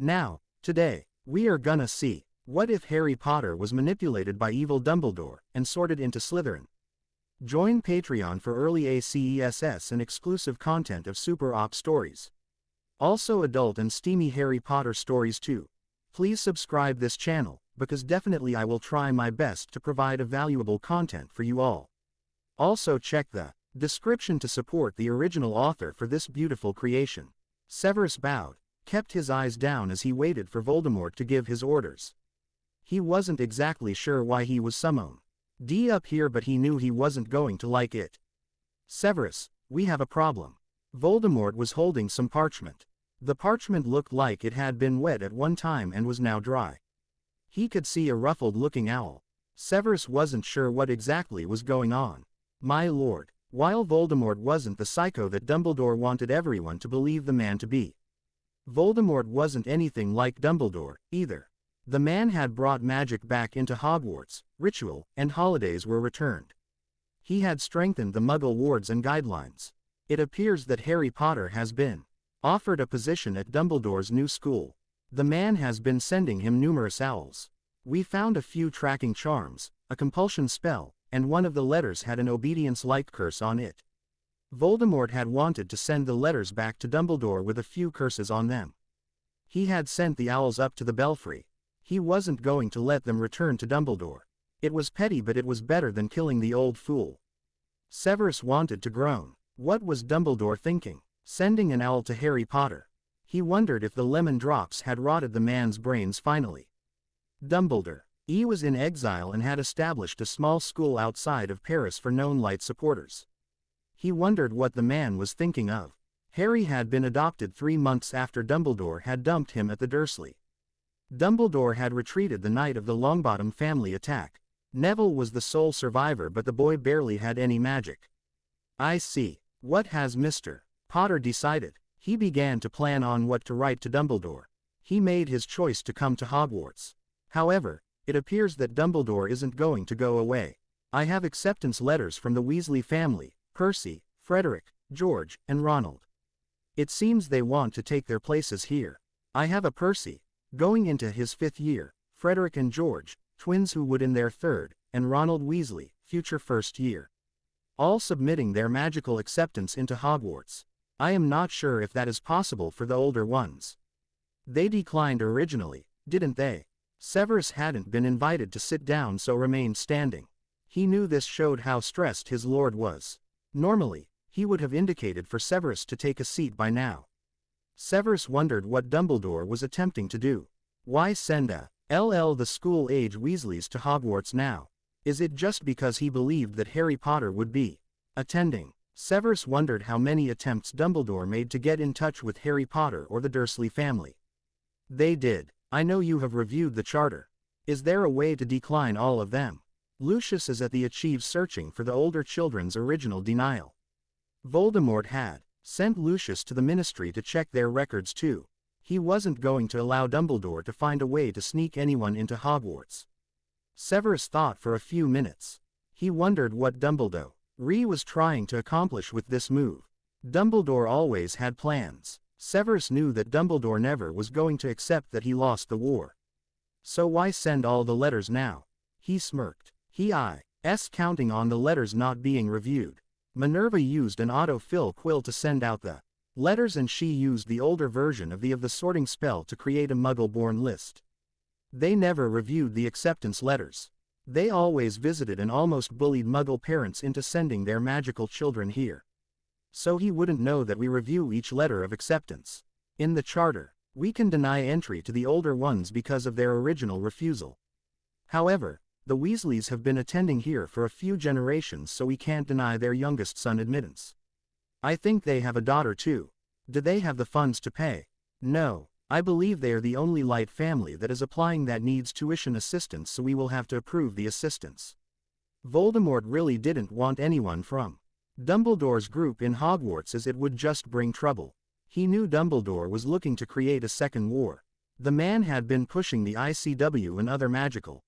Now, today, we are gonna see, what if Harry Potter was manipulated by evil Dumbledore and sorted into Slytherin? Join Patreon for early ACESS and exclusive content of Super Op stories. Also adult and steamy Harry Potter stories too. Please subscribe this channel, because definitely I will try my best to provide a valuable content for you all. Also check the description to support the original author for this beautiful creation. Severus bowed, kept his eyes down as he waited for Voldemort to give his orders. He wasn't exactly sure why he was summoned up here, but he knew he wasn't going to like it. Severus, we have a problem. Voldemort was holding some parchment. The parchment looked like it had been wet at one time and was now dry. He could see a ruffled-looking owl. Severus wasn't sure what exactly was going on. My lord, while Voldemort wasn't the psycho that Dumbledore wanted everyone to believe the man to be, Voldemort wasn't anything like Dumbledore, either. The man had brought magic back into Hogwarts, ritual and holidays were returned. He had strengthened the Muggle wards and guidelines. It appears that Harry Potter has been offered a position at Dumbledore's new school. The man has been sending him numerous owls. We found a few tracking charms, a compulsion spell, and one of the letters had an obedience-like curse on it. Voldemort had wanted to send the letters back to Dumbledore with a few curses on them. He had sent the owls up to the belfry. He wasn't going to let them return to Dumbledore. It was petty, but it was better than killing the old fool. Severus wanted to groan. What was Dumbledore thinking? Sending an owl to Harry Potter? He wondered if the lemon drops had rotted the man's brains finally. Dumbledore. He was in exile and had established a small school outside of Paris for known light supporters. He wondered what the man was thinking of. Harry had been adopted 3 months after Dumbledore had dumped him at the Dursley. Dumbledore had retreated the night of the Longbottom family attack. Neville was the sole survivor, but the boy barely had any magic. I see. What has Mr. Potter decided? He began to plan on what to write to Dumbledore. He made his choice to come to Hogwarts. However, it appears that Dumbledore isn't going to go away. I have acceptance letters from the Weasley family, Percy, Frederick, George, and Ronald. It seems they want to take their places here. I have a Percy, going into his 5th year, Frederick and George, twins who would in their 3rd, and Ronald Weasley, future 1st year. All submitting their magical acceptance into Hogwarts. I am not sure if that is possible for the older ones. They declined originally, didn't they? Severus hadn't been invited to sit down, so remained standing. He knew this showed how stressed his lord was. Normally, he would have indicated for Severus to take a seat by now. Severus wondered what Dumbledore was attempting to do. Why send the school-age Weasleys to Hogwarts now? Is it just because he believed that Harry Potter would be attending? Severus wondered how many attempts Dumbledore made to get in touch with Harry Potter or the Dursley family. They did. I know you have reviewed the charter. Is there a way to decline all of them? Lucius is at the Archives searching for the older children's original denial. Voldemort had sent Lucius to the Ministry to check their records too. He wasn't going to allow Dumbledore to find a way to sneak anyone into Hogwarts. Severus thought for a few minutes. He wondered what Dumbledore was trying to accomplish with this move. Dumbledore always had plans. Severus knew that Dumbledore never was going to accept that he lost the war. So why send all the letters now? He smirked. Counting on the letters not being reviewed. Minerva used an autofill quill to send out the letters, and she used the older version of the sorting spell to create a Muggle-born list. They never reviewed the acceptance letters. They always visited and almost bullied Muggle parents into sending their magical children here. So he wouldn't know that we review each letter of acceptance. In the charter, we can deny entry to the older ones because of their original refusal. However, the Weasleys have been attending here for a few generations, so we can't deny their youngest son admittance. I think they have a daughter too. Do they have the funds to pay? No, I believe they are the only light family that is applying that needs tuition assistance, so we will have to approve the assistance. Voldemort really didn't want anyone from Dumbledore's group in Hogwarts, as it would just bring trouble. He knew Dumbledore was looking to create a second war. The man had been pushing the ICW and other magical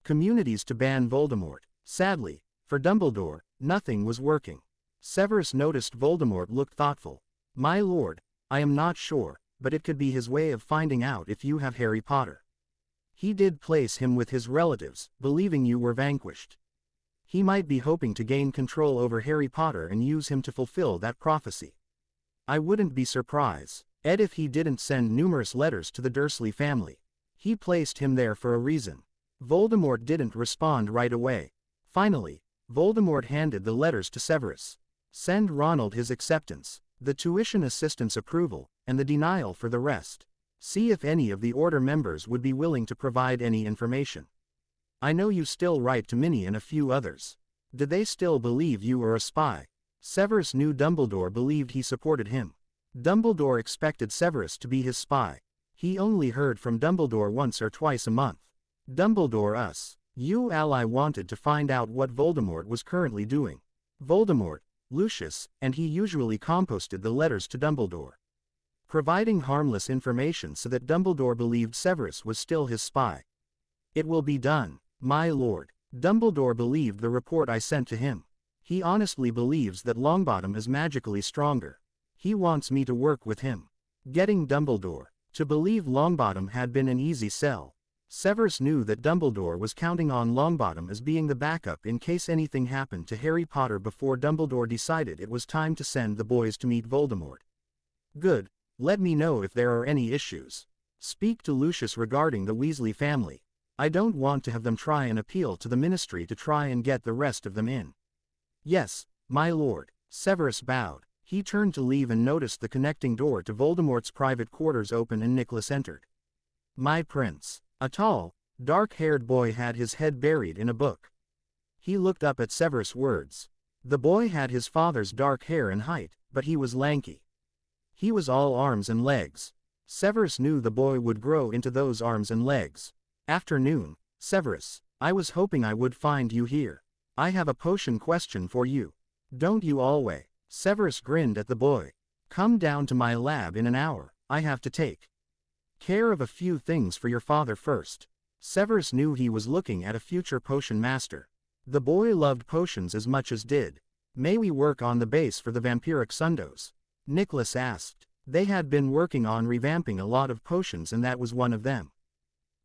communities to ban Voldemort. Sadly, for Dumbledore, nothing was working. Severus noticed Voldemort looked thoughtful. My lord, I am not sure. but it could be his way of finding out if you have Harry Potter. He did place him with his relatives, believing you were vanquished. He might be hoping to gain control over Harry Potter and use him to fulfill that prophecy. I wouldn't be surprised, Ed, if he didn't send numerous letters to the Dursley family. He placed him there for a reason. Voldemort didn't respond right away. Finally, Voldemort handed the letters to Severus. Send Ronald his acceptance, the tuition assistant's approval, and the denial for the rest. See if any of the Order members would be willing to provide any information. I know you still write to Minnie and a few others. Do they still believe you are a spy? Severus knew Dumbledore believed he supported him. Dumbledore expected Severus to be his spy. He only heard from Dumbledore once or twice a month. Dumbledore you ally wanted to find out what Voldemort was currently doing. Voldemort, Lucius, and he usually composted the letters to Dumbledore, providing harmless information so that Dumbledore believed Severus was still his spy. It will be done, my lord. Dumbledore believed the report I sent to him. He honestly believes that Longbottom is magically stronger. He wants me to work with him. Getting Dumbledore to believe Longbottom had been an easy sell. Severus knew that Dumbledore was counting on Longbottom as being the backup in case anything happened to Harry Potter before Dumbledore decided it was time to send the boys to meet Voldemort. Good, let me know if there are any issues. Speak to Lucius regarding the Weasley family. I don't want to have them try and appeal to the ministry to try and get the rest of them in. Yes, my lord. Severus bowed. He turned to leave and noticed the connecting door to Voldemort's private quarters open and Nicholas entered. My prince. A tall, dark-haired boy had his head buried in a book. He looked up at Severus' words. The boy had his father's dark hair and height, but he was lanky. He was all arms and legs. Severus knew the boy would grow into those arms and legs. Afternoon, Severus. I was hoping I would find you here. I have a potion question for you. Don't you always? Severus grinned at the boy. Come down to my lab in an hour. I have to take care of a few things for your father first. Severus knew he was looking at a future potion master. The boy loved potions as much as did. May we work on the base for the vampiric sundos? Nicholas asked. They had been working on revamping a lot of potions and that was one of them.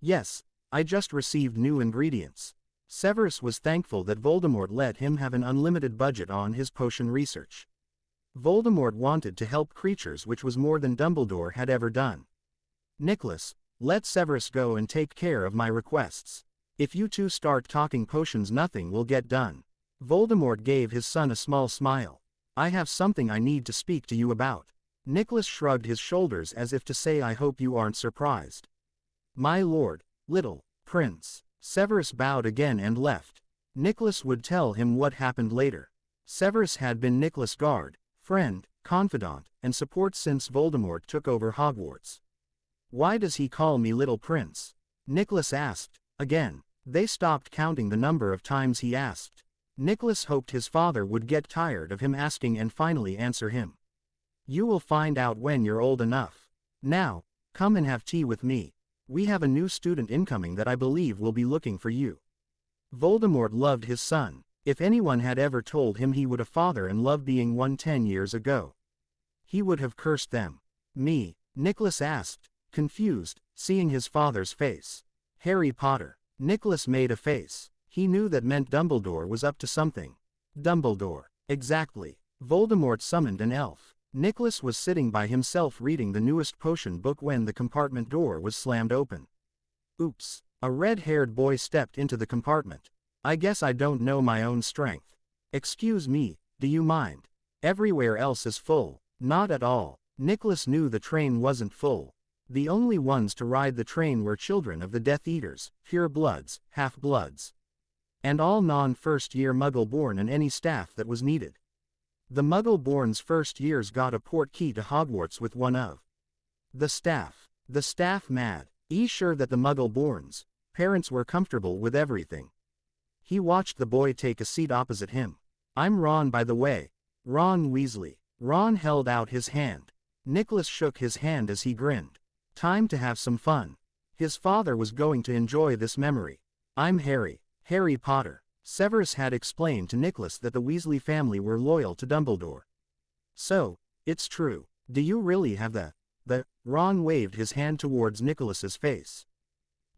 Yes, I just received new ingredients. Severus was thankful that Voldemort let him have an unlimited budget on his potion research. Voldemort wanted to help creatures, which was more than Dumbledore had ever done. Nicholas, let Severus go and take care of my requests. If you two start talking potions, nothing will get done. Voldemort gave his son a small smile. I have something I need to speak to you about. Nicholas shrugged his shoulders as if to say, I hope you aren't surprised. My lord, little prince. Severus bowed again and left. Nicholas would tell him what happened later. Severus had been Nicholas' guard, friend, confidant, and support since Voldemort took over Hogwarts. Why does he call me little prince? Nicholas asked. Again, they stopped counting the number of times he asked. Nicholas hoped his father would get tired of him asking and finally answer him. You will find out when you're old enough. Now, come and have tea with me. We have a new student incoming that I believe will be looking for you. Voldemort loved his son. If anyone had ever told him he would a father and love being one 10 years ago, he would have cursed them. Me? Nicholas asked, confused, seeing his father's face. Harry Potter. Nicholas made a face. He knew that meant Dumbledore was up to something. Dumbledore. Exactly. Voldemort summoned an elf. Nicholas was sitting by himself reading the newest potion book when the compartment door was slammed open. Oops. A red-haired boy stepped into the compartment. I guess I don't know my own strength. Excuse me, do you mind? Everywhere else is full. Not at all. Nicholas knew the train wasn't full. The only ones to ride the train were children of the Death Eaters, pure-bloods, half-bloods, and all non-first-year Muggle-born and any staff that was needed. The Muggle-born's first years got a portkey to Hogwarts with one of the staff. The staff mad. Sure that the Muggle-born's parents were comfortable with everything. He watched the boy take a seat opposite him. I'm Ron, by the way. Ron Weasley. Ron held out his hand. Nicholas shook his hand as he grinned. Time to have some fun. His father was going to enjoy this memory. I'm Harry Potter. Severus had explained to Nicholas that the Weasley family were loyal to Dumbledore. So, it's true. Do you really have the Ron waved his hand towards Nicholas's face.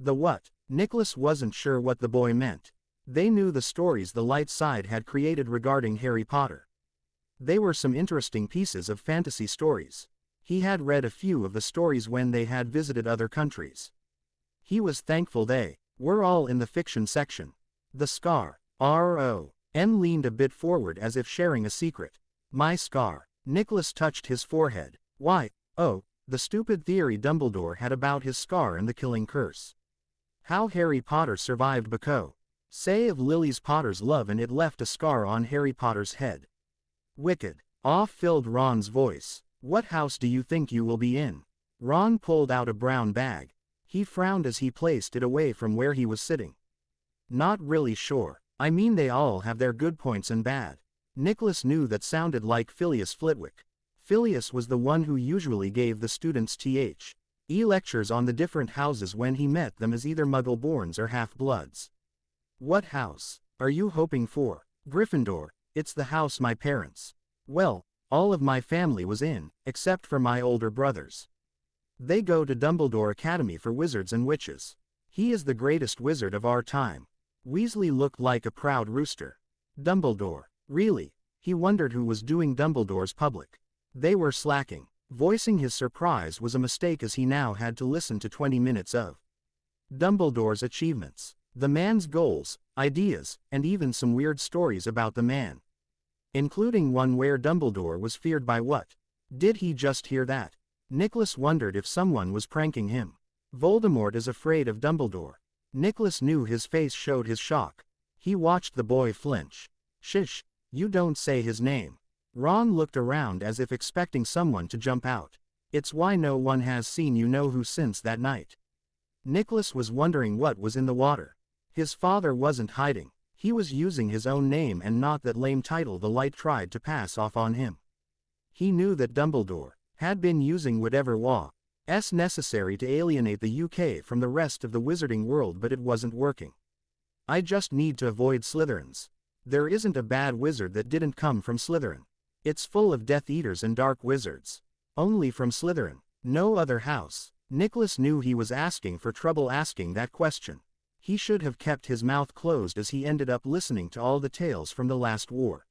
The what? Nicholas wasn't sure what the boy meant. They knew the stories the light side had created regarding Harry Potter. They were some interesting pieces of fantasy stories. He had read a few of the stories when they had visited other countries. He was thankful they were all in the fiction section. The scar. R.O.N. leaned a bit forward as if sharing a secret. My scar. Nicholas touched his forehead. Why, oh, the stupid theory Dumbledore had about his scar and the killing curse. How Harry Potter survived because, say of Lily's Potter's love and it left a scar on Harry Potter's head. Wicked. Awe filled Ron's voice. What house do you think you will be in? Ron pulled out a brown bag. He frowned as he placed it away from where he was sitting. Not really sure. I mean they all have their good points and bad. Nicholas knew that sounded like Phileas Flitwick. Phileas was the one who usually gave the students T.H.E. lectures on the different houses when he met them as either Muggle-borns or half-bloods. What house are you hoping for? Gryffindor. It's the house my parents. Well, all of my family was in, except for my older brothers. They go to Dumbledore Academy for wizards and witches. He is the greatest wizard of our time. Weasley looked like a proud rooster. Dumbledore. Really? He wondered who was doing Dumbledore's public. They were slacking. Voicing his surprise was a mistake as he now had to listen to 20 minutes of Dumbledore's achievements, the man's goals, ideas, and even some weird stories about the man. Including one where Dumbledore was feared by what? Did he just hear that? Nicholas wondered if someone was pranking him. Voldemort is afraid of Dumbledore. Nicholas knew his face showed his shock. He watched the boy flinch. Shish, you don't say his name. Ron looked around as if expecting someone to jump out. It's why no one has seen you know who since that night. Nicholas was wondering what was in the water. His father wasn't hiding. He was using his own name and not that lame title the light tried to pass off on him. He knew that Dumbledore had been using whatever was necessary to alienate the UK from the rest of the wizarding world, but it wasn't working. I just need to avoid Slytherins. There isn't a bad wizard that didn't come from Slytherin. It's full of Death Eaters and dark wizards. Only from Slytherin. No other house. Nicholas knew he was asking for trouble asking that question. He should have kept his mouth closed as he ended up listening to all the tales from the last war.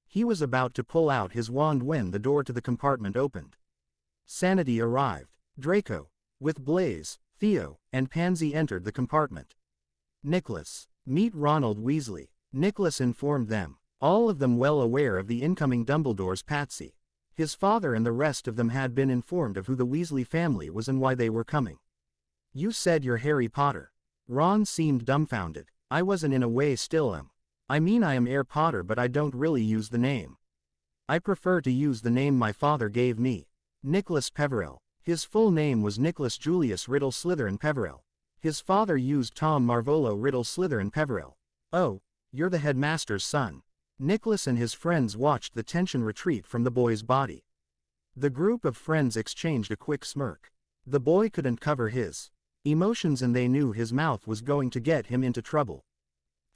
He was about to pull out his wand when the door to the compartment opened. Sanity arrived. Draco, with Blaise, Theo, and Pansy entered the compartment. Nicholas, meet Ronald Weasley. Nicholas informed them, all of them well aware of the incoming Dumbledore's patsy. His father and the rest of them had been informed of who the Weasley family was and why they were coming. You said you're Harry Potter. Ron seemed dumbfounded. I wasn't in a way still am. I mean I am Air Potter but I don't really use the name. I prefer to use the name my father gave me. Nicholas Peverell. His full name was Nicholas Julius Riddle Slytherin Peverell. His father used Tom Marvolo Riddle Slytherin Peverell. Oh, you're the headmaster's son. Nicholas and his friends watched the tension retreat from the boy's body. The group of friends exchanged a quick smirk. The boy couldn't cover his emotions and they knew his mouth was going to get him into trouble.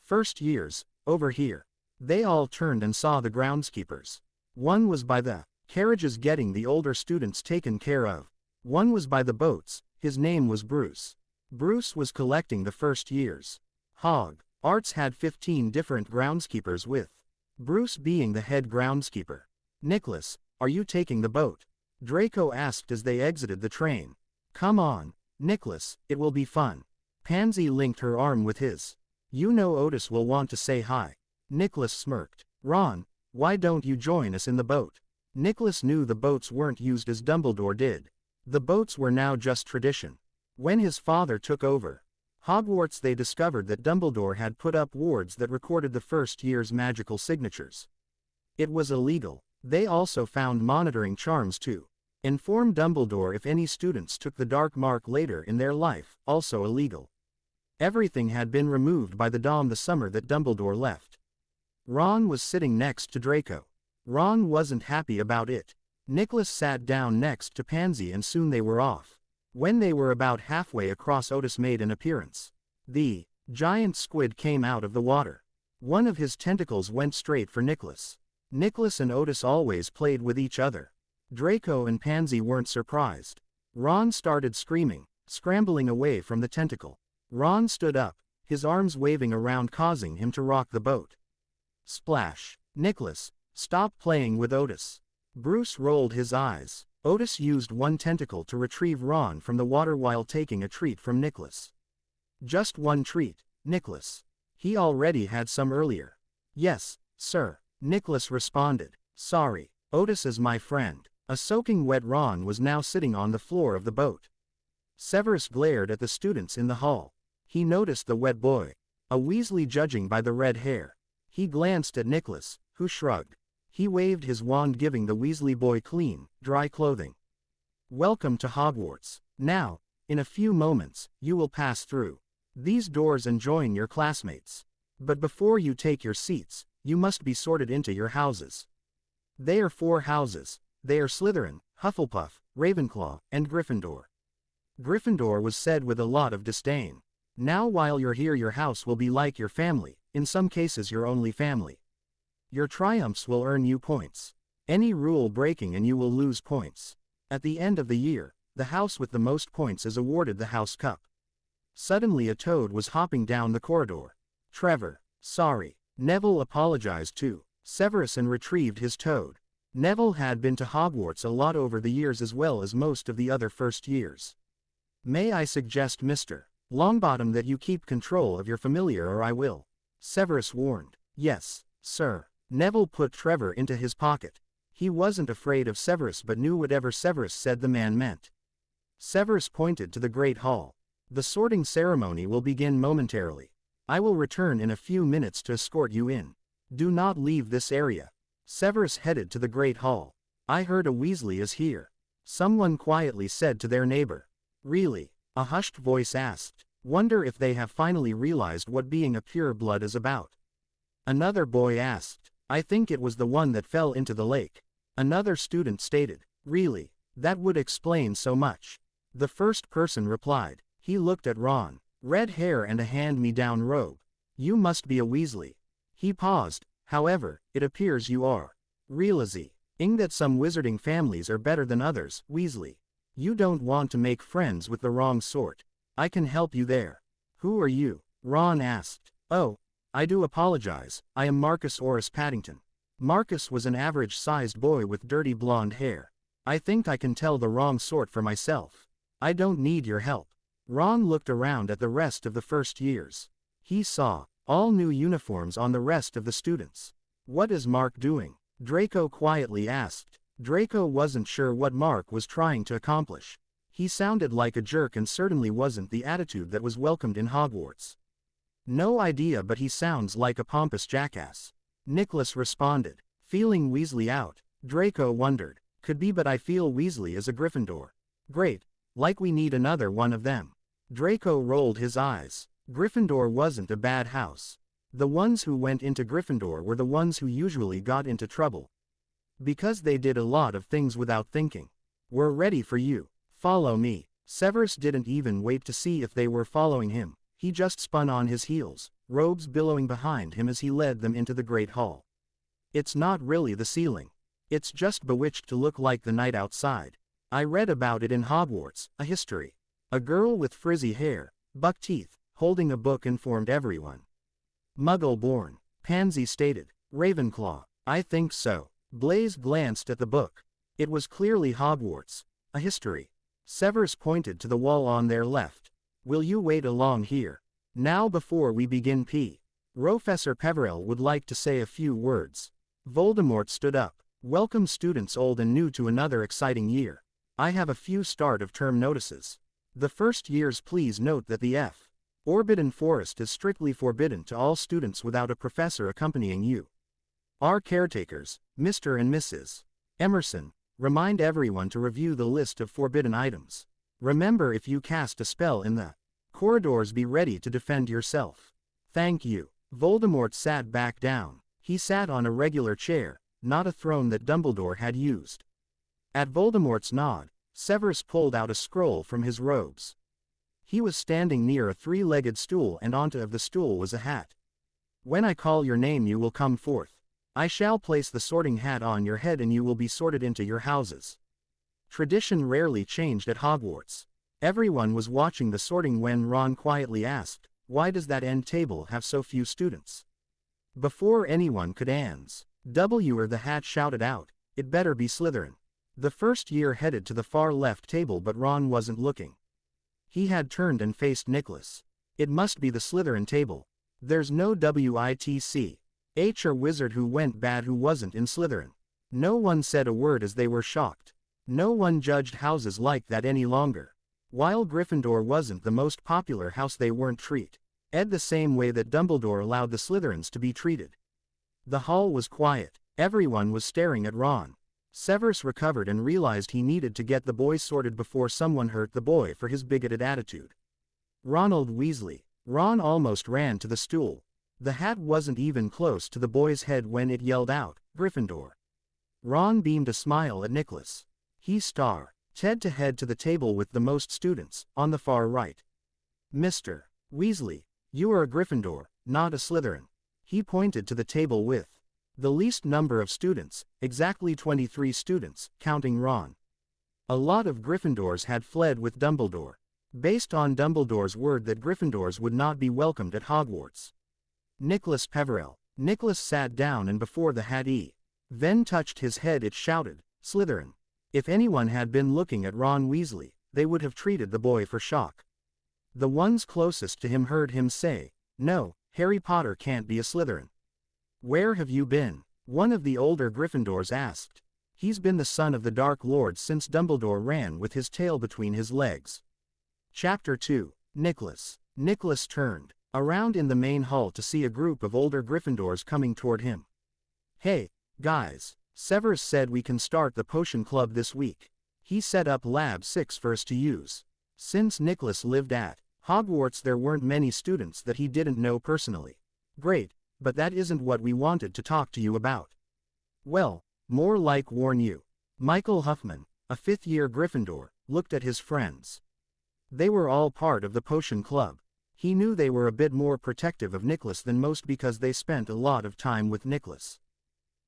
First years, over here. They all turned and saw the groundskeepers. One was by the carriages getting the older students taken care of. One was by the boats, his name was Bruce. Bruce was collecting the first years. Hogwarts had 15 different groundskeepers with Bruce being the head groundskeeper. Nicholas, are you taking the boat? Draco asked as they exited the train. Come on, Nicholas, it will be fun. Pansy linked her arm with his. You know Otis will want to say hi. Nicholas smirked. Ron, why don't you join us in the boat? Nicholas knew the boats weren't used as Dumbledore did. The boats were now just tradition. When his father took over Hogwarts, they discovered that Dumbledore had put up wards that recorded the first year's magical signatures. It was illegal. They also found monitoring charms to inform Dumbledore if any students took the dark mark later in their life, also illegal. Everything had been removed by the Dom the summer that Dumbledore left. Ron was sitting next to Draco. Ron wasn't happy about it. Nicholas sat down next to Pansy and soon they were off. When they were about halfway across, Otis made an appearance. The giant squid came out of the water. One of his tentacles went straight for Nicholas. Nicholas and Otis always played with each other. Draco and Pansy weren't surprised. Ron started screaming, scrambling away from the tentacle. Ron stood up, his arms waving around causing him to rock the boat. Splash. Nicholas, stop playing with Otis. Bruce rolled his eyes. Otis used one tentacle to retrieve Ron from the water while taking a treat from Nicholas. Just one treat, Nicholas. He already had some earlier. Yes, sir, Nicholas responded. Sorry, Otis is my friend. A soaking wet Ron was now sitting on the floor of the boat. Severus glared at the students in the hall. He noticed the wet boy, a Weasley judging by the red hair. He glanced at Nicholas, who shrugged. He waved his wand giving the Weasley boy clean, dry clothing. Welcome to Hogwarts. Now, in a few moments, you will pass through these doors and join your classmates. But before you take your seats, you must be sorted into your houses. They are 4 houses. They are Slytherin, Hufflepuff, Ravenclaw, and Gryffindor. Gryffindor was said with a lot of disdain. Now while you're here your house will be like your family, in some cases your only family. Your triumphs will earn you points. Any rule breaking and you will lose points. At the end of the year, the house with the most points is awarded the House Cup. Suddenly a toad was hopping down the corridor. Trevor, sorry. Neville apologized to Severus and retrieved his toad. Neville had been to Hogwarts a lot over the years as well as most of the other first years. May I suggest Mr. Longbottom that you keep control of your familiar or I will. Severus warned. Yes, sir. Neville put Trevor into his pocket. He wasn't afraid of Severus but knew whatever Severus said the man meant. Severus pointed to the Great Hall. The sorting ceremony will begin momentarily. I will return in a few minutes to escort you in. Do not leave this area. Severus headed to the Great Hall. I heard a Weasley is here. Someone quietly said to their neighbor. Really? A hushed voice asked. Wonder if they have finally realized what being a pureblood is about. Another boy asked. I think it was the one that fell into the lake. Another student stated. Really? That would explain so much. The first person replied. He looked at Ron. Red hair and a hand-me-down robe. You must be a Weasley. He paused. However, it appears you are. Realizing that some wizarding families are better than others, Weasley. You don't want to make friends with the wrong sort. I can help you there. Who are you? Ron asked. Oh, I do apologize, I am Marcus Horace Paddington. Marcus was an average-sized boy with dirty blonde hair. I think I can tell the wrong sort for myself. I don't need your help. Ron looked around at the rest of the first years. He saw all new uniforms on the rest of the students. What is Mark doing? Draco quietly asked. Draco wasn't sure what Mark was trying to accomplish. He sounded like a jerk and certainly wasn't the attitude that was welcomed in Hogwarts. No idea but he sounds like a pompous jackass. Nicholas responded. Feeling Weasley out, Draco wondered. Could be but I feel Weasley is a Gryffindor. Great. Like we need another one of them. Draco rolled his eyes. Gryffindor wasn't a bad house. The ones who went into Gryffindor were the ones who usually got into trouble. Because they did a lot of things without thinking. We're ready for you. Follow me. Severus didn't even wait to see if they were following him. He just spun on his heels, robes billowing behind him as he led them into the Great Hall. It's not really the ceiling. It's just bewitched to look like the night outside. I read about it in Hogwarts, a history. A girl with frizzy hair, buck teeth, holding a book informed everyone. Muggle-born, Pansy stated. Ravenclaw. I think so. Blaise glanced at the book. It was clearly Hogwarts, a history. Severus pointed to the wall on their left. Will you wait along here? Now before we begin Professor Peverell would like to say a few words. Voldemort stood up. Welcome students old and new to another exciting year. I have a few start of term notices. The first years please note that the Forbidden Forest is strictly forbidden to all students without a professor accompanying you. Our caretakers, Mr. and Mrs. Emerson, remind everyone to review the list of forbidden items. Remember if you cast a spell in the corridors be ready to defend yourself. Thank you. Voldemort sat back down. He sat on a regular chair, not a throne that Dumbledore had used. At Voldemort's nod, Severus pulled out a scroll from his robes. He was standing near a three-legged stool and onto the stool was a hat. When I call your name you will come forth. I shall place the sorting hat on your head and you will be sorted into your houses. Tradition rarely changed at Hogwarts. Everyone was watching the sorting when Ron quietly asked, "Why does that end table have so few students?" Before anyone could answer, the Hat shouted out, "It better be Slytherin." The first year headed to the far left table, but Ron wasn't looking. He had turned and faced Nicholas. "It must be the Slytherin table. There's no WITCH or wizard who went bad who wasn't in Slytherin." No one said a word as they were shocked. No one judged houses like that any longer. While Gryffindor wasn't the most popular house, they weren't treated the same way that Dumbledore allowed the Slytherins to be treated. The hall was quiet. Everyone was staring at Ron. Severus recovered and realized he needed to get the boys sorted before someone hurt the boy for his bigoted attitude. Ronald Weasley. Ron almost ran to the stool. The hat wasn't even close to the boy's head when it yelled out, "Gryffindor." Ron beamed a smile at Nicholas. He stared head to the table with the most students, on the far right. "Mr. Weasley, you are a Gryffindor, not a Slytherin." He pointed to the table with the least number of students, exactly 23 students, counting Ron. A lot of Gryffindors had fled with Dumbledore, based on Dumbledore's word that Gryffindors would not be welcomed at Hogwarts. Nicholas Peverell. Nicholas sat down and before the Hat then touched his head it shouted, "Slytherin." If anyone had been looking at Ron Weasley, they would have treated the boy for shock. The ones closest to him heard him say, "No, Harry Potter can't be a Slytherin." "Where have you been?" one of the older Gryffindors asked. "He's been the son of the Dark Lord since Dumbledore ran with his tail between his legs." Chapter 2. Nicholas. Nicholas turned around in the main hall to see a group of older Gryffindors coming toward him. "Hey, guys, Severus said we can start the potion club this week. He set up Lab 6 for us to use." Since Nicholas lived at Hogwarts, there weren't many students that he didn't know personally. "Great, but that isn't what we wanted to talk to you about." "Well, more like warn you." Michael Huffman, a fifth-year Gryffindor, looked at his friends. They were all part of the potion club. He knew they were a bit more protective of Nicholas than most because they spent a lot of time with Nicholas.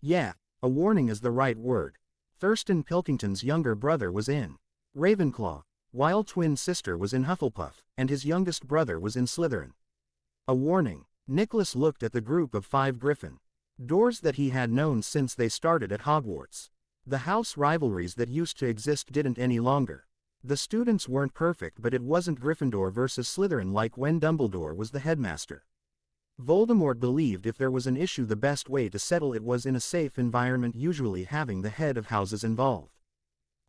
Yeah, a warning is the right word. Thurston Pilkington's younger brother was in Ravenclaw, while twin sister was in Hufflepuff, and his youngest brother was in Slytherin. A warning. Nicholas looked at the group of 5 Gryffindors that he had known since they started at Hogwarts. The house rivalries that used to exist didn't any longer. The students weren't perfect, but it wasn't Gryffindor versus Slytherin like when Dumbledore was the headmaster. Voldemort believed if there was an issue, the best way to settle it was in a safe environment, usually having the head of houses involved.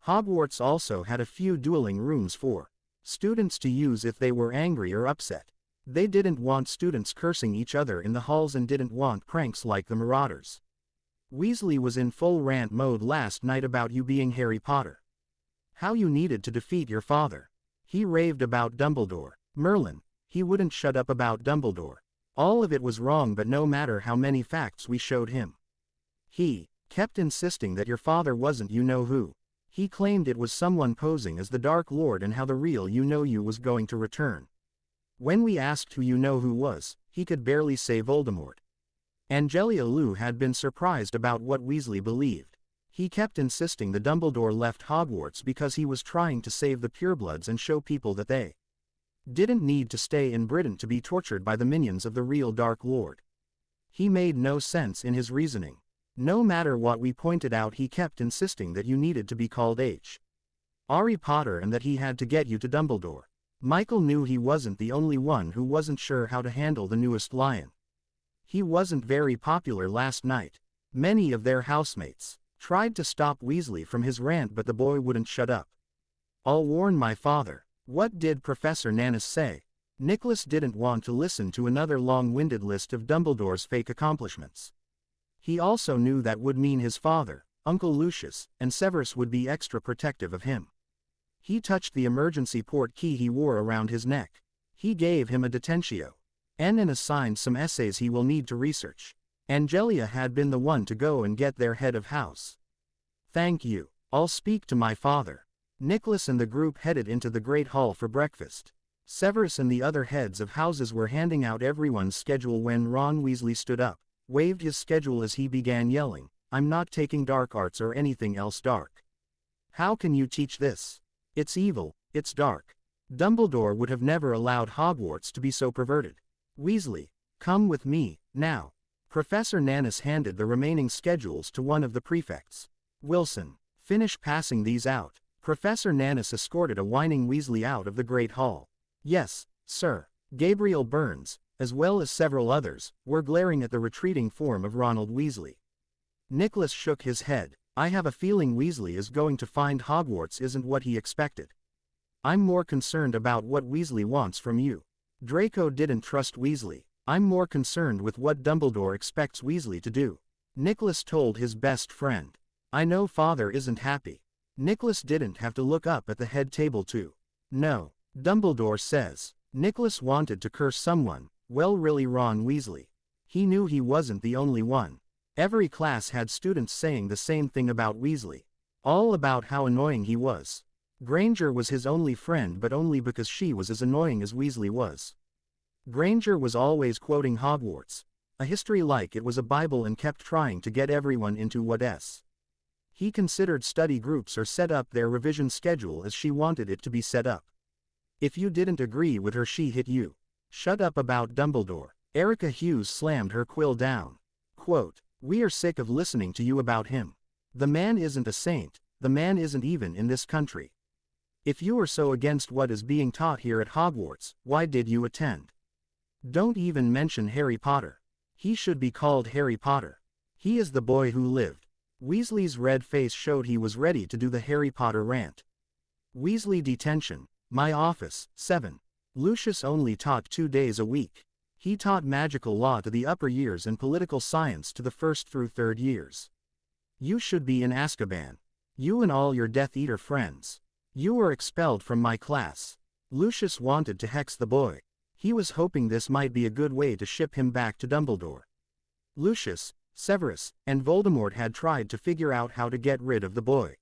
Hogwarts also had a few dueling rooms for students to use if they were angry or upset. They didn't want students cursing each other in the halls and didn't want pranks like the Marauders. Weasley was in full rant mode last night about you being Harry Potter. How you needed to defeat your father. He raved about Dumbledore. Merlin, he wouldn't shut up about Dumbledore. All of it was wrong, but no matter how many facts we showed him, he kept insisting that your father wasn't you-know-who. He claimed it was someone posing as the Dark Lord and how the real you-know-you was going to return. When we asked who you-know-who was, he could barely say Voldemort. Angelia Lou had been surprised about what Weasley believed. He kept insisting the Dumbledore left Hogwarts because he was trying to save the purebloods and show people that they didn't need to stay in Britain to be tortured by the minions of the real Dark Lord. He made no sense in his reasoning. No matter what we pointed out, he kept insisting that you needed to be called Harry Potter and that he had to get you to Dumbledore. Michael knew he wasn't the only one who wasn't sure how to handle the newest lion. He wasn't very popular last night. Many of their housemates tried to stop Weasley from his rant, but the boy wouldn't shut up. "I'll warn my father." What did Professor Nannis say? Nicholas didn't want to listen to another long-winded list of Dumbledore's fake accomplishments. He also knew that would mean his father, Uncle Lucius, and Severus would be extra protective of him. He touched the emergency portkey he wore around his neck. He gave him a detentio and assigned some essays he will need to research. Angelia had been the one to go and get their head of house. "Thank you. I'll speak to my father." Nicholas and the group headed into the Great Hall for breakfast. Severus and the other heads of houses were handing out everyone's schedule when Ron Weasley stood up, waved his schedule as he began yelling, "I'm not taking dark arts or anything else dark." How can you teach this? It's evil, it's dark. Dumbledore would have never allowed Hogwarts to be so perverted. Weasley, come with me, now. Professor Nannis handed the remaining schedules to one of the prefects. Wilson, finish passing these out. Professor Nannis escorted a whining Weasley out of the Great Hall. Yes, sir. Gabriel Burns, as well as several others, were glaring at the retreating form of Ronald Weasley. Nicholas shook his head. I have a feeling Weasley is going to find Hogwarts isn't what he expected. I'm more concerned about what Weasley wants from you. Draco didn't trust Weasley. I'm more concerned with what Dumbledore expects Weasley to do. Nicholas told his best friend. I know Father isn't happy. Nicholas didn't have to look up at the head table too. No, Dumbledore says. Nicholas wanted to curse someone, well really Ron Weasley. He knew he wasn't the only one. Every class had students saying the same thing about Weasley. All about how annoying he was. Granger was his only friend but only because she was as annoying as Weasley was. Granger was always quoting Hogwarts, a history like it was a Bible and kept trying to get everyone into what's. He considered study groups or set up their revision schedule as she wanted it to be set up. If you didn't agree with her she hit you. Shut up about Dumbledore. Erica Hughes slammed her quill down. Quote, we are sick of listening to you about him. The man isn't a saint, the man isn't even in this country. If you are so against what is being taught here at Hogwarts, why did you attend? Don't even mention Harry Potter. He should be called Harry Potter. He is the boy who lived. Weasley's red face showed he was ready to do the Harry Potter rant. Weasley detention. My office, 7. Lucius only taught 2 days a week. He taught magical law to the upper years and political science to the 1st through 3rd years. You should be in Azkaban. You and all your Death Eater friends. You were expelled from my class. Lucius wanted to hex the boy. He was hoping this might be a good way to ship him back to Dumbledore. Lucius, Severus, and Voldemort had tried to figure out how to get rid of the boy.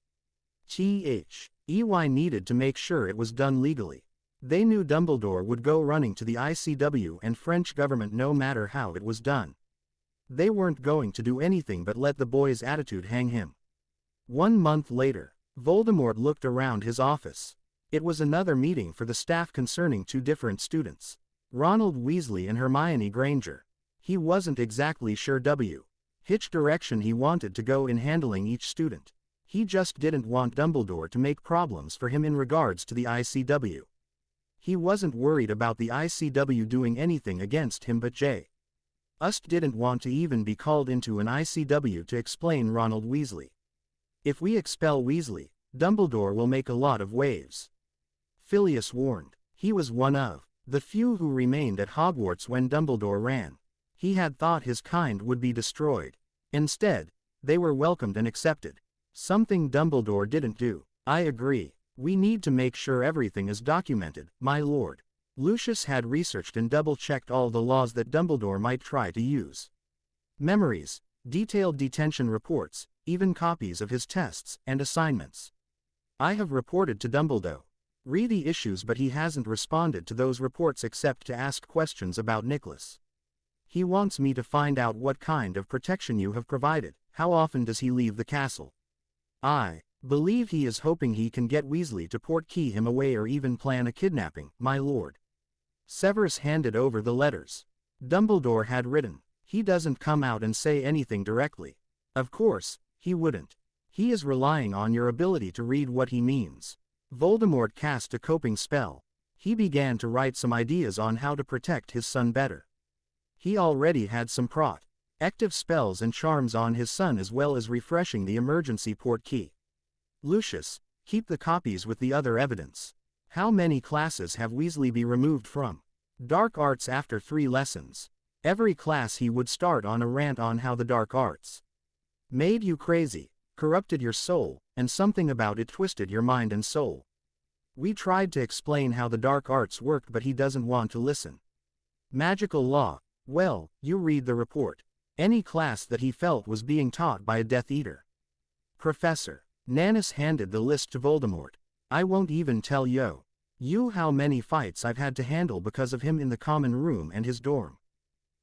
EY needed to make sure it was done legally. They knew Dumbledore would go running to the ICW and French government no matter how it was done. They weren't going to do anything but let the boy's attitude hang him. 1 month later, Voldemort looked around his office. It was another meeting for the staff concerning 2 different students. Ronald Weasley and Hermione Granger. He wasn't exactly sure which direction he wanted to go in handling each student. He just didn't want Dumbledore to make problems for him in regards to the ICW. He wasn't worried about the ICW doing anything against him but Just didn't want to even be called into an ICW to explain Ronald Weasley. If we expel Weasley, Dumbledore will make a lot of waves. Phileas warned. He was one of the few who remained at Hogwarts when Dumbledore ran. He had thought his kind would be destroyed. Instead, they were welcomed and accepted. Something Dumbledore didn't do. I agree. We need to make sure everything is documented, my lord. Lucius had researched and double-checked all the laws that Dumbledore might try to use. Memories, detailed detention reports, even copies of his tests and assignments. I have reported to Dumbledore. Read the issues but he hasn't responded to those reports except to ask questions about Nicholas. He wants me to find out what kind of protection you have provided. How often does he leave the castle? I believe he is hoping he can get Weasley to portkey him away or even plan a kidnapping, my lord. Severus handed over the letters. Dumbledore had written. He doesn't come out and say anything directly. Of course, he wouldn't. He is relying on your ability to read what he means. Voldemort cast a coping spell. He began to write some ideas on how to protect his son better. He already had some active spells and charms on his son as well as refreshing the emergency portkey. Lucius, keep the copies with the other evidence. How many classes have Weasley be removed from? Dark arts after 3 lessons. Every class he would start on a rant on how the dark arts made you crazy, corrupted your soul, and something about it twisted your mind and soul. We tried to explain how the dark arts worked but he doesn't want to listen. Magical law. Well, you read the report. Any class that he felt was being taught by a Death Eater. Professor. Nannis handed the list to Voldemort. I won't even tell you how many fights I've had to handle because of him in the common room and his dorm.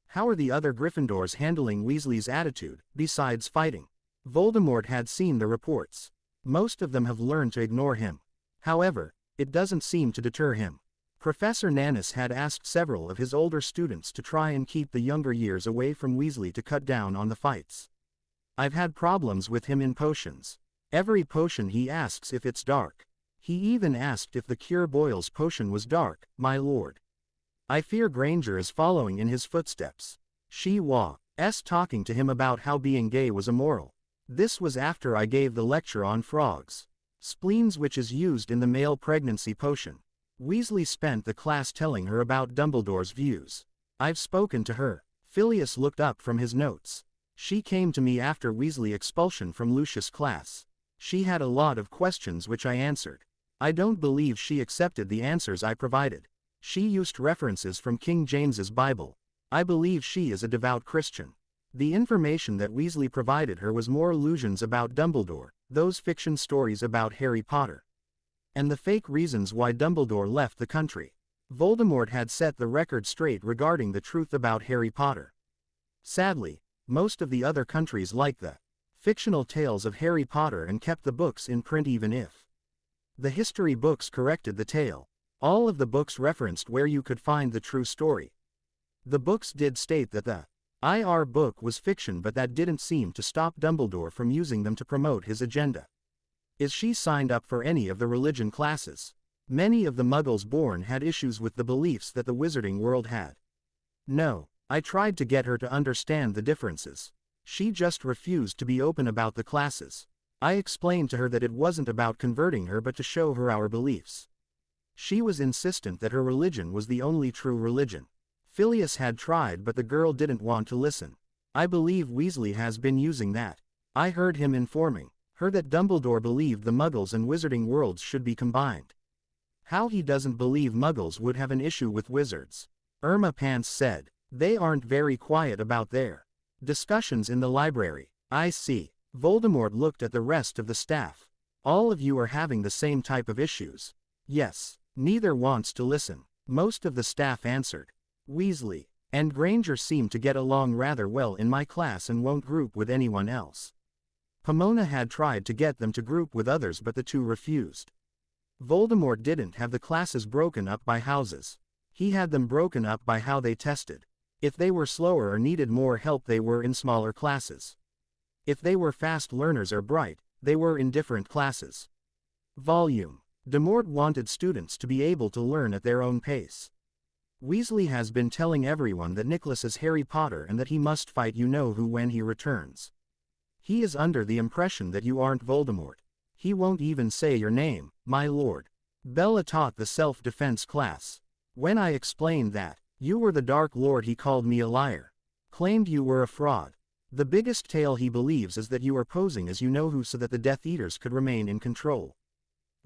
How are the other Gryffindors handling Weasley's attitude, besides fighting? Voldemort had seen the reports. Most of them have learned to ignore him. However, it doesn't seem to deter him. Professor Nannis had asked several of his older students to try and keep the younger years away from Weasley to cut down on the fights. I've had problems with him in potions. Every potion he asks if it's dark. He even asked if the Cure Boils potion was dark, my lord. I fear Granger is following in his footsteps. She was talking to him about how being gay was immoral. This was after I gave the lecture on frogs' spleens, which is used in the male pregnancy potion. Weasley spent the class telling her about Dumbledore's views. I've spoken to her. Phileas looked up from his notes. She came to me after Weasley expulsion from Lucius' class. She had a lot of questions which I answered. I don't believe she accepted the answers I provided. She used references from King James's Bible. I believe she is a devout Christian. The information that Weasley provided her was more illusions about Dumbledore, those fiction stories about Harry Potter, and the fake reasons why Dumbledore left the country. Voldemort had set the record straight regarding the truth about Harry Potter. Sadly, most of the other countries liked the fictional tales of Harry Potter and kept the books in print even if the history books corrected the tale. All of the books referenced where you could find the true story. The books did state that the IR book was fiction, but that didn't seem to stop Dumbledore from using them to promote his agenda. Is she signed up for any of the religion classes? Many of the Muggles born had issues with the beliefs that the wizarding world had. No, I tried to get her to understand the differences. She just refused to be open about the classes. I explained to her that it wasn't about converting her but to show her our beliefs. She was insistent that her religion was the only true religion. Phileas had tried, but the girl didn't want to listen. I believe Weasley has been using that. I heard him informing her that Dumbledore believed the Muggles and wizarding worlds should be combined. How he doesn't believe Muggles would have an issue with wizards. Irma Pants said. They aren't very quiet about their discussions in the library. I see. Voldemort looked at the rest of the staff. All of you are having the same type of issues. Yes. Neither wants to listen. Most of the staff answered. Weasley and Granger seem to get along rather well in my class and won't group with anyone else. Pomona had tried to get them to group with others, but the two refused. Voldemort didn't have the classes broken up by houses. He had them broken up by how they tested. If they were slower or needed more help, they were in smaller classes. If they were fast learners or bright, they were in different classes. Volume. Demort wanted students to be able to learn at their own pace. Weasley has been telling everyone that Nicholas is Harry Potter and that he must fight you-know-who when he returns. He is under the impression that you aren't Voldemort. He won't even say your name, my lord. Bella taught the self-defense class. When I explained that you were the Dark Lord, he called me a liar. Claimed you were a fraud. The biggest tale he believes is that you are posing as you-know-who so that the Death Eaters could remain in control.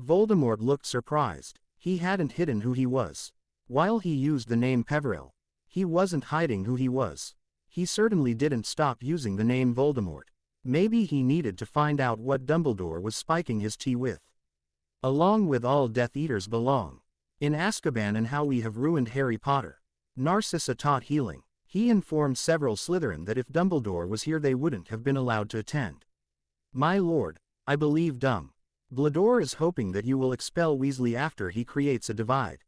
Voldemort looked surprised. He hadn't hidden who he was. While he used the name Peverell, he wasn't hiding who he was. He certainly didn't stop using the name Voldemort. Maybe he needed to find out what Dumbledore was spiking his tea with. Along with all Death Eaters belong in Azkaban and how we have ruined Harry Potter. Narcissa taught healing. He informed several Slytherin that if Dumbledore was here they wouldn't have been allowed to attend. My lord, I believe Dumbledore is hoping that you will expel Weasley after he creates a divide.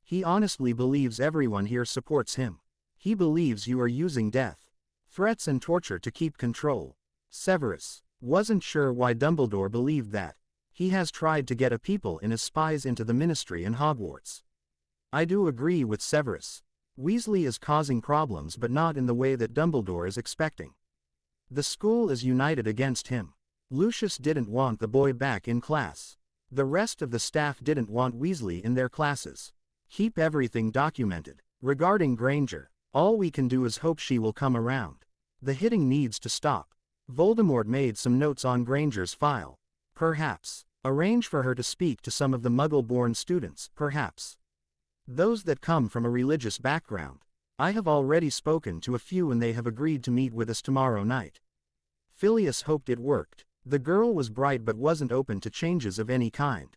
He honestly believes everyone here supports him. He believes you are using death, threats and torture to keep control. Severus wasn't sure why Dumbledore believed that. He has tried to get a people in as spies into the Ministry in Hogwarts. I do agree with Severus. Weasley is causing problems, but not in the way that Dumbledore is expecting. The school is united against him. Lucius didn't want the boy back in class. The rest of the staff didn't want Weasley in their classes. Keep everything documented. Regarding Granger, all we can do is hope she will come around. The hitting needs to stop. Voldemort made some notes on Granger's file. Perhaps arrange for her to speak to some of the Muggle-born students, perhaps those that come from a religious background. I have already spoken to a few and they have agreed to meet with us tomorrow night. Phileas hoped it worked. The girl was bright but wasn't open to changes of any kind.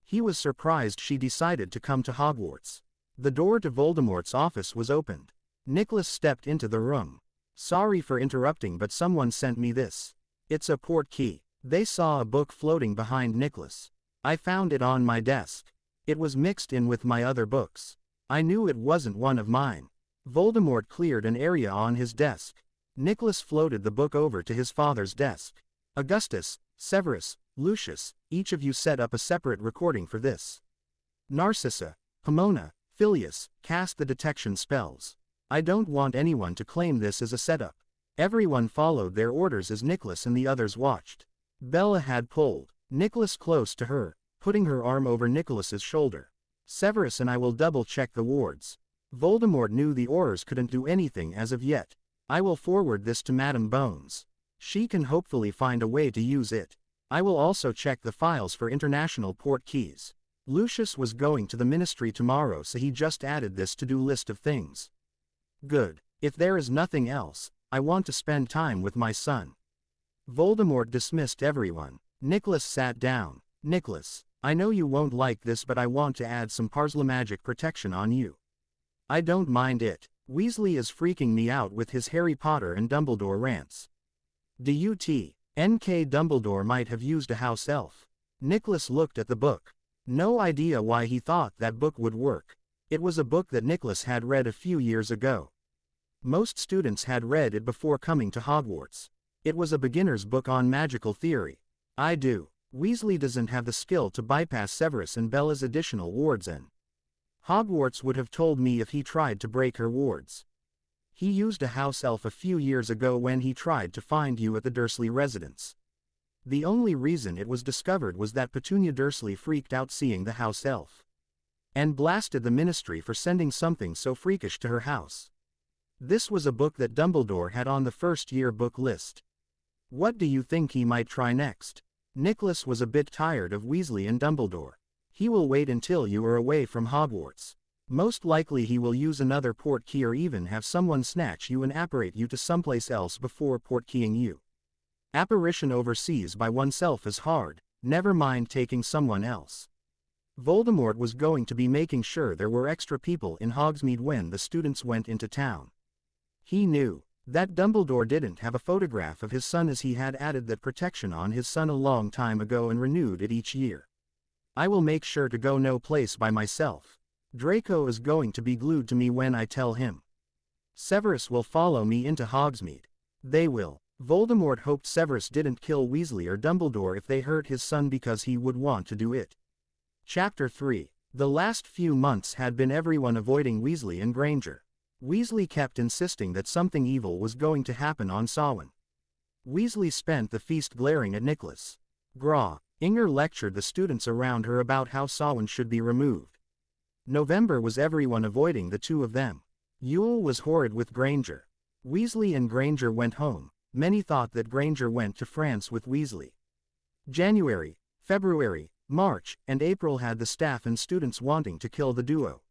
He was surprised she decided to come to Hogwarts. The door to Voldemort's office was opened. Nicholas stepped into the room. Sorry for interrupting, but someone sent me this. It's a portkey. They saw a book floating behind Nicholas. I found it on my desk. It was mixed in with my other books. I knew it wasn't one of mine. Voldemort cleared an area on his desk. Nicholas floated the book over to his father's desk. Augustus, Severus, Lucius, each of you set up a separate recording for this. Narcissa, Pomona, Phileas, cast the detection spells. I don't want anyone to claim this as a setup. Everyone followed their orders as Nicholas and the others watched. Bella had pulled Nicholas close to her, putting her arm over Nicholas's shoulder. Severus and I will double-check the wards. Voldemort knew the Aurors couldn't do anything as of yet. I will forward this to Madame Bones. She can hopefully find a way to use it. I will also check the files for international portkeys. Lucius was going to the ministry tomorrow, so he just added this to-do list of things. Good. If there is nothing else, I want to spend time with my son. Voldemort dismissed everyone. Nicholas sat down. Nicholas, I know you won't like this, but I want to add some Parslamagic protection on you. I don't mind it. Weasley is freaking me out with his Harry Potter and Dumbledore rants. NK Dumbledore might have used a house elf. Nicholas looked at the book. No idea why he thought that book would work. It was a book that Nicholas had read a few years ago. Most students had read it before coming to Hogwarts. It was a beginner's book on magical theory. I do. Weasley doesn't have the skill to bypass Severus and Bella's additional wards, and Hogwarts would have told me if he tried to break her wards. He used a house elf a few years ago when he tried to find you at the Dursley residence. The only reason it was discovered was that Petunia Dursley freaked out seeing the house elf, and blasted the ministry for sending something so freakish to her house. This was a book that Dumbledore had on the first-year book list. What do you think he might try next? Nicholas was a bit tired of Weasley and Dumbledore. He will wait until you are away from Hogwarts. Most likely he will use another portkey or even have someone snatch you and apparate you to someplace else before portkeying you. Apparition overseas by oneself is hard, never mind taking someone else. Voldemort was going to be making sure there were extra people in Hogsmeade when the students went into town. He knew that Dumbledore didn't have a photograph of his son, as he had added that protection on his son a long time ago and renewed it each year. I will make sure to go no place by myself. Draco is going to be glued to me when I tell him. Severus will follow me into Hogsmeade. They will. Voldemort hoped Severus didn't kill Weasley or Dumbledore if they hurt his son, because he would want to do it. Chapter 3. The last few months had been everyone avoiding Weasley and Granger. Weasley kept insisting that something evil was going to happen on Samhain. Weasley spent the feast glaring at Nicholas. Inger lectured the students around her about how Samhain should be removed. November was everyone avoiding the two of them. Yule was horrid with Granger. Weasley and Granger went home. Many thought that Granger went to France with Weasley. January, February, March, and April had the staff and students wanting to kill the duo.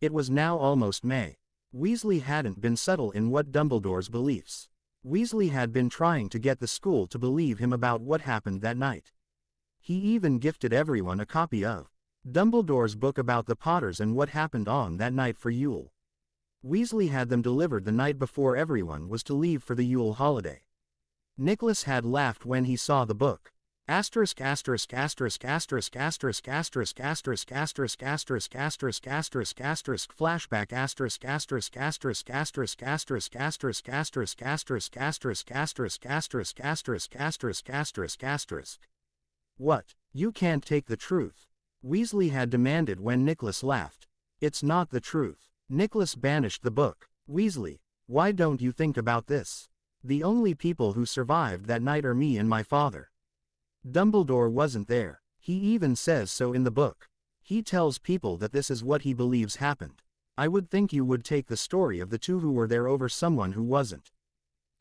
It was now almost May. Weasley hadn't been subtle in what Dumbledore's beliefs. Weasley had been trying to get the school to believe him about what happened that night. He even gifted everyone a copy of Dumbledore's book about the Potters and what happened on that night for Yule. Weasley had them delivered the night before everyone was to leave for the Yule holiday. Nicholas had laughed when he saw the book. Flashback What? You can't take the truth? Weasley had demanded when Nicholas laughed. It's not the truth. Nicholas banished the book. Weasley, why don't you think about this? The only people who survived that night are me and my father. Dumbledore wasn't there. He even says so in the book. He tells people that this is what he believes happened. I would think you would take the story of the two who were there over someone who wasn't.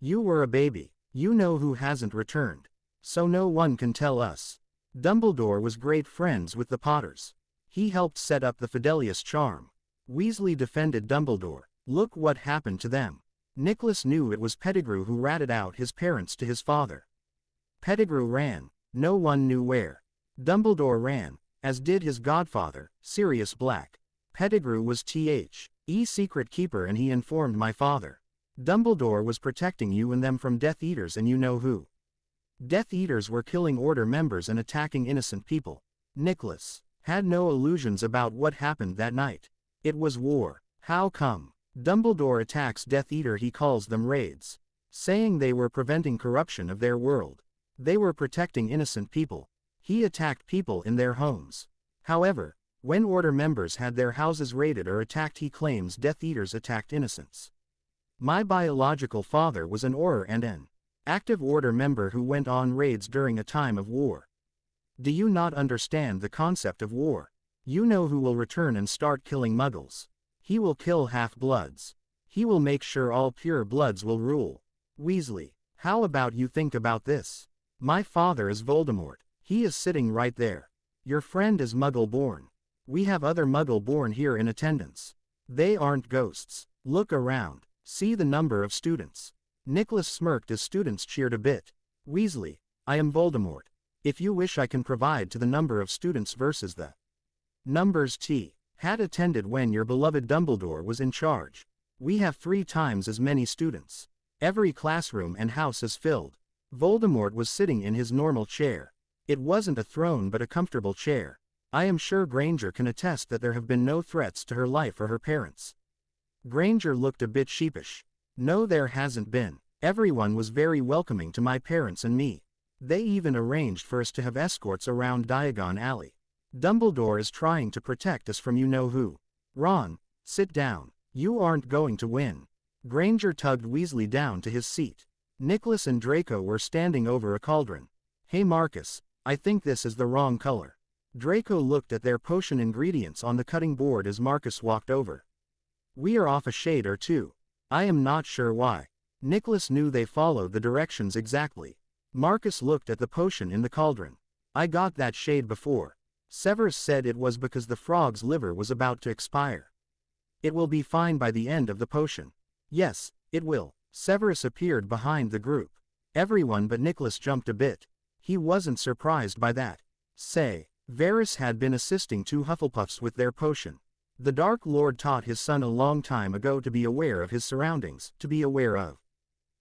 You were a baby. You know who hasn't returned. So no one can tell us. Dumbledore was great friends with the Potters. He helped set up the Fidelius charm. Weasley defended Dumbledore. Look what happened to them. Nicholas knew it was Pettigrew who ratted out his parents to his father. Pettigrew ran. No one knew where. Dumbledore ran, as did his godfather, Sirius Black. Pettigrew was the secret keeper, and he informed my father. Dumbledore was protecting you and them from Death Eaters, and you know who. Death Eaters were killing Order members and attacking innocent people. Nicholas had no illusions about what happened that night. It was war. How come? Dumbledore attacks Death Eater. He calls them raids, saying they were preventing corruption of their world. They were protecting innocent people. He attacked people in their homes. However, when Order members had their houses raided or attacked, he claims Death Eaters attacked innocents. My biological father was an Auror and an active Order member who went on raids during a time of war. Do you not understand the concept of war? You know who will return and start killing Muggles. He will kill half-bloods. He will make sure all pure bloods will rule. Weasley, how about you think about this? My father is Voldemort. He is sitting right there. Your friend is Muggle-born. We have other Muggle-born here in attendance. They aren't ghosts. Look around. See the number of students. Nicholas smirked as students cheered a bit. Weasley, I am Voldemort. If you wish, I can provide to the number of students versus the numbers T had attended when your beloved Dumbledore was in charge. We have 3 times as many students. Every classroom and house is filled. Voldemort was sitting in his normal chair. It wasn't a throne but a comfortable chair. I am sure Granger can attest that there have been no threats to her life or her parents. Granger looked a bit sheepish. No, there hasn't been. Everyone was very welcoming to my parents and me. They even arranged for us to have escorts around Diagon Alley. Dumbledore is trying to protect us from you-know-who. Ron, sit down. You aren't going to win. Granger tugged Weasley down to his seat. Nicholas and Draco were standing over a cauldron. Hey Marcus, I think this is the wrong color. Draco looked at their potion ingredients on the cutting board as Marcus walked over. We are off a shade or two. I am not sure why. Nicholas knew they followed the directions exactly. Marcus looked at the potion in the cauldron. I got that shade before. Severus said it was because the frog's liver was about to expire. It will be fine by the end of the potion. Yes, it will. Severus appeared behind the group. Everyone but Nicholas jumped a bit. He wasn't surprised by that. Varys had been assisting 2 Hufflepuffs with their potion. The Dark Lord taught his son a long time ago to be aware of his surroundings, to be aware of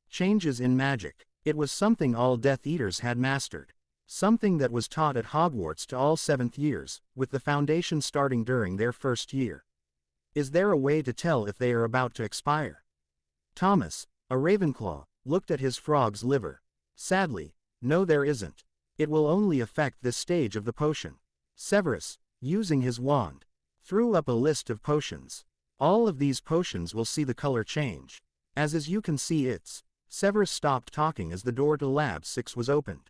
changes in magic. It was something all Death Eaters had mastered. Something that was taught at Hogwarts to all 7th years, with the foundation starting during their first year. Is there a way to tell if they are about to expire? Thomas, a Ravenclaw, looked at his frog's liver. Sadly, no, there isn't. It will only affect this stage of the potion. Severus, using his wand, threw up a list of potions. All of these potions will see the color change. As you can see, Severus stopped talking as the door to Lab 6 was opened.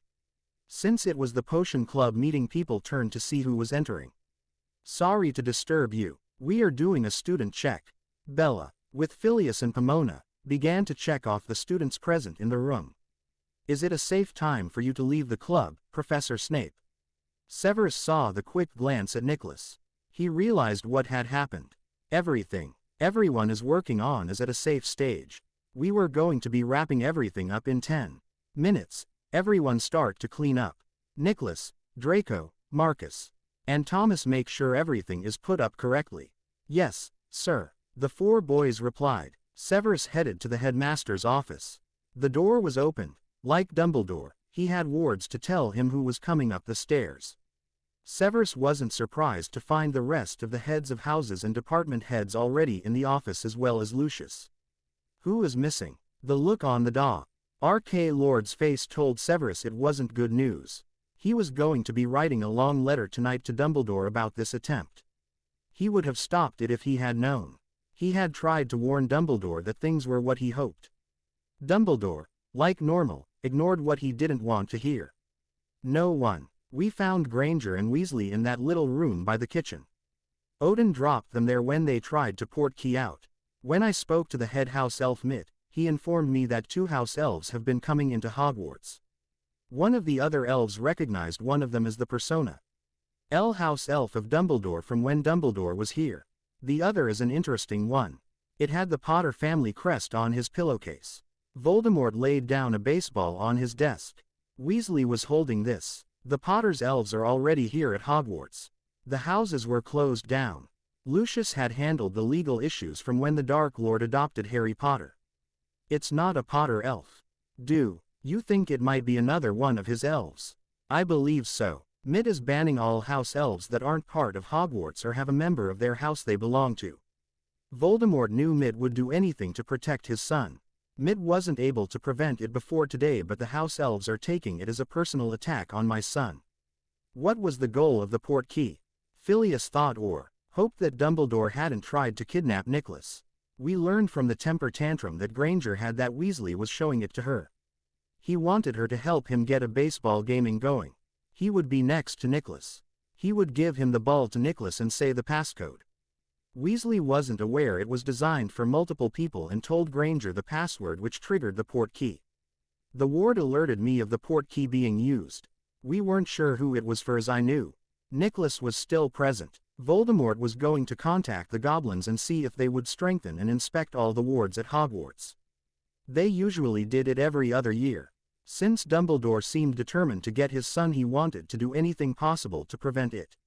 Since it was the Potion Club meeting, people turned to see who was entering. Sorry to disturb you. We are doing a student check. Bella, with Phileas and Pomona, began to check off the students present in the room. Is it a safe time for you to leave the club, Professor Snape? Severus saw the quick glance at Nicholas. He realized what had happened. Everyone is working on is at a safe stage. We were going to be wrapping everything up in 10 minutes. Everyone start to clean up. Nicholas, Draco, Marcus, and Thomas, make sure everything is put up correctly. Yes, sir. The 4 boys replied. Severus headed to the headmaster's office. The door was opened. Like Dumbledore, he had wards to tell him who was coming up the stairs. Severus wasn't surprised to find the rest of the heads of houses and department heads already in the office, as well as Lucius. Who is missing? The look on the RK Lord's face told Severus it wasn't good news. He was going to be writing a long letter tonight to Dumbledore about this attempt. He would have stopped it if he had known. He had tried to warn Dumbledore that things were what he hoped. Dumbledore, like normal, ignored what he didn't want to hear. No one. We found Granger and Weasley in that little room by the kitchen. Odin dropped them there when they tried to portkey out. When I spoke to the head house elf Mitt, he informed me that 2 house elves have been coming into Hogwarts. One of the other elves recognized one of them as the persona house elf of Dumbledore from when Dumbledore was here. The other is an interesting one. It had the Potter family crest on his pillowcase. Voldemort laid down a baseball on his desk. Weasley was holding this. The Potter's elves are already here at Hogwarts. The houses were closed down. Lucius had handled the legal issues from when the Dark Lord adopted Harry Potter. It's not a Potter elf. You think it might be another one of his elves? I believe so. Mid is banning all house elves that aren't part of Hogwarts or have a member of their house they belong to. Voldemort knew Mid would do anything to protect his son. Mid wasn't able to prevent it before today, but the house elves are taking it as a personal attack on my son. What was the goal of the portkey? Phileas thought, or hoped that Dumbledore hadn't tried to kidnap Nicholas. We learned from the temper tantrum that Granger had that Weasley was showing it to her. He wanted her to help him get a baseball gaming going. He would be next to Nicholas. He would give him the ball to Nicholas and say the passcode. Weasley wasn't aware it was designed for multiple people and told Granger the password, which triggered the portkey. The ward alerted me of the portkey being used. We weren't sure who it was for, as I knew Nicholas was still present. Voldemort was going to contact the goblins and see if they would strengthen and inspect all the wards at Hogwarts. They usually did it every other year. Since Dumbledore seemed determined to get his son, he wanted to do anything possible to prevent it.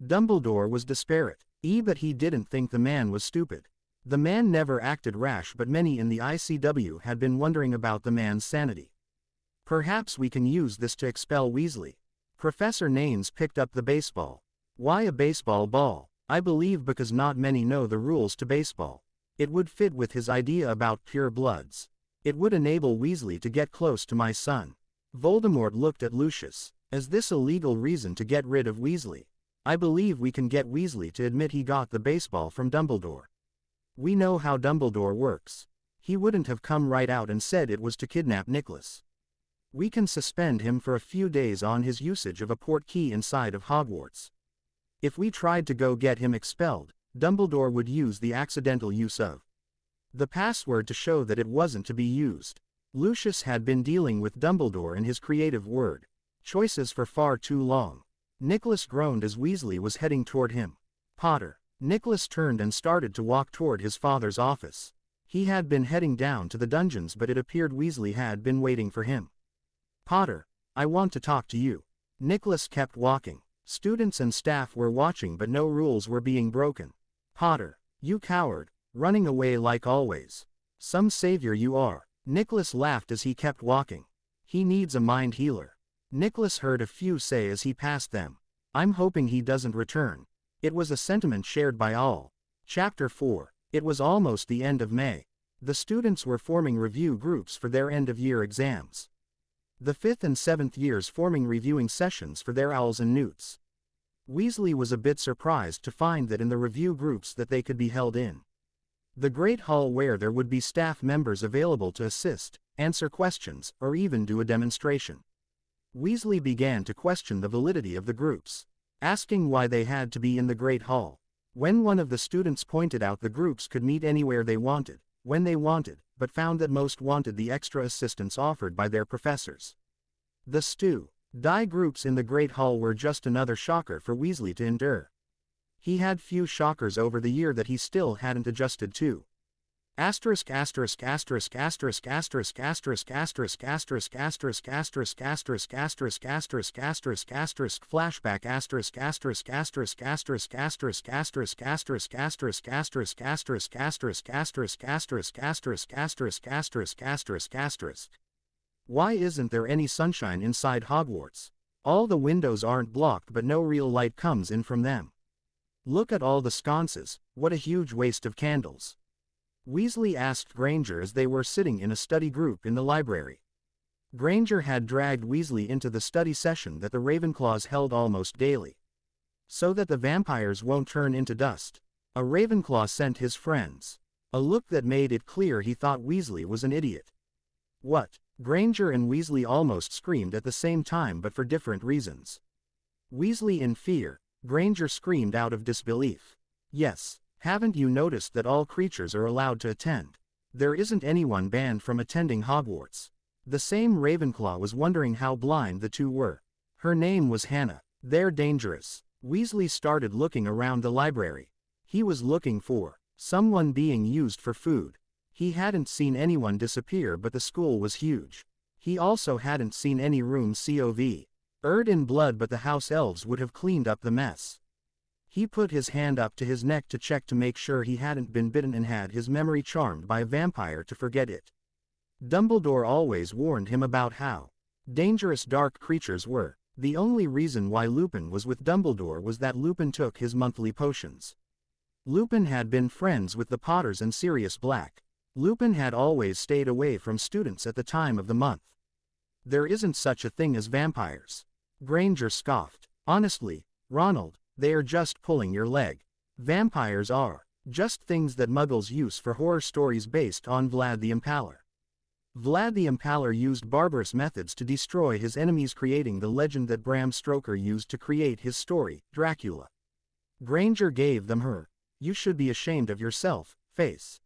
Dumbledore was desperate, but he didn't think the man was stupid. The man never acted rash, but many in the ICW had been wondering about the man's sanity. Perhaps we can use this to expel Weasley. Professor Naines picked up the baseball. Why a baseball ball? I believe because not many know the rules to baseball. It would fit with his idea about pure bloods. It would enable Weasley to get close to my son. Voldemort looked at Lucius. Is this a legal reason to get rid of Weasley? I believe we can get Weasley to admit he got the baseball from Dumbledore. We know how Dumbledore works. He wouldn't have come right out and said it was to kidnap Nicholas. We can suspend him for a few days on his usage of a portkey inside of Hogwarts. If we tried to go get him expelled, Dumbledore would use the accidental use of the password to show that it wasn't to be used. Lucius had been dealing with Dumbledore and his creative word choices for far too long. Nicholas groaned as Weasley was heading toward him. Potter. Nicholas turned and started to walk toward his father's office. He had been heading down to the dungeons, but it appeared Weasley had been waiting for him. Potter, I want to talk to you. Nicholas kept walking. Students and staff were watching, but no rules were being broken. Potter, you coward, running away like always. Some savior you are. Nicholas laughed as he kept walking. He needs a mind healer. Nicholas heard a few say as he passed them. I'm hoping he doesn't return. It was a sentiment shared by all. Chapter 4. It was almost the end of May. The students were forming review groups for their end-of-year exams. The 5th and 7th years forming reviewing sessions for their owls and newts. Weasley was a bit surprised to find that in the review groups that they could be held in the Great Hall, where there would be staff members available to assist, answer questions, or even do a demonstration. Weasley began to question the validity of the groups, asking why they had to be in the Great Hall. When one of the students pointed out the groups could meet anywhere they wanted, when they wanted, but found that most wanted the extra assistance offered by their professors. The die groups in the Great Hall were just another shocker for Weasley to endure. He had few shockers over the year that he still hadn't adjusted to. Asterisk asterisk asterisk asterisk asterisk asterisk asterisk asterisk asterisk asterisk asterisk asterisk asterisk asterisk asterisk flashback asterisk asterisk asterisk asterisk asterisk asterisk asterisk asterisk asterisk asterisk asterisk asterisk asterisk asterisk asterisk asterisk asterisk asterisk. Why isn't there any sunshine inside Hogwarts? All the windows aren't blocked, but no real light comes in from them. Look at all the sconces, what a huge waste of candles. Weasley asked Granger as they were sitting in a study group in the library. Granger had dragged Weasley into the study session that the Ravenclaws held almost daily. So that the vampires won't turn into dust. A Ravenclaw sent his friends. A look that made it clear he thought Weasley was an idiot. What? Granger and Weasley almost screamed at the same time, but for different reasons. Weasley in fear, Granger screamed out of disbelief. Yes, haven't you noticed that all creatures are allowed to attend? There isn't anyone banned from attending Hogwarts. The same Ravenclaw was wondering how blind the two were. Her name was Hannah. They're dangerous. Weasley started looking around the library. He was looking for someone being used for food. He hadn't seen anyone disappear, but the school was huge. He also hadn't seen any rooms covered in blood, but the house elves would have cleaned up the mess. He put his hand up to his neck to check to make sure he hadn't been bitten and had his memory charmed by a vampire to forget it. Dumbledore always warned him about how dangerous dark creatures were. The only reason why Lupin was with Dumbledore was that Lupin took his monthly potions. Lupin had been friends with the Potters and Sirius Black. Lupin had always stayed away from students at the time of the month. There isn't such a thing as vampires. Granger scoffed. Honestly, Ronald, they are just pulling your leg. Vampires are just things that Muggles use for horror stories based on Vlad the Impaler. Vlad the Impaler used barbarous methods to destroy his enemies, creating the legend that Bram Stoker used to create his story, Dracula. Granger gave them her "You should be ashamed of yourself" face.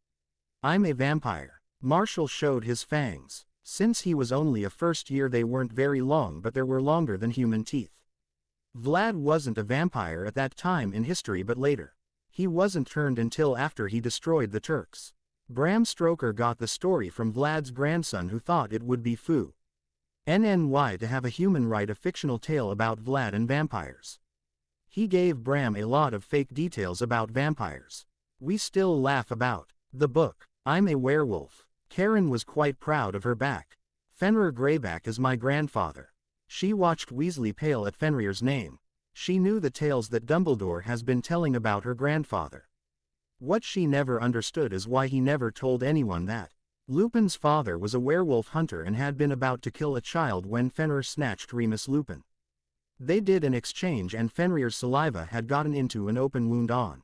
I'm a vampire. Marshall showed his fangs. Since he was only a first year, they weren't very long, but they were longer than human teeth. Vlad wasn't a vampire at that time in history, but later. He wasn't turned until after he destroyed the Turks. Bram Stoker got the story from Vlad's grandson, who thought it would be foo NNY to have a human write a fictional tale about Vlad and vampires. He gave Bram a lot of fake details about vampires. We still laugh about the book, I'm a Werewolf. Karen was quite proud of her back. Fenrir Greyback is my grandfather. She watched Weasley pale at Fenrir's name. She knew the tales that Dumbledore has been telling about her grandfather. What she never understood is why he never told anyone that Lupin's father was a werewolf hunter and had been about to kill a child when Fenrir snatched Remus Lupin. They did an exchange and Fenrir's saliva had gotten into an open wound on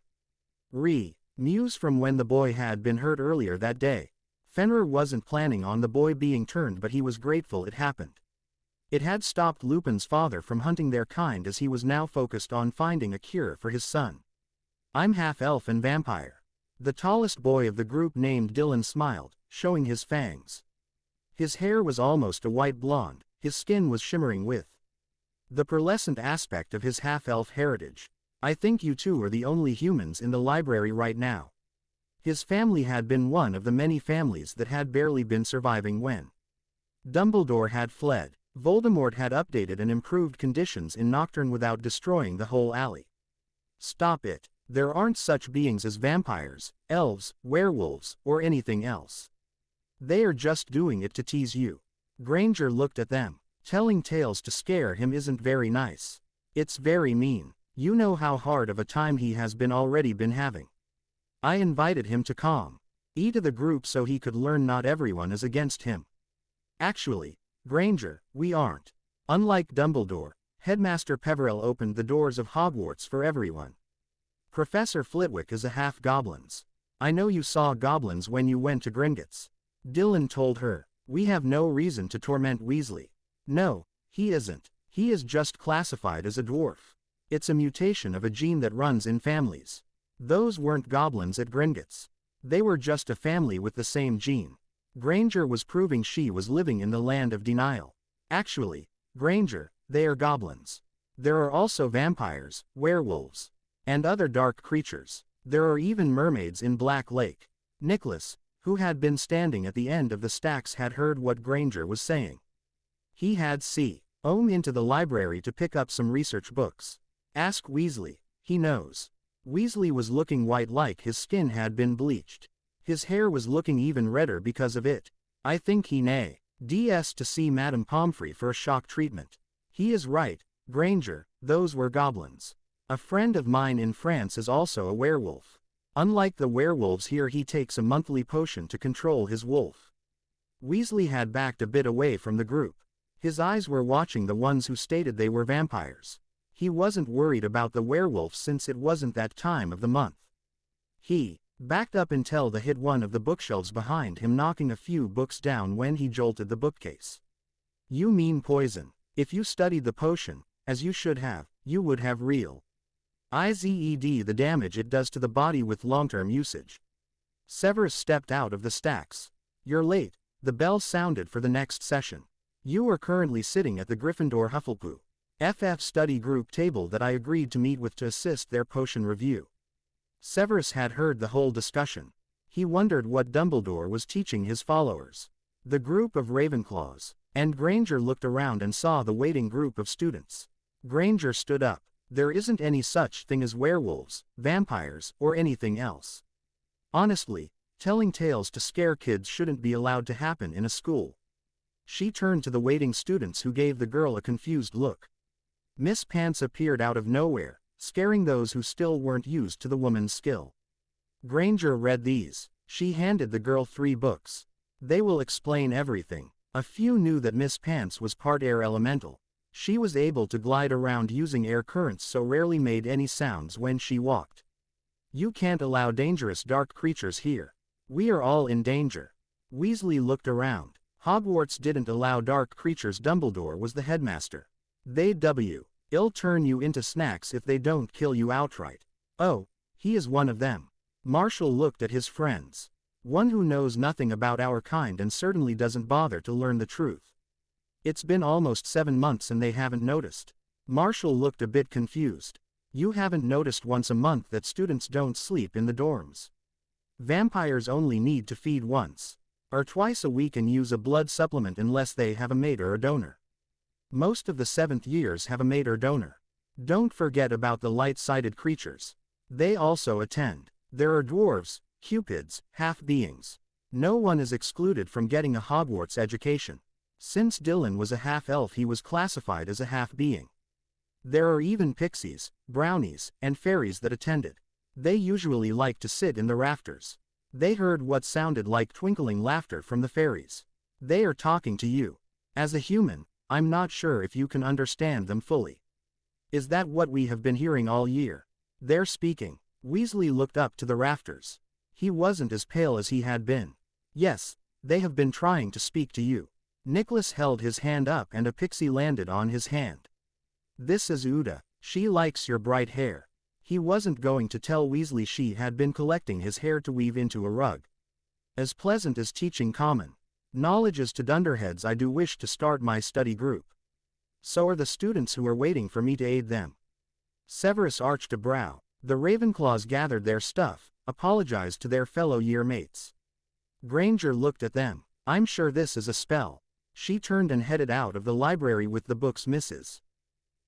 Muse from when the boy had been hurt earlier that day. Fenrir wasn't planning on the boy being turned, but he was grateful it happened. It had stopped Lupin's father from hunting their kind, as he was now focused on finding a cure for his son. I'm half-elf and vampire. The tallest boy of the group, named Dylan, smiled, showing his fangs. His hair was almost a white blonde, his skin was shimmering with the pearlescent aspect of his half-elf heritage. I think you two are the only humans in the library right now. His family had been one of the many families that had barely been surviving when Dumbledore had fled. Voldemort had updated and improved conditions in Nocturne without destroying the whole alley. Stop it. There aren't such beings as vampires, elves, werewolves, or anything else. They are just doing it to tease you. Granger looked at them. Telling tales to scare him isn't very nice. It's very mean. You know how hard of a time he has already been having. I invited him to come to the group so he could learn not everyone is against him. Actually, Granger, we aren't. Unlike Dumbledore, Headmaster Peverell opened the doors of Hogwarts for everyone. Professor Flitwick is a half-goblins. I know you saw goblins when you went to Gringotts. Dylan told her. We have no reason to torment Weasley. No, he isn't. He is just classified as a dwarf. It's a mutation of a gene that runs in families. Those weren't goblins at Gringotts. They were just a family with the same gene. Granger was proving she was living in the land of denial. Actually, Granger, they are goblins. There are also vampires, werewolves, and other dark creatures. There are even mermaids in Black Lake. Nicholas, who had been standing at the end of the stacks, had heard what Granger was saying. He had gone into the library to pick up some research books. Ask Weasley, he knows. Weasley was looking white, like his skin had been bleached. His hair was looking even redder because of it. I think he needs to see Madame Pomfrey for a shock treatment. He is right, Granger, those were goblins. A friend of mine in France is also a werewolf. Unlike the werewolves here, he takes a monthly potion to control his wolf. Weasley had backed a bit away from the group. His eyes were watching the ones who stated they were vampires. He wasn't worried about the werewolves since it wasn't that time of the month. He backed up until they hit one of the bookshelves behind him, knocking a few books down when he jolted the bookcase. You mean poison. If you studied the potion, as you should have, you would have realized the damage it does to the body with long-term usage. Severus stepped out of the stacks. You're late. The bell sounded for the next session. You are currently sitting at the Gryffindor Hufflepuff FF study group table that I agreed to meet with to assist their potion review. Severus had heard the whole discussion. He wondered what Dumbledore was teaching his followers. The group of Ravenclaws. And Granger looked around and saw the waiting group of students. Granger stood up. There isn't any such thing as werewolves, vampires, or anything else. Honestly, Telling tales to scare kids shouldn't be allowed to happen in a school. She turned to the waiting students who gave the girl a confused look. Miss Pants appeared out of nowhere, scaring those who still weren't used to the woman's skill. Granger read these. She handed the girl 3 books. They will explain everything. A few knew that Miss Pants was part air elemental. She was able to glide around using air currents so rarely made any sounds when she walked. You can't allow dangerous dark creatures here. We are all in danger. Weasley looked around. Hogwarts didn't allow dark creatures. Dumbledore was the headmaster. They'll turn you into snacks if they don't kill you outright. Oh, he is one of them. Marshall looked at his friends. One who knows nothing about our kind and certainly doesn't bother to learn the truth. It's been almost 7 months and they haven't noticed. Marshall looked a bit confused. You haven't noticed once a month that students don't sleep in the dorms. Vampires only need to feed once or twice a week and use a blood supplement unless they have a mate or a donor. Most of the 7th years have a mate or donor. Don't forget about the light-sided creatures. They also attend. There are dwarves, cupids, half-beings. No one is excluded from getting a Hogwarts education. Since Dylan was a half-elf, he was classified as a half-being. There are even pixies, brownies, and fairies that attended. They usually like to sit in the rafters. They heard what sounded like twinkling laughter from the fairies. They are talking to you. As a human, I'm not sure if you can understand them fully. Is that what we have been hearing all year? They're speaking. Weasley looked up to the rafters. He wasn't as pale as he had been. Yes, they have been trying to speak to you. Nicholas held his hand up and a pixie landed on his hand. This is Uda. She likes your bright hair. He wasn't going to tell Weasley she had been collecting his hair to weave into a rug. As pleasant as teaching common knowledge is to dunderheads, I do wish to start my study group. So are the students who are waiting for me to aid them. Severus arched a brow. The Ravenclaws gathered their stuff, apologized to their fellow year mates. Granger looked at them. I'm sure this is a spell. She turned and headed out of the library with the books Mrs.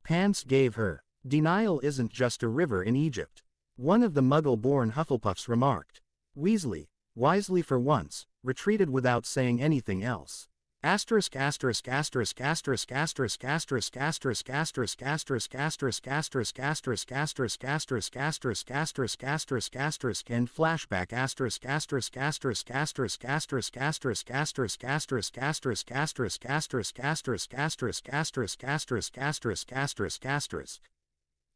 Pants gave her. Denial isn't just a river in Egypt. One of the Muggle-born Hufflepuffs remarked. Weasley, wisely for once, retreated without saying anything else. Asterisk asterisk asterisk asterisk asterisk asterisk asterisk asterisk asterisk asterisk asterisk asterisk asterisk asterisk asterisk asterisk asterisk asterisk and flashback asterisk asterisk asterisk asterisk asterisk asterisk asterisk asterisk asterisk asterisk asterisk asterisk asterisk asterisk asterisk asterisk asterisk asterisk.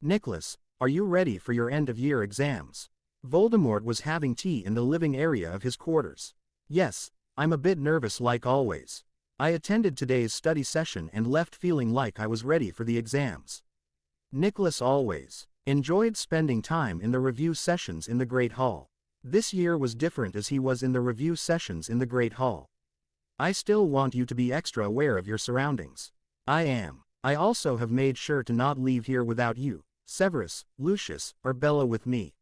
Nicholas, are you ready for your end-of-year exams? Voldemort was having tea in the living area of his quarters. Yes, I'm a bit nervous like always. I attended today's study session and left feeling like I was ready for the exams. Nicholas always enjoyed spending time in the review sessions in the Great Hall. This year was different as he was in the review sessions in the Great Hall. I still want you to be extra aware of your surroundings. I am. I also have made sure to not leave here without you, Severus, Lucius, or Bella with me.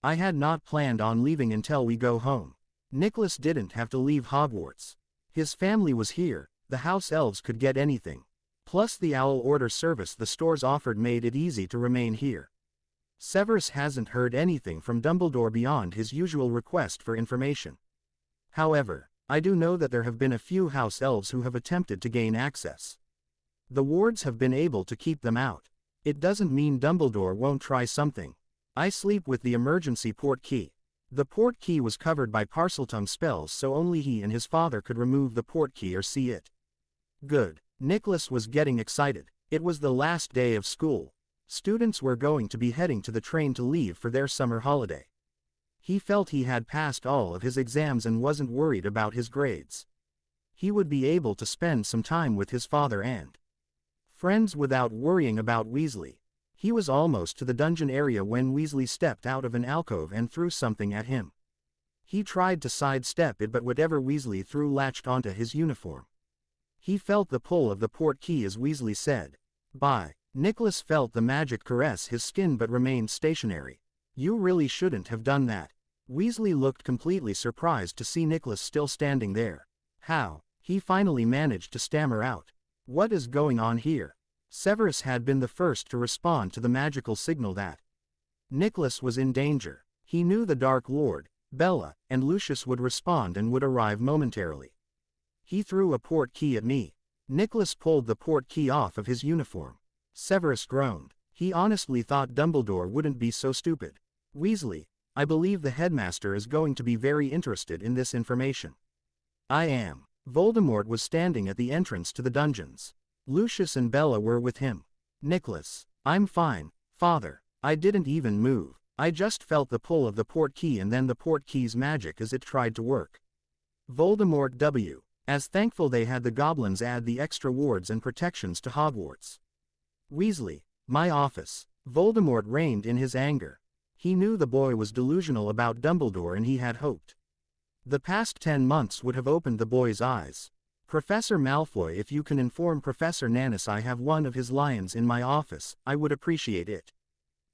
I had not planned on leaving until we go home. Nicholas didn't have to leave Hogwarts. His family was here, the house elves could get anything. Plus the owl order service the stores offered made it easy to remain here. Severus hasn't heard anything from Dumbledore beyond his usual request for information. However, I do know that there have been a few house elves who have attempted to gain access. The wards have been able to keep them out. It doesn't mean Dumbledore won't try something. I sleep with the emergency portkey. The portkey was covered by Parseltongue spells, so only he and his father could remove the portkey or see it. Good. Nicholas was getting excited. It was the last day of school. Students were going to be heading to the train to leave for their summer holiday. He felt he had passed all of his exams and wasn't worried about his grades. He would be able to spend some time with his father and friends without worrying about Weasley. He was almost to the dungeon area when Weasley stepped out of an alcove and threw something at him. He tried to sidestep it, but whatever Weasley threw latched onto his uniform. He felt the pull of the portkey as Weasley said, "Bye." Nicholas felt the magic caress his skin but remained stationary. "You really shouldn't have done that." Weasley looked completely surprised to see Nicholas still standing there. "How?" he finally managed to stammer out. "What is going on here?" Severus had been the first to respond to the magical signal that Nicholas was in danger. He knew the Dark Lord, Bella, and Lucius would respond and would arrive momentarily. He threw a portkey at me. Nicholas pulled the portkey off of his uniform. Severus groaned. He honestly thought Dumbledore wouldn't be so stupid. Weasley, I believe the headmaster is going to be very interested in this information. I am. Voldemort was standing at the entrance to the dungeons. Lucius and Bella were with him. Nicholas, I'm fine, Father. I didn't even move. I just felt the pull of the portkey and then the portkey's magic as it tried to work. Voldemort W. As thankful they had the goblins add the extra wards and protections to Hogwarts. Weasley, my office. Voldemort reigned in his anger. He knew the boy was delusional about Dumbledore and he had hoped. The past 10 months would have opened the boy's eyes. Professor Malfoy, if you can inform Professor Nanus I have one of his lions in my office, I would appreciate it.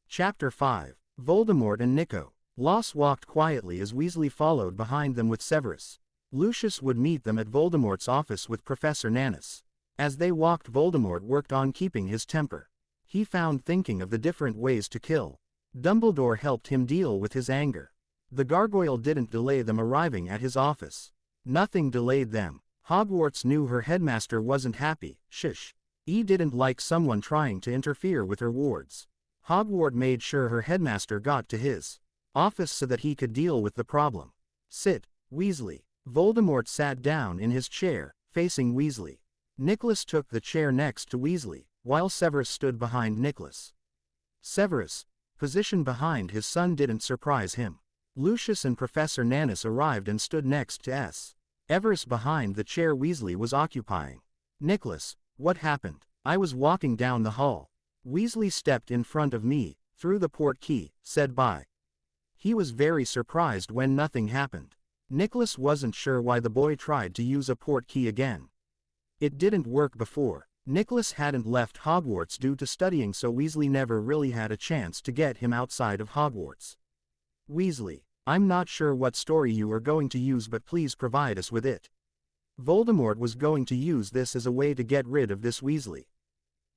Chapter 5. Voldemort and Nico. Loss walked quietly as Weasley followed behind them with Severus. Lucius would meet them at Voldemort's office with Professor Nanus. As they walked, Voldemort worked on keeping his temper. He found thinking of the different ways to kill. Dumbledore helped him deal with his anger. The gargoyle didn't delay them arriving at his office. Nothing delayed them. Hogwarts knew her headmaster wasn't happy. Shish. He didn't like someone trying to interfere with her wards. Hogwarts made sure her headmaster got to his office so that he could deal with the problem. Sit, Weasley. Voldemort sat down in his chair, facing Weasley. Nicholas took the chair next to Weasley, while Severus stood behind Nicholas. Severus' position behind his son didn't surprise him. Lucius and Professor Nanus arrived and stood next to Everus behind the chair Weasley was occupying. Nicholas, what happened? I was walking down the hall. Weasley stepped in front of me, threw the portkey, said bye. He was very surprised when nothing happened. Nicholas wasn't sure why the boy tried to use a portkey again. It didn't work before. Nicholas hadn't left Hogwarts due to studying, so Weasley never really had a chance to get him outside of Hogwarts. Weasley, I'm not sure what story you are going to use, but please provide us with it. Voldemort was going to use this as a way to get rid of this Weasley.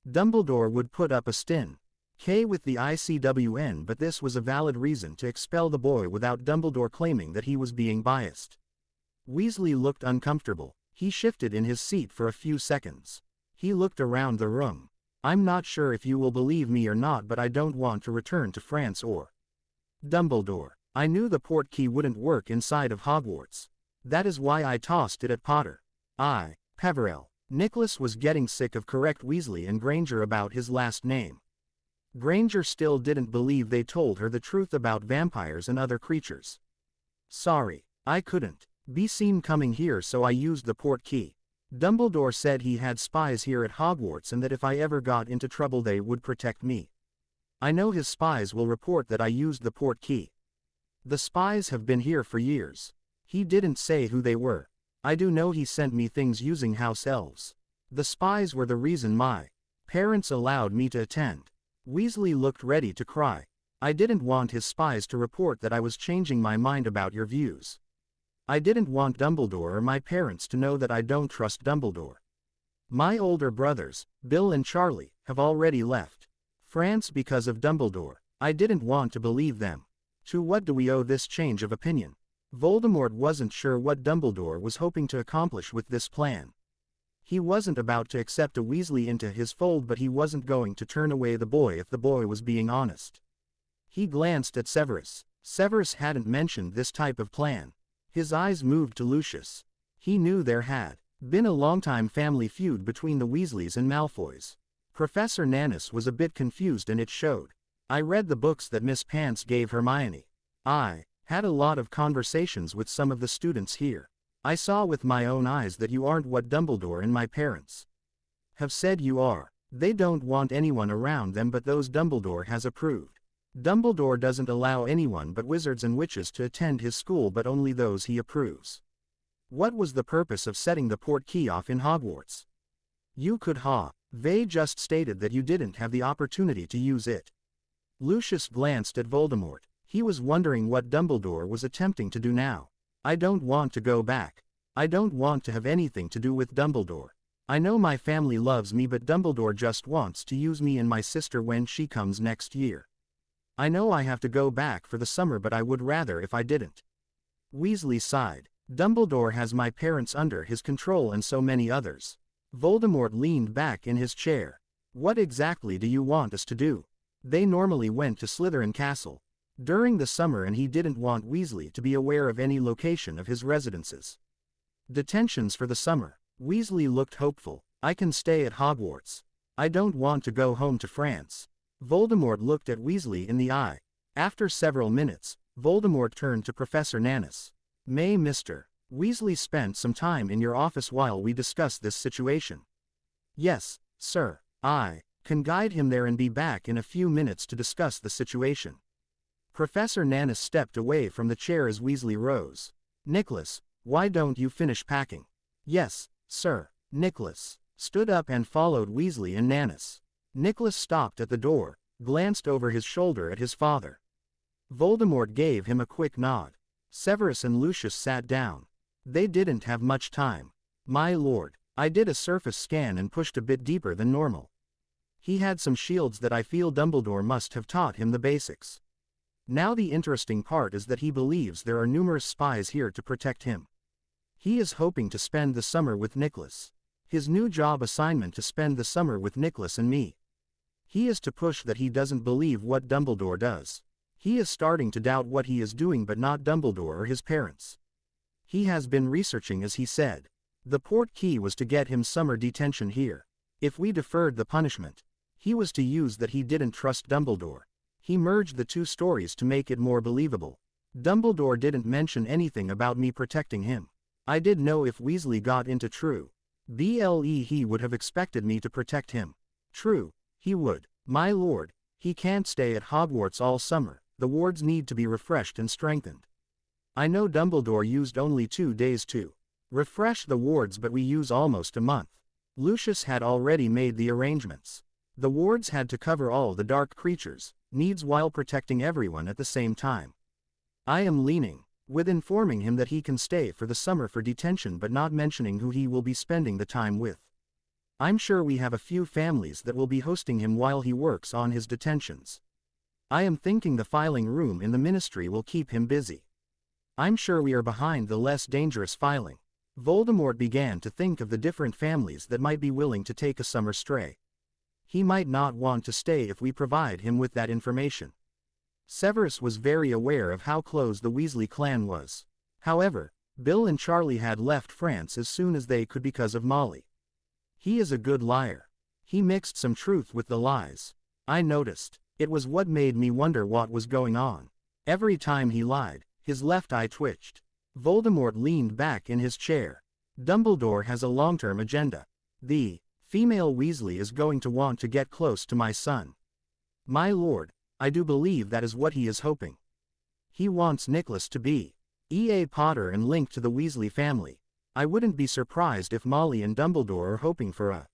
Dumbledore would put up a stin. K with the ICWN, but this was a valid reason to expel the boy without Dumbledore claiming that he was being biased. Weasley looked uncomfortable. He shifted in his seat for a few seconds. He looked around the room. I'm not sure if you will believe me or not, but I don't want to return to France or Dumbledore. I knew the portkey wouldn't work inside of Hogwarts. That is why I tossed it at Potter. Peverell. Nicholas was getting sick of correct Weasley and Granger about his last name. Granger still didn't believe they told her the truth about vampires and other creatures. Sorry, I couldn't be seen coming here, so I used the portkey. Dumbledore said he had spies here at Hogwarts and that if I ever got into trouble they would protect me. I know his spies will report that I used the portkey. The spies have been here for years. He didn't say who they were. I do know he sent me things using house elves. The spies were the reason my parents allowed me to attend. Weasley looked ready to cry. I didn't want his spies to report that I was changing my mind about your views. I didn't want Dumbledore or my parents to know that I don't trust Dumbledore. My older brothers, Bill and Charlie, have already left France because of Dumbledore. I didn't want to believe them. To what do we owe this change of opinion? Voldemort wasn't sure what Dumbledore was hoping to accomplish with this plan. He wasn't about to accept a Weasley into his fold, but he wasn't going to turn away the boy if the boy was being honest. He glanced at Severus. Severus hadn't mentioned this type of plan. His eyes moved to Lucius. He knew there had been a long-time family feud between the Weasleys and Malfoys. Professor Nanus was a bit confused and it showed. I read the books that Miss Pants gave Hermione. I had a lot of conversations with some of the students here. I saw with my own eyes that you aren't what Dumbledore and my parents have said you are. They don't want anyone around them but those Dumbledore has approved. Dumbledore doesn't allow anyone but wizards and witches to attend his school, but only those he approves. What was the purpose of setting the portkey off in Hogwarts? You could They just stated that you didn't have the opportunity to use it. Lucius glanced at Voldemort. He was wondering what Dumbledore was attempting to do now. I don't want to go back. I don't want to have anything to do with Dumbledore. I know my family loves me, but Dumbledore just wants to use me and my sister when she comes next year. I know I have to go back for the summer, but I would rather if I didn't. Weasley sighed. Dumbledore has my parents under his control and so many others. Voldemort leaned back in his chair. What exactly do you want us to do? They normally went to Slytherin Castle during the summer and he didn't want Weasley to be aware of any location of his residences. Detentions for the summer. Weasley looked hopeful. I can stay at Hogwarts. I don't want to go home to France. Voldemort looked at Weasley in the eye. After several minutes, Voldemort turned to Professor Nanus. May Mr. Weasley spent some time in your office while we discussed this situation. Yes, sir. I can guide him there and be back in a few minutes to discuss the situation. Professor Nanus stepped away from the chair as Weasley rose. Nicholas, why don't you finish packing? Yes, sir. Nicholas stood up and followed Weasley and Nanus. Nicholas stopped at the door, glanced over his shoulder at his father. Voldemort gave him a quick nod. Severus and Lucius sat down. They didn't have much time. My lord, I did a surface scan and pushed a bit deeper than normal. He had some shields that I feel Dumbledore must have taught him the basics. Now the interesting part is that he believes there are numerous spies here to protect him. He is hoping to spend the summer with Nicholas. His new job assignment to spend the summer with Nicholas and me. He is to push that he doesn't believe what Dumbledore does. He is starting to doubt what he is doing but not Dumbledore or his parents. He has been researching as he said. The portkey was to get him summer detention here. If we deferred the punishment, he was to use that he didn't trust Dumbledore. He merged the two stories to make it more believable. Dumbledore didn't mention anything about me protecting him. I did know if Weasley got into BLE he would have expected me to protect him. True, he would. My lord, he can't stay at Hogwarts all summer. The wards need to be refreshed and strengthened. I know Dumbledore used only 2 days to refresh the wards but we use almost a month. Lucius had already made the arrangements. The wards had to cover all the dark creatures' needs while protecting everyone at the same time. I am leaning with informing him that he can stay for the summer for detention but not mentioning who he will be spending the time with. I'm sure we have a few families that will be hosting him while he works on his detentions. I am thinking the filing room in the ministry will keep him busy. I'm sure we are behind the less dangerous filing. Voldemort began to think of the different families that might be willing to take a summer stray. He might not want to stay if we provide him with that information. Severus was very aware of how close the Weasley clan was. However, Bill and Charlie had left France as soon as they could because of Molly. He is a good liar. He mixed some truth with the lies. I noticed. It was what made me wonder what was going on. Every time he lied, his left eye twitched. Voldemort leaned back in his chair. Dumbledore has a long-term agenda. The female Weasley is going to want to get close to my son. My lord, I do believe that is what he is hoping. He wants Nicholas to be E.A. Potter and linked to the Weasley family. I wouldn't be surprised if Molly and Dumbledore are hoping for a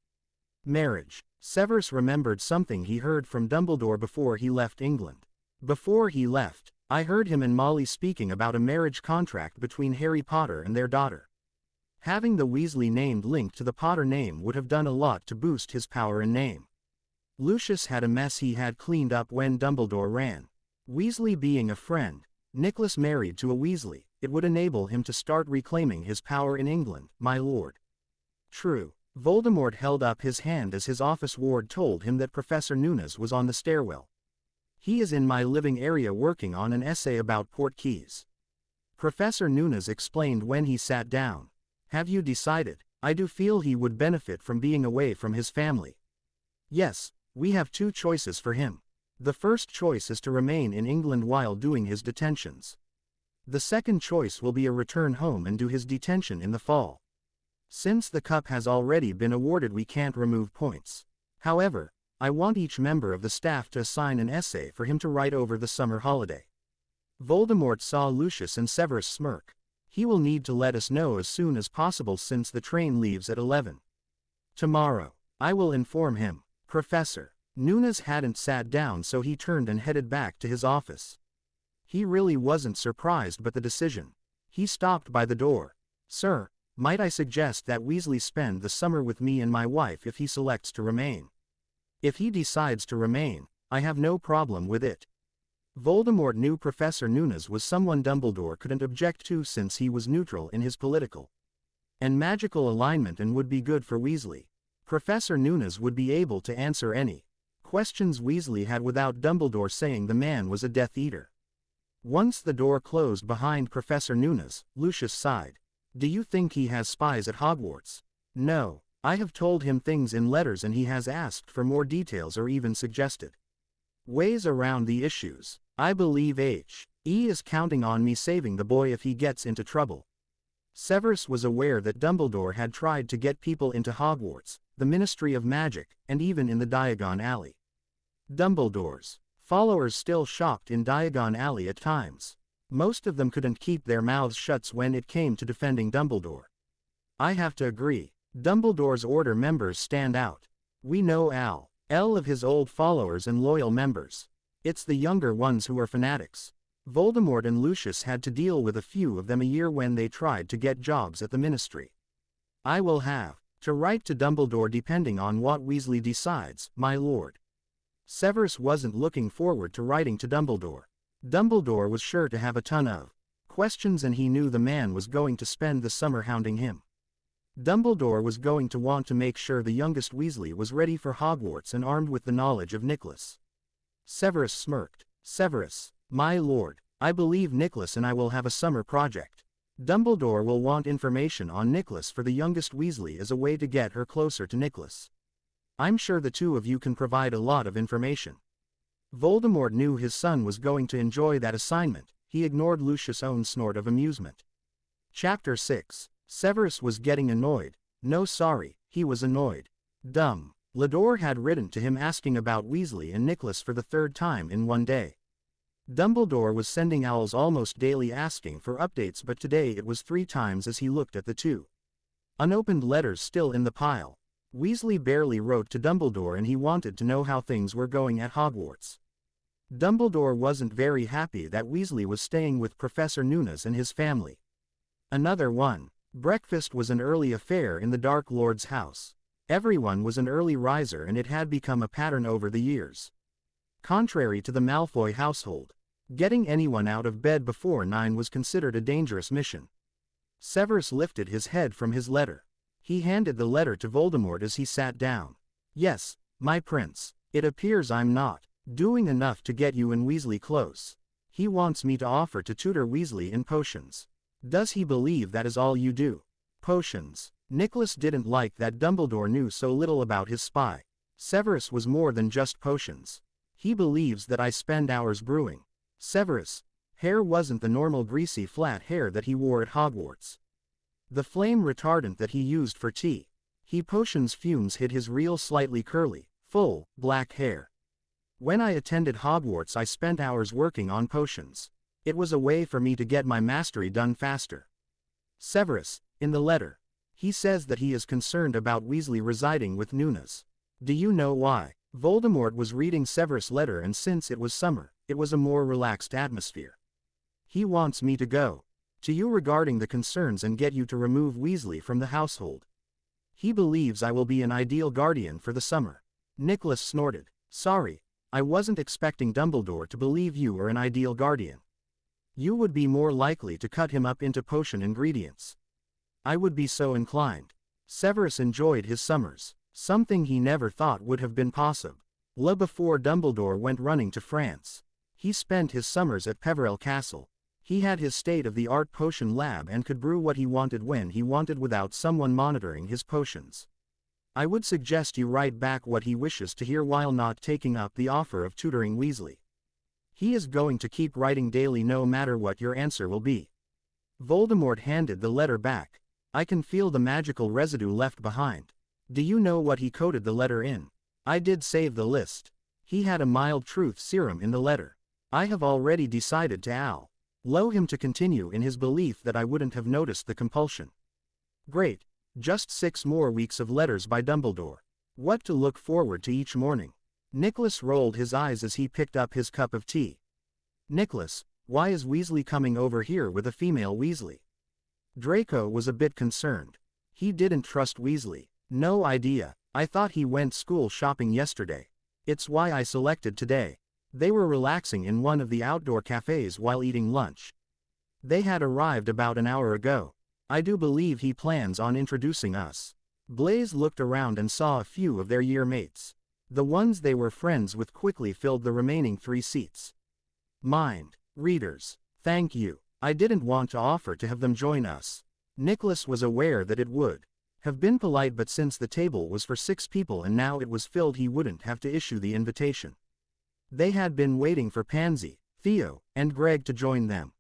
marriage. Severus remembered something he heard from Dumbledore before he left England. Before he left, I heard him and Molly speaking about a marriage contract between Harry Potter and their daughter. Having the Weasley name linked to the Potter name would have done a lot to boost his power and name. Lucius had a mess he had cleaned up when Dumbledore ran. Weasley being a friend, Nicholas married to a Weasley, it would enable him to start reclaiming his power in England, my lord. True. Voldemort held up his hand as his office ward told him that Professor Nunes was on the stairwell. He is in my living area working on an essay about portkeys. Professor Nunes explained when he sat down. Have you decided? I do feel he would benefit from being away from his family. Yes, we have 2 choices for him. The first choice is to remain in England while doing his detentions. The second choice will be a return home and do his detention in the fall. Since the cup has already been awarded we can't remove points. However, I want each member of the staff to assign an essay for him to write over the summer holiday. Voldemort saw Lucius and Severus smirk. He will need to let us know as soon as possible since the train leaves at 11. Tomorrow. I will inform him. Professor Nunes hadn't sat down so he turned and headed back to his office. He really wasn't surprised by the decision. He stopped by the door. Sir, might I suggest that Weasley spend the summer with me and my wife if he selects to remain? If he decides to remain, I have no problem with it. Voldemort knew Professor Nunes was someone Dumbledore couldn't object to since he was neutral in his political and magical alignment and would be good for Weasley. Professor Nunes would be able to answer any questions Weasley had without Dumbledore saying the man was a Death Eater. Once the door closed behind Professor Nunes, Lucius sighed. Do you think he has spies at Hogwarts? No. I have told him things in letters and he has asked for more details or even suggested ways around the issues. I believe H.E. is counting on me saving the boy if he gets into trouble. Severus was aware that Dumbledore had tried to get people into Hogwarts, the Ministry of Magic, and even in the Diagon Alley. Dumbledore's followers still shopped in Diagon Alley at times. Most of them couldn't keep their mouths shut when it came to defending Dumbledore. I have to agree. Dumbledore's Order members stand out. We know L of his old followers and loyal members. It's the younger ones who are fanatics. Voldemort and Lucius had to deal with a few of them a year when they tried to get jobs at the Ministry. I will have to write to Dumbledore depending on what Weasley decides, my lord. Severus wasn't looking forward to writing to Dumbledore. Dumbledore was sure to have a ton of questions and he knew the man was going to spend the summer hounding him. Dumbledore was going to want to make sure the youngest Weasley was ready for Hogwarts and armed with the knowledge of Nicholas. Severus smirked. Severus, my lord, I believe Nicholas and I will have a summer project. Dumbledore will want information on Nicholas for the youngest Weasley as a way to get her closer to Nicholas. I'm sure the two of you can provide a lot of information. Voldemort knew his son was going to enjoy that assignment. He ignored Lucius' own snort of amusement. Chapter 6. Severus was getting annoyed. No, sorry, he was annoyed. Dumbledore had written to him asking about Weasley and Nicholas for the third time in one day. Dumbledore was sending owls almost daily asking for updates, but today it was 3 times as he looked at the 2 unopened letters still in the pile. Weasley barely wrote to Dumbledore and he wanted to know how things were going at Hogwarts. Dumbledore wasn't very happy that Weasley was staying with Professor Nunes and his family. Another one. Breakfast was an early affair in the Dark Lord's house. Everyone was an early riser and it had become a pattern over the years. Contrary to the Malfoy household, getting anyone out of bed before 9 was considered a dangerous mission. Severus lifted his head from his letter. He handed the letter to Voldemort as he sat down. Yes, my prince, it appears I'm not doing enough to get you and Weasley close. He wants me to offer to tutor Weasley in potions. Does he believe that is all you do? Potions. Nicholas didn't like that Dumbledore knew so little about his spy. Severus was more than just potions. He believes that I spend hours brewing. Severus' hair wasn't the normal greasy flat hair that he wore at Hogwarts. The flame retardant that he used for tea. Potions fumes hid his real slightly curly, full, black hair. When I attended Hogwarts I spent hours working on potions. It was a way for me to get my mastery done faster. Severus, in the letter, he says that he is concerned about Weasley residing with Nunes. Do you know why? Voldemort was reading Severus' letter and since it was summer, it was a more relaxed atmosphere. He wants me to go to you regarding the concerns and get you to remove Weasley from the household. He believes I will be an ideal guardian for the summer. Nicholas snorted. Sorry, I wasn't expecting Dumbledore to believe you are an ideal guardian. You would be more likely to cut him up into potion ingredients. I would be so inclined. Severus enjoyed his summers, something he never thought would have been possible. Before Dumbledore went running to France. He spent his summers at Peverell Castle. He had his state-of-the-art potion lab and could brew what he wanted when he wanted without someone monitoring his potions. I would suggest you write back what he wishes to hear while not taking up the offer of tutoring Weasley. He is going to keep writing daily no matter what your answer will be. Voldemort handed the letter back. I can feel the magical residue left behind. Do you know what he coded the letter in? I did save the list. He had a mild truth serum in the letter. I have already decided to allow him to continue in his belief that I wouldn't have noticed the compulsion. Great. Just 6 more weeks of letters by Dumbledore. What to look forward to each morning. Nicholas rolled his eyes as he picked up his cup of tea. Nicholas, why is Weasley coming over here with a female Weasley? Draco was a bit concerned. He didn't trust Weasley. No idea. I thought he went school shopping yesterday. It's why I selected today. They were relaxing in one of the outdoor cafes while eating lunch. They had arrived about an hour ago. I do believe he plans on introducing us. Blaise looked around and saw a few of their year mates. The ones they were friends with quickly filled the remaining 3 seats. Mind readers, thank you. I didn't want to offer to have them join us. Nicholas was aware that it would have been polite, but since the table was for 6 people and now it was filled, he wouldn't have to issue the invitation. They had been waiting for Pansy, Theo, and Greg to join them.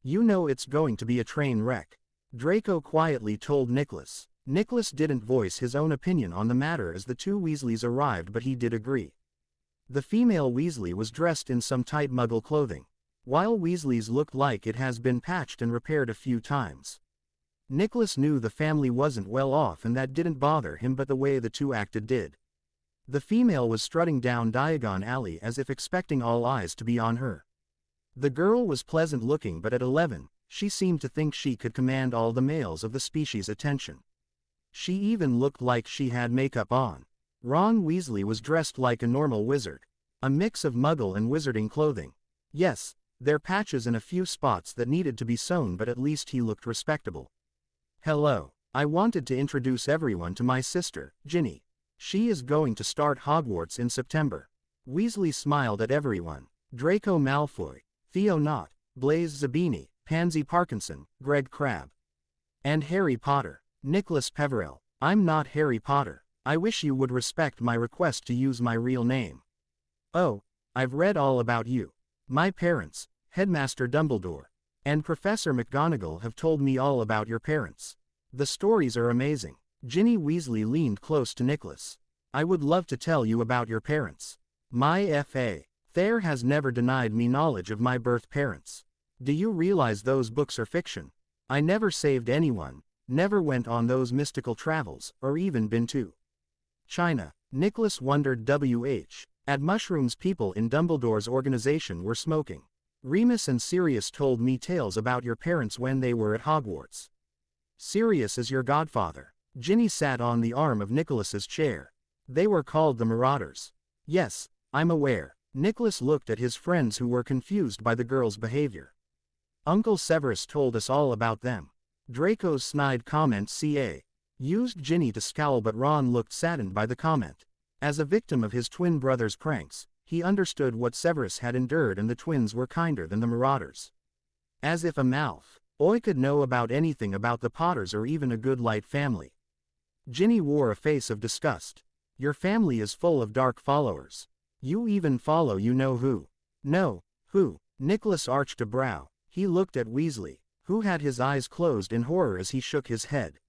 You know it's going to be a train wreck, Draco quietly told Nicholas. Nicholas didn't voice his own opinion on the matter as the 2 Weasleys arrived, but he did agree. The female Weasley was dressed in some tight Muggle clothing, while Weasley's looked like it has been patched and repaired a few times. Nicholas knew the family wasn't well off and that didn't bother him, but the way the 2 acted did. The female was strutting down Diagon Alley as if expecting all eyes to be on her. The girl was pleasant looking, but at 11, she seemed to think she could command all the males of the species' attention. She even looked like she had makeup on. Ron Weasley was dressed like a normal wizard, a mix of Muggle and wizarding clothing. Yes, there were patches in a few spots that needed to be sewn, but at least he looked respectable. Hello, I wanted to introduce everyone to my sister, Ginny. She is going to start Hogwarts in September. Weasley smiled at everyone. Draco Malfoy, Theo Knott, Blaise Zabini, Pansy Parkinson, Greg Crabbe, and Harry Potter. Nicholas Peverell. I'm not Harry Potter. I wish you would respect my request to use my real name. Oh, I've read all about you. My parents, Headmaster Dumbledore, and Professor McGonagall have told me all about your parents. The stories are amazing. Ginny Weasley leaned close to Nicholas. I would love to tell you about your parents. My F.A. Thayer has never denied me knowledge of my birth parents. Do you realize those books are fiction? I never saved anyone, never went on those mystical travels, or even been to China. Nicholas wondered at mushrooms people in Dumbledore's organization were smoking. Remus and Sirius told me tales about your parents when they were at Hogwarts. Sirius is your godfather. Ginny sat on the arm of Nicholas's chair. They were called the Marauders. Yes, I'm aware. Nicholas looked at his friends who were confused by the girl's behavior. Uncle Severus told us all about them. Draco's snide comment used Ginny to scowl, but Ron looked saddened by the comment. As a victim of his twin brother's pranks, he understood what Severus had endured, and the twins were kinder than the Marauders. As if a Malfoy could know about anything about the Potters or even a good light family. Ginny wore a face of disgust. Your family is full of dark followers. You even follow you know who. No, who? Nicholas arched a brow. He looked at Weasley, who had his eyes closed in horror as he shook his head.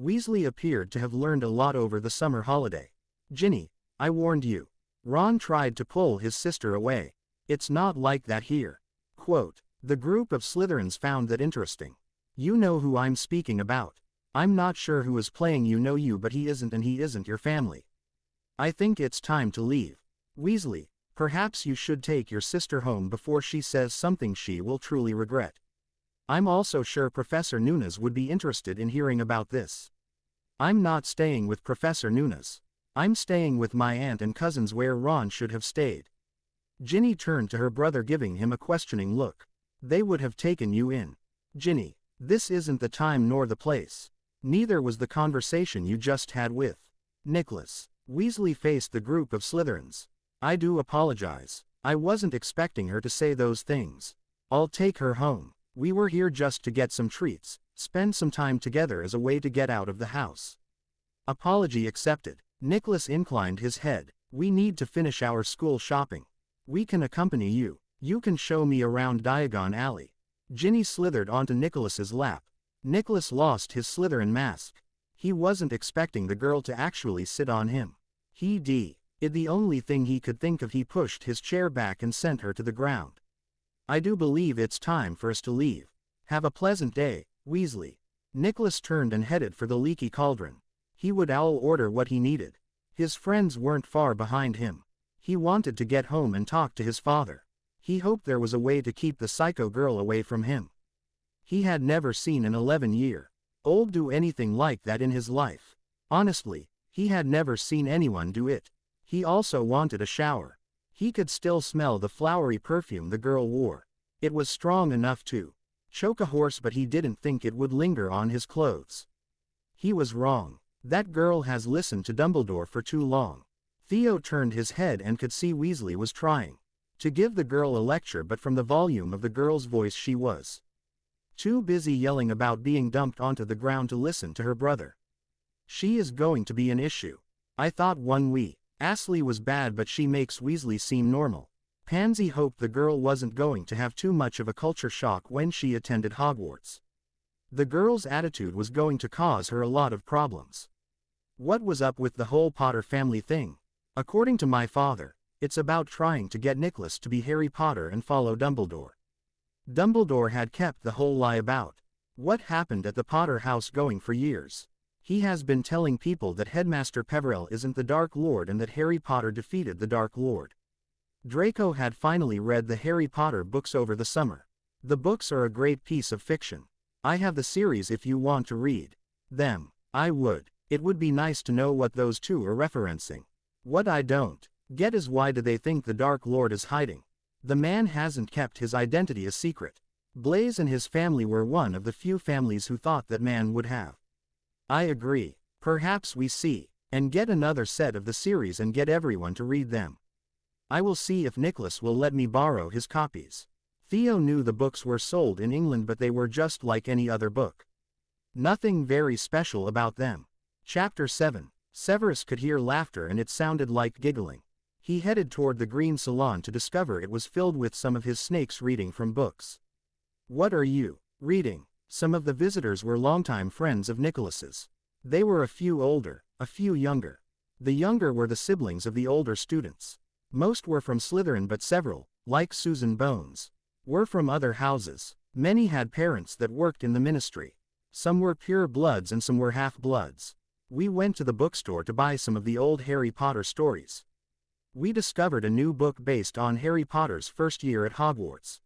Weasley appeared to have learned a lot over the summer holiday. Ginny, I warned you. Ron tried to pull his sister away. It's not like that here. Quote, the group of Slytherins found that interesting. You know who I'm speaking about. I'm not sure who is playing you know you, but he isn't, and he isn't your family. I think it's time to leave. Weasley, perhaps you should take your sister home before she says something she will truly regret. I'm also sure Professor Nunes would be interested in hearing about this. I'm not staying with Professor Nunes. I'm staying with my aunt and cousins where Ron should have stayed. Ginny turned to her brother, giving him a questioning look. They would have taken you in. Ginny, this isn't the time nor the place. Neither was the conversation you just had with Nicholas. Weasley faced the group of Slytherins. I do apologize. I wasn't expecting her to say those things. I'll take her home. We were here just to get some treats, spend some time together as a way to get out of the house. Apology accepted. Nicholas inclined his head. We need to finish our school shopping. We can accompany you. You can show me around Diagon Alley. Ginny slithered onto Nicholas's lap. Nicholas lost his Slytherin mask. He wasn't expecting the girl to actually sit on him. The only thing he could think of. He pushed his chair back and sent her to the ground. I do believe it's time for us to leave. Have a pleasant day, Weasley. Nicholas turned and headed for the leaky cauldron. He would order what he needed. His friends weren't far behind him. He wanted to get home and talk to his father. He hoped there was a way to keep the psycho girl away from him. He had never seen an 11-year-old do anything like that in his life. Honestly, he had never seen anyone do it. He also wanted a shower. He could still smell the flowery perfume the girl wore. It was strong enough to choke a horse, but he didn't think it would linger on his clothes. He was wrong. That girl has listened to Dumbledore for too long. Theo turned his head and could see Weasley was trying to give the girl a lecture, but from the volume of the girl's voice she was too busy yelling about being dumped onto the ground to listen to her brother. She is going to be an issue. I thought Weasley was bad, but she makes Weasley seem normal. Pansy hoped the girl wasn't going to have too much of a culture shock when she attended Hogwarts. The girl's attitude was going to cause her a lot of problems. What was up with the whole Potter family thing? According to my father, it's about trying to get Nicholas to be Harry Potter and follow Dumbledore. Dumbledore had kept the whole lie about what happened at the Potter house going for years. He has been telling people that Headmaster Peverell isn't the Dark Lord and that Harry Potter defeated the Dark Lord. Draco had finally read the Harry Potter books over the summer. The books are a great piece of fiction. I have the series if you want to read them. I would. It would be nice to know what those two are referencing. What I don't get is why do they think the Dark Lord is hiding? The man hasn't kept his identity a secret. Blaise and his family were one of the few families who thought that man would have. I agree. Perhaps we see and get another set of the series and get everyone to read them. I will see if Nicholas will let me borrow his copies. Theo knew the books were sold in England, but they were just like any other book. Nothing very special about them. Chapter 7. Severus could hear laughter and it sounded like giggling. He headed toward the green salon to discover it was filled with some of his snakes reading from books. What are you reading? Some of the visitors were longtime friends of Nicholas's. They were a few older, a few younger. The younger were the siblings of the older students. Most were from Slytherin, but several, like Susan Bones, were from other houses. Many had parents that worked in the ministry. Some were pure bloods and some were half-bloods. We went to the bookstore to buy some of the old Harry Potter stories. We discovered a new book based on Harry Potter's first year at Hogwarts.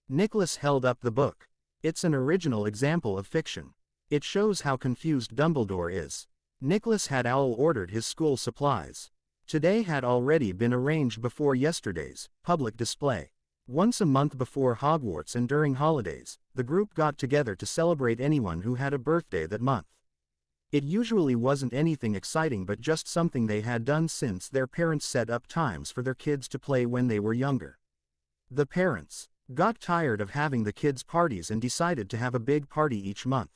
Nicholas held up the book. It's an original example of fiction. It shows how confused Dumbledore is. Nicholas had ordered his school supplies. Today had already been arranged before yesterday's public display. Once a month before Hogwarts and during holidays, the group got together to celebrate anyone who had a birthday that month. It usually wasn't anything exciting, but just something they had done since their parents set up times for their kids to play when they were younger. The parents got tired of having the kids' parties and decided to have a big party each month.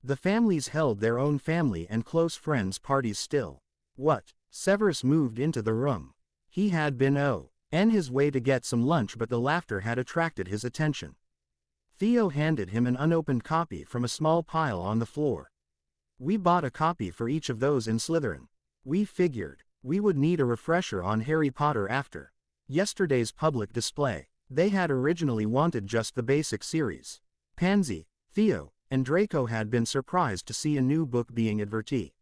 The families held their own family and close friends parties still. What? Severus moved into the room. He had been on his way to get some lunch, but the laughter had attracted his attention. Theo handed him an unopened copy from a small pile on the floor. We bought a copy for each of those in Slytherin. We figured we would need a refresher on Harry Potter after yesterday's public display. They had originally wanted just the basic series. Pansy, Theo, and Draco had been surprised to see a new book being advertised.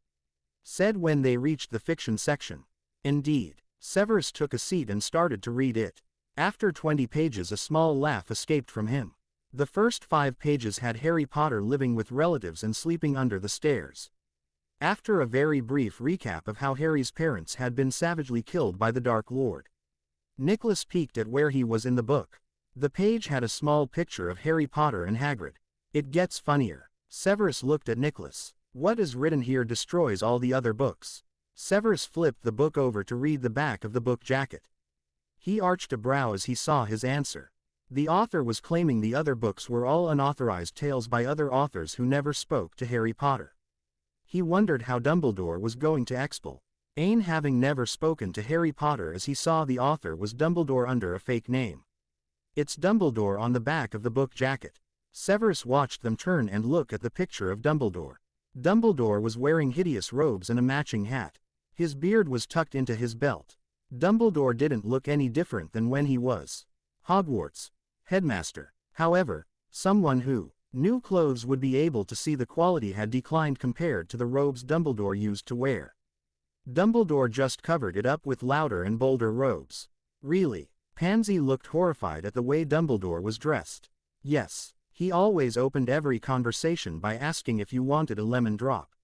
Said when they reached the fiction section. Indeed, Severus took a seat and started to read it. After 20 pages, a small laugh escaped from him. The first 5 pages had Harry Potter living with relatives and sleeping under the stairs. After a very brief recap of how Harry's parents had been savagely killed by the Dark Lord, Nicholas peeked at where he was in the book. The page had a small picture of Harry Potter and Hagrid. It gets funnier. Severus looked at Nicholas. What is written here destroys all the other books. Severus flipped the book over to read the back of the book jacket. He arched a brow as he saw his answer. The author was claiming the other books were all unauthorized tales by other authors who never spoke to Harry Potter. He wondered how Dumbledore was going to explain having never spoken to Harry Potter, as he saw the author was Dumbledore under a fake name. It's Dumbledore on the back of the book jacket. Severus watched them turn and look at the picture of Dumbledore. Dumbledore was wearing hideous robes and a matching hat. His beard was tucked into his belt. Dumbledore didn't look any different than when he was Hogwarts headmaster. However, someone who knew clothes would be able to see the quality had declined compared to the robes Dumbledore used to wear. Dumbledore just covered it up with louder and bolder robes. Really? Pansy looked horrified at the way Dumbledore was dressed. Yes, he always opened every conversation by asking if you wanted a lemon drop.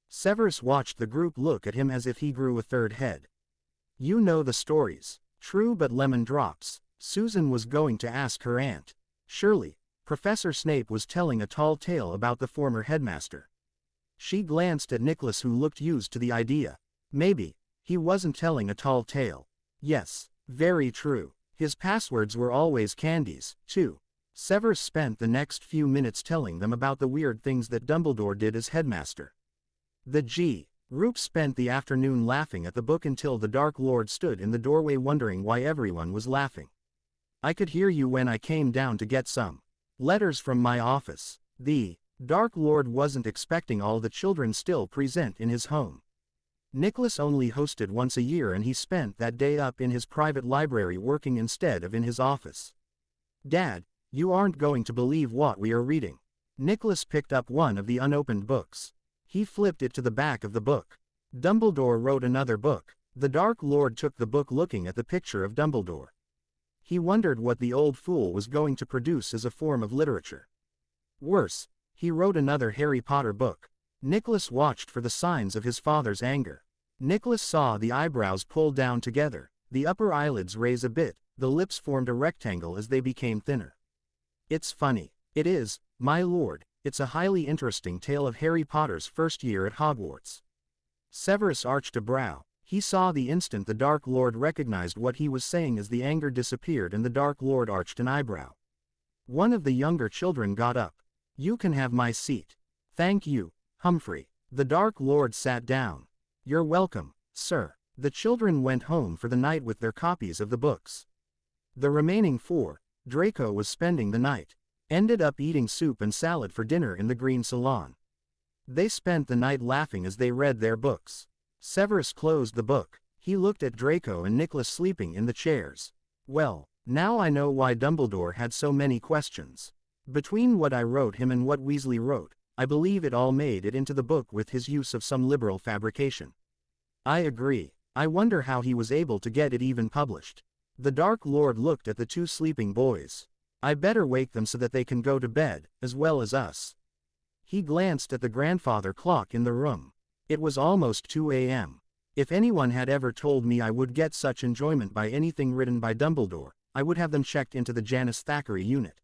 Severus watched the group look at him as if he grew a third head. You know the stories. True, but lemon drops. Susan was going to ask her aunt. Surely, Professor Snape was telling a tall tale about the former headmaster. She glanced at Nicholas, who looked used to the idea. Maybe he wasn't telling a tall tale. Yes, very true. His passwords were always candies, too. Severus spent the next few minutes telling them about the weird things that Dumbledore did as headmaster. The group spent the afternoon laughing at the book until the Dark Lord stood in the doorway wondering why everyone was laughing. I could hear you when I came down to get some letters from my office. The Dark Lord wasn't expecting all the children still present in his home. Nicholas only hosted once a year, and he spent that day up in his private library working instead of in his office. Dad, you aren't going to believe what we are reading. Nicholas picked up one of the unopened books. He flipped it to the back of the book. Dumbledore wrote another book. The Dark Lord took the book, looking at the picture of Dumbledore. He wondered what the old fool was going to produce as a form of literature. Worse, he wrote another Harry Potter book. Nicholas watched for the signs of his father's anger. Nicholas saw the eyebrows pull down together, the upper eyelids raise a bit, the lips formed a rectangle as they became thinner. It's funny. It is, my lord. It's a highly interesting tale of Harry Potter's first year at Hogwarts. Severus arched a brow. He saw the instant the Dark Lord recognized what he was saying as the anger disappeared and the Dark Lord arched an eyebrow. One of the younger children got up. You can have my seat. Thank you, Humphrey. The Dark Lord sat down. You're welcome, sir. The children went home for the night with their copies of the books. The remaining 4, Draco was spending the night, ended up eating soup and salad for dinner in the green salon. They spent the night laughing as they read their books. Severus closed the book. He looked at Draco and Nicholas sleeping in the chairs. Well, now I know why Dumbledore had so many questions. Between what I wrote him and what Weasley wrote, I believe it all made it into the book with his use of some liberal fabrication. I agree. I wonder how he was able to get it even published. The Dark Lord looked at the 2 sleeping boys. I better wake them so that they can go to bed, as well as us. He glanced at the grandfather clock in the room. It was almost 2 a.m. If anyone had ever told me I would get such enjoyment by anything written by Dumbledore, I would have them checked into the Janus Thackeray unit.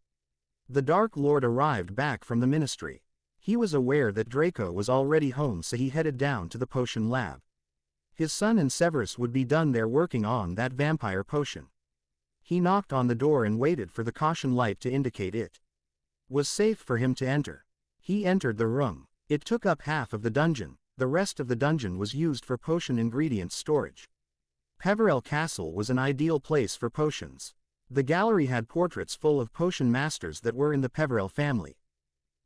The Dark Lord arrived back from the ministry. He was aware that Draco was already home, so he headed down to the potion lab. His son and Severus would be done there working on that vampire potion. He knocked on the door and waited for the caution light to indicate it was safe for him to enter. He entered the room. It took up half of the dungeon. The rest of the dungeon was used for potion ingredients storage. Peverell Castle was an ideal place for potions. The gallery had portraits full of potion masters that were in the Peverell family.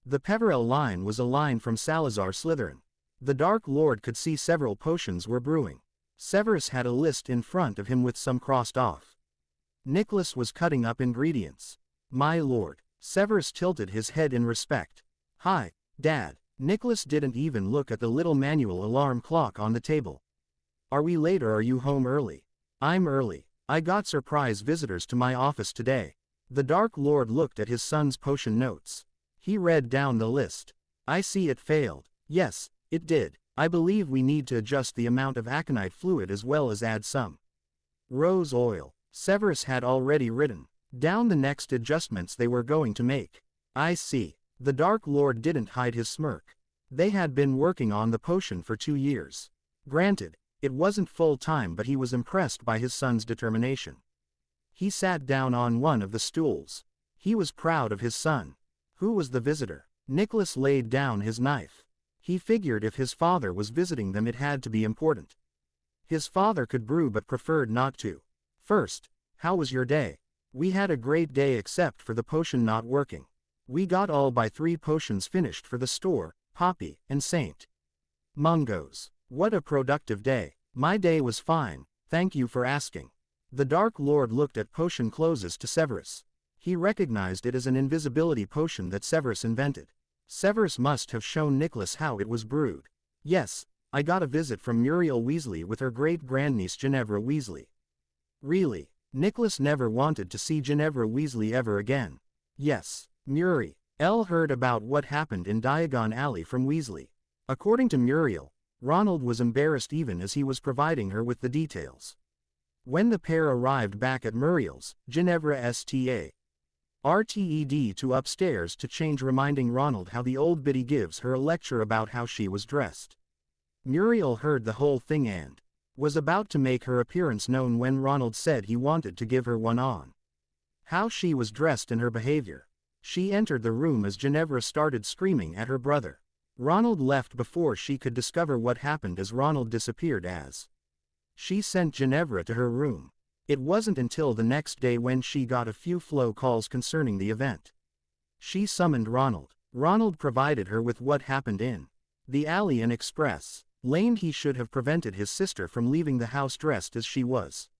The Peverell line was a line from Salazar Slytherin. The Dark Lord could see several potions were brewing. Severus had a list in front of him with some crossed off. Nicholas was cutting up ingredients. My lord. Severus tilted his head in respect. Hi, Dad. Nicholas didn't even look at the little manual alarm clock on the table. Are we late or are you home early? I'm early. I got surprise visitors to my office today. The Dark Lord looked at his son's potion notes. He read down the list. I see it failed. Yes, it did. I believe we need to adjust the amount of aconite fluid as well as add some rose oil. Severus had already written down the next adjustments they were going to make. I see. The Dark Lord didn't hide his smirk. They had been working on the potion for 2 years. Granted, it wasn't full time, but he was impressed by his son's determination. He sat down on one of the stools. He was proud of his son. Who was the visitor? Nicholas laid down his knife. He figured if his father was visiting them, it had to be important. His father could brew but preferred not to. First, how was your day? We had a great day except for the potion not working. We got all by 3 potions finished for the store, Poppy and Saint Mungo's. What a productive day. My day was fine, thank you for asking. The Dark Lord looked at potion closes to Severus. He recognized it as an invisibility potion that Severus invented. Severus must have shown Nicholas how it was brewed. Yes, I got a visit from Muriel Weasley with her great-grandniece Ginevra Weasley. Really? Nicholas never wanted to see Ginevra Weasley ever again. Yes, Muriel heard about what happened in Diagon Alley from Weasley. According to Muriel, Ronald was embarrassed even as he was providing her with the details. When the pair arrived back at Muriel's, Ginevra RTED to upstairs to change, reminding Ronald how the old biddy gives her a lecture about how she was dressed. Muriel heard the whole thing and was about to make her appearance known when Ronald said he wanted to give her one on how she was dressed and her behavior. She entered the room as Ginevra started screaming at her brother. Ronald left before she could discover what happened as Ronald disappeared as she sent Ginevra to her room. It wasn't until the next day when she got a few flow calls concerning the event. She summoned Ronald. Ronald provided her with what happened in the alley and express lane. He should have prevented his sister from leaving the house dressed as she was.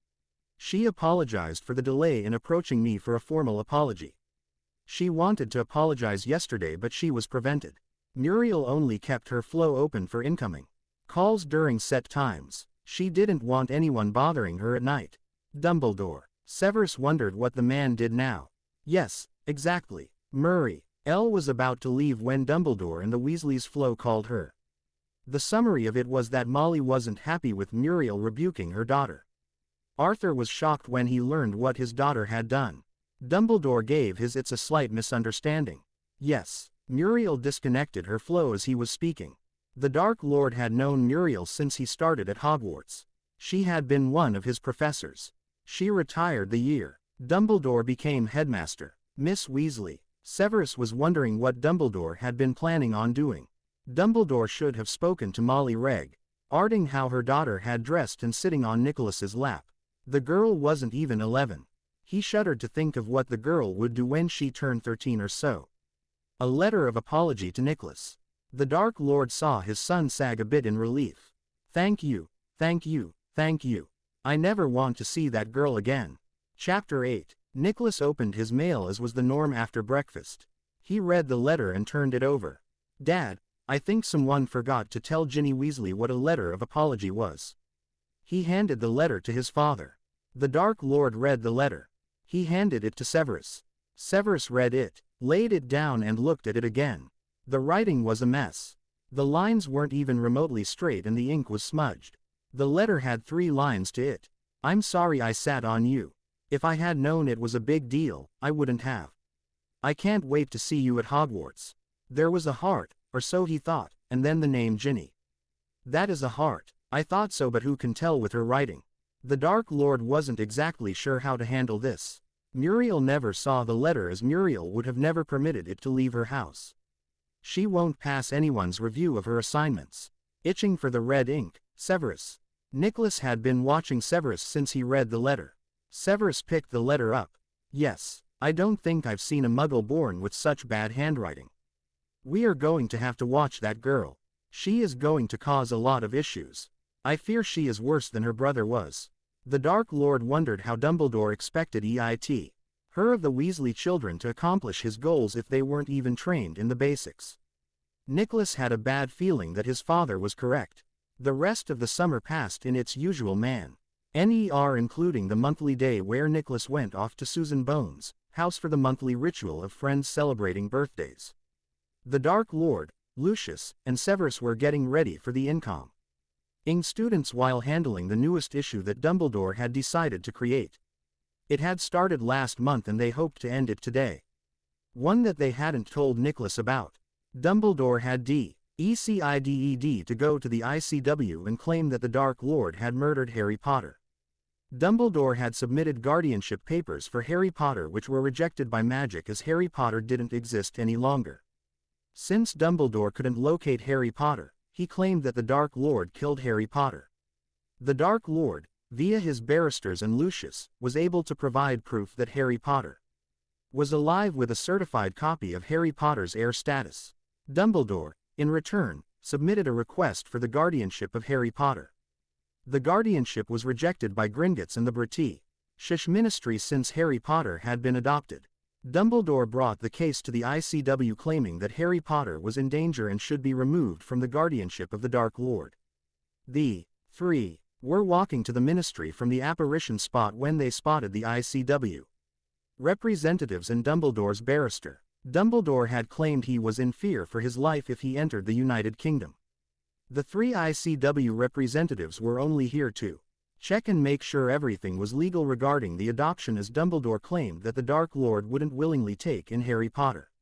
She apologized for the delay in approaching me for a formal apology. She wanted to apologize yesterday but she was prevented. Muriel only kept her flow open for incoming calls during set times. She didn't want anyone bothering her at night. Dumbledore. Severus wondered what the man did now. Yes, exactly. Elle was about to leave when Dumbledore and the Weasleys' flow called her. The summary of it was that Molly wasn't happy with Muriel rebuking her daughter. Arthur was shocked when he learned what his daughter had done. Dumbledore gave his "it's a slight misunderstanding." Yes. Muriel disconnected her flow as he was speaking. The Dark Lord had known Muriel since he started at Hogwarts. She had been one of his professors. She retired the year Dumbledore became headmaster. Miss Weasley. Severus was wondering what Dumbledore had been planning on doing. Dumbledore should have spoken to Molly regarding how her daughter had dressed and sitting on Nicholas's lap. The girl wasn't even 11. He shuddered to think of what the girl would do when she turned 13 or so. A letter of apology to Nicholas. The Dark Lord saw his son sag a bit in relief. Thank you, thank you, thank you. I never want to see that girl again. Chapter 8. Nicholas opened his mail as was the norm after breakfast. He read the letter and turned it over. Dad, I think someone forgot to tell Ginny Weasley what a letter of apology was. He handed the letter to his father. The Dark Lord read the letter. He handed it to Severus. Severus read it, laid it down and looked at it again. The writing was a mess. The lines weren't even remotely straight and the ink was smudged. The letter had 3 lines to it. I'm sorry I sat on you. If I had known it was a big deal, I wouldn't have. I can't wait to see you at Hogwarts. There was a heart, or so he thought, and then the name Ginny. That is a heart. I thought so, but who can tell with her writing? The Dark Lord wasn't exactly sure how to handle this. Muriel never saw the letter as Muriel would have never permitted it to leave her house. She won't pass anyone's review of her assignments. Itching for the red ink, Severus. Nicholas had been watching Severus since he read the letter. Severus picked the letter up. Yes, I don't think I've seen a muggle born with such bad handwriting. We are going to have to watch that girl. She is going to cause a lot of issues. I fear she is worse than her brother was. The Dark Lord wondered how Dumbledore expected her of the Weasley children to accomplish his goals if they weren't even trained in the basics. Nicholas had a bad feeling that his father was correct. The rest of the summer passed in its usual including the monthly day where Nicholas went off to Susan Bones' house for the monthly ritual of friends celebrating birthdays. The Dark Lord, Lucius, and Severus were getting ready for the incoming students while handling the newest issue that Dumbledore had decided to create. It had started last month and they hoped to end it today. One that they hadn't told Nicholas about. Dumbledore had decided to go to the ICW and claim that the Dark Lord had murdered Harry Potter. Dumbledore had submitted guardianship papers for Harry Potter which were rejected by magic as Harry Potter didn't exist any longer. Since Dumbledore couldn't locate Harry Potter, he claimed that the Dark Lord killed Harry Potter. The Dark Lord, via his barristers and Lucius, was able to provide proof that Harry Potter was alive with a certified copy of Harry Potter's heir status. Dumbledore, in return, submitted a request for the guardianship of Harry Potter. The guardianship was rejected by Gringotts and the British Ministry since Harry Potter had been adopted. Dumbledore brought the case to the ICW claiming that Harry Potter was in danger and should be removed from the guardianship of the Dark Lord. The 3 were walking to the ministry from the apparition spot when they spotted the ICW representatives and Dumbledore's barrister. Dumbledore had claimed he was in fear for his life if he entered the United Kingdom. The 3 ICW representatives were only here to Check and make sure everything was legal regarding the adoption, as Dumbledore claimed that the Dark Lord wouldn't willingly take in Harry Potter.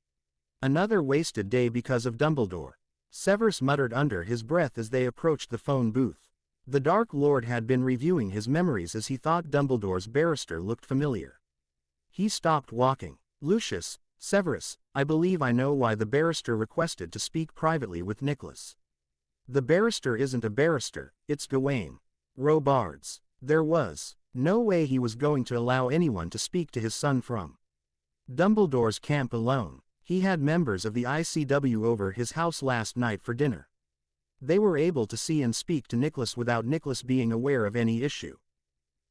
Another wasted day because of Dumbledore, Severus muttered under his breath as they approached the phone booth. The Dark Lord had been reviewing his memories as he thought Dumbledore's barrister looked familiar. He stopped walking. Lucius, Severus, I believe I know why the barrister requested to speak privately with Nicholas. The barrister isn't a barrister, it's Gawain Robards. There was no way he was going to allow anyone to speak to his son from Dumbledore's camp alone. He had members of the ICW over his house last night for dinner. They were able to see and speak to Nicholas without Nicholas being aware of any issue.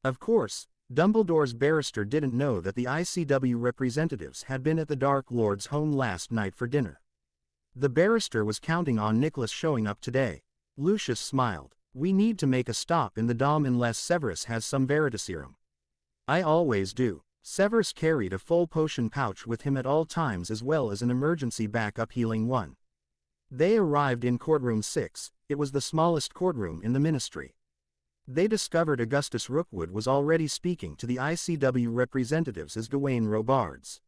Of course, Dumbledore's barrister didn't know that the ICW representatives had been at the Dark Lord's home last night for dinner. The barrister was counting on Nicholas showing up today. Lucius smiled. We need to make a stop in the Dom unless Severus has some Veritaserum. I always do. Severus carried a full potion pouch with him at all times as well as an emergency backup healing one. They arrived in courtroom 6, it was the smallest courtroom in the ministry. They discovered Augustus Rookwood was already speaking to the ICW representatives as Gawain Robards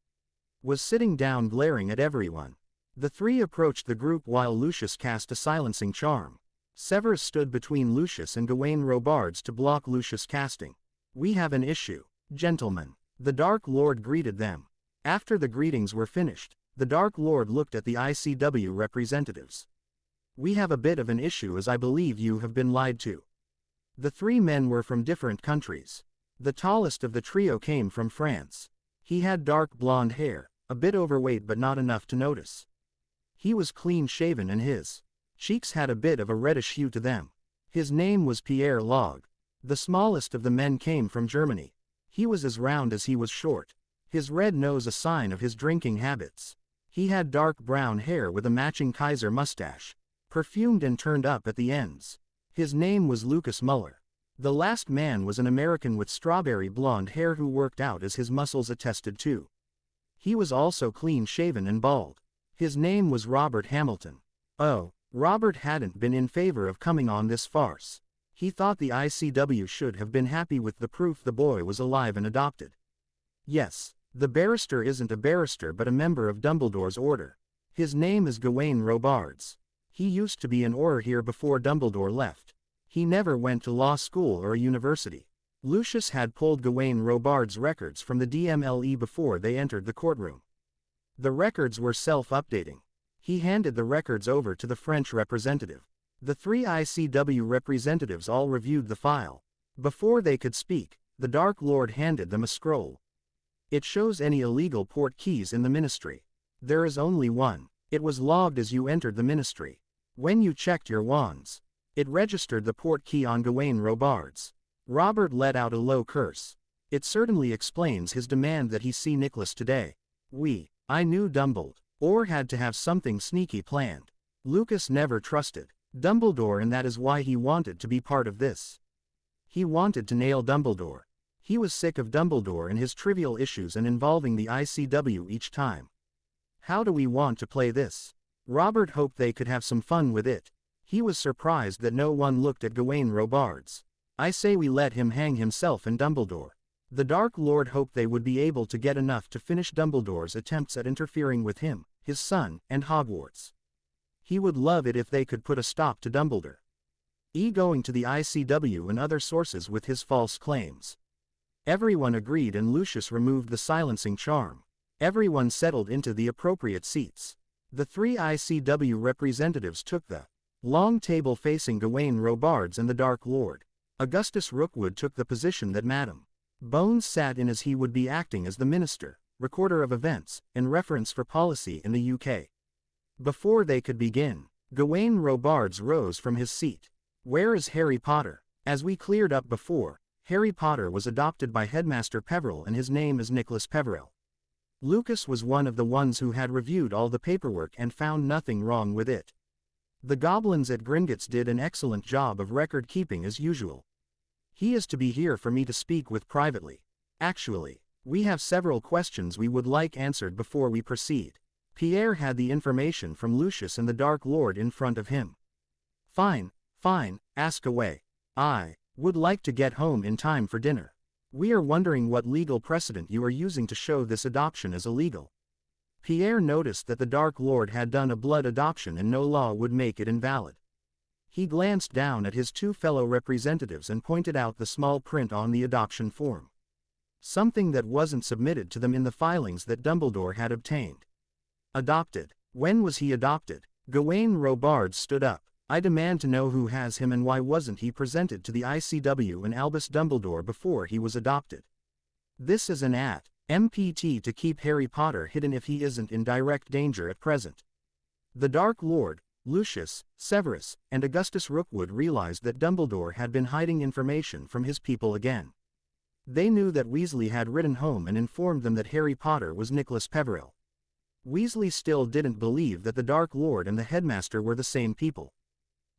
was sitting down glaring at everyone. The three approached the group while Lucius cast a silencing charm. Severus stood between Lucius and Gawain Robards to block Lucius' casting. We have an issue, gentlemen. The Dark Lord greeted them. After the greetings were finished, the Dark Lord looked at the ICW representatives. We have a bit of an issue as I believe you have been lied to. The three men were from different countries. The tallest of the trio came from France. He had dark blonde hair, a bit overweight but not enough to notice. He was clean-shaven and his cheeks had a bit of a reddish hue to them. His name was Pierre Log. The smallest of the men came from Germany. He was as round as he was short. His red nose a sign of his drinking habits. He had dark brown hair with a matching Kaiser mustache, perfumed and turned up at the ends. His name was Lucas Muller. The last man was an American with strawberry blonde hair who worked out as his muscles attested to. He was also clean-shaven and bald. His name was Robert Hamilton. Oh, Robert hadn't been in favor of coming on this farce. He thought the ICW should have been happy with the proof the boy was alive and adopted. Yes, the barrister isn't a barrister but a member of Dumbledore's order. His name is Gawain Robards. He used to be an Auror here before Dumbledore left. He never went to law school or a university. Lucius had pulled Gawain Robards' records from the DMLE before they entered the courtroom. The records were self-updating. He handed the records over to the French representative. The three ICW representatives all reviewed the file. Before they could speak, the Dark Lord handed them a scroll. It shows any illegal portkeys in the ministry. There is only one. It was logged as you entered the ministry. When you checked your wands, it registered the portkey on Gawain Robards. Robert let out a low curse. It certainly explains his demand that he see Nicholas today. I knew Dumbledore had to have something sneaky planned. Lucas never trusted Dumbledore, and that is why he wanted to be part of this. He wanted to nail Dumbledore. He was sick of Dumbledore and his trivial issues and involving the ICW each time. How do we want to play this? Robert hoped they could have some fun with it. He was surprised that no one looked at Gawain Robards. I say we let him hang himself and Dumbledore. The Dark Lord hoped they would be able to get enough to finish Dumbledore's attempts at interfering with him, his son, and Hogwarts. He would love it if they could put a stop to Dumbledore going to the ICW and other sources with his false claims. Everyone agreed and Lucius removed the silencing charm. Everyone settled into the appropriate seats. The three ICW representatives took the long table facing Gawain Robards and the Dark Lord. Augustus Rookwood took the position that Madame Bones sat in as he would be acting as the minister, recorder of events, and reference for policy in the UK. Before they could begin, Gawain Robards rose from his seat. Where is Harry Potter? As we cleared up before, Harry Potter was adopted by Headmaster Peverell and his name is Nicholas Peverell. Lucas was one of the ones who had reviewed all the paperwork and found nothing wrong with it. The goblins at Gringotts did an excellent job of record keeping as usual. He is to be here for me to speak with privately. Actually, we have several questions we would like answered before we proceed. Pierre had the information from Lucius and the Dark Lord in front of him. Fine, ask away. Would like to get home in time for dinner. We are wondering what legal precedent you are using to show this adoption is illegal. Pierre noticed that the Dark Lord had done a blood adoption and no law would make it invalid. He glanced down at his two fellow representatives and pointed out the small print on the adoption form. Something that wasn't submitted to them in the filings that Dumbledore had obtained. Adopted. When was he adopted? Gawain Robards stood up. I demand to know who has him and why wasn't he presented to the ICW and Albus Dumbledore before he was adopted. This is an MPT to keep Harry Potter hidden if he isn't in direct danger at present. The Dark Lord, Lucius, Severus, and Augustus Rookwood realized that Dumbledore had been hiding information from his people again. They knew that Weasley had written home and informed them that Harry Potter was Nicholas Peveril. Weasley still didn't believe that the Dark Lord and the headmaster were the same people.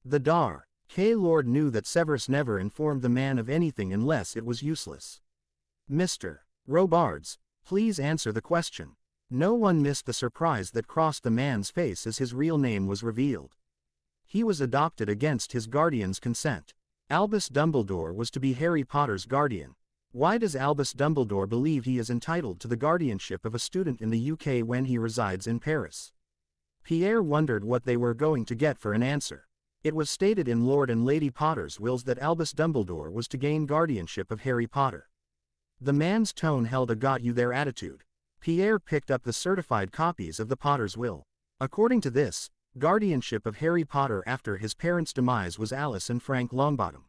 The Dark Lord knew that Severus never informed the man of anything unless it was useless. Mr. Robards, please answer the question. No one missed the surprise that crossed the man's face as his real name was revealed. He was adopted against his guardian's consent. Albus Dumbledore was to be Harry Potter's guardian. Why does Albus Dumbledore believe he is entitled to the guardianship of a student in the UK when he resides in Paris? Pierre wondered what they were going to get for an answer. It was stated in Lord and Lady Potter's wills that Albus Dumbledore was to gain guardianship of Harry Potter. The man's tone held a got-you-there attitude. Pierre picked up the certified copies of the Potter's will. According to this, guardianship of Harry Potter after his parents' demise was Alice and Frank Longbottom,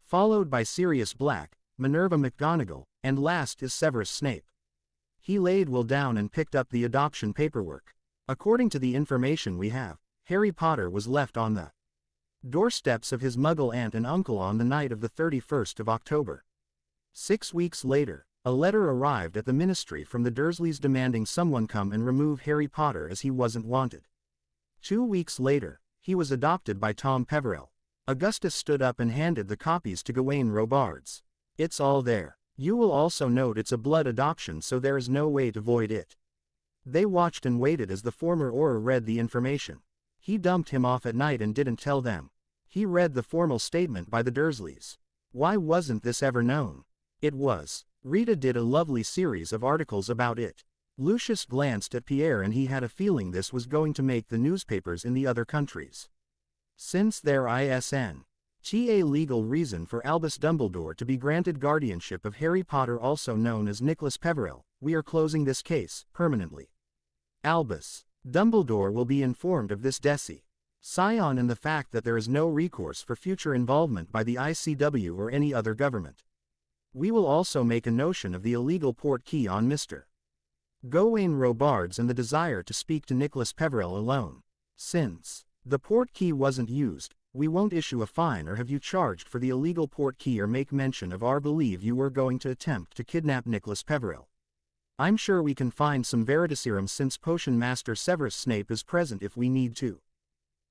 followed by Sirius Black, Minerva McGonagall, and last is Severus Snape. He laid will down and picked up the adoption paperwork. According to the information we have, Harry Potter was left on the doorsteps of his Muggle aunt and uncle on the night of the 31st of October. 6 weeks later, a letter arrived at the ministry from the Dursleys demanding someone come and remove Harry Potter as he wasn't wanted. 2 weeks later, he was adopted by Tom Peveril. Augustus stood up and handed the copies to Gawain Robards. It's all there. You will also note it's a blood adoption, so there is no way to void it. They watched and waited as the former Auror read the information. He dumped him off at night and didn't tell them. He read the formal statement by the Dursleys. Why wasn't this ever known? It was. Rita did a lovely series of articles about it. Lucius glanced at Pierre and he had a feeling this was going to make the newspapers in the other countries. Since there isn't a legal reason for Albus Dumbledore to be granted guardianship of Harry Potter, also known as Nicholas Peveril, we are closing this case permanently. Albus Dumbledore will be informed of this decision and the fact that there is no recourse for future involvement by the ICW or any other government. We will also make a notion of the illegal portkey on Mr. Gawain Robards and the desire to speak to Nicholas Peveril alone. Since the portkey wasn't used, we won't issue a fine or have you charged for the illegal portkey or make mention of our believe you were going to attempt to kidnap Nicholas Peveril. I'm sure we can find some veritaserum since Potion Master Severus Snape is present if we need to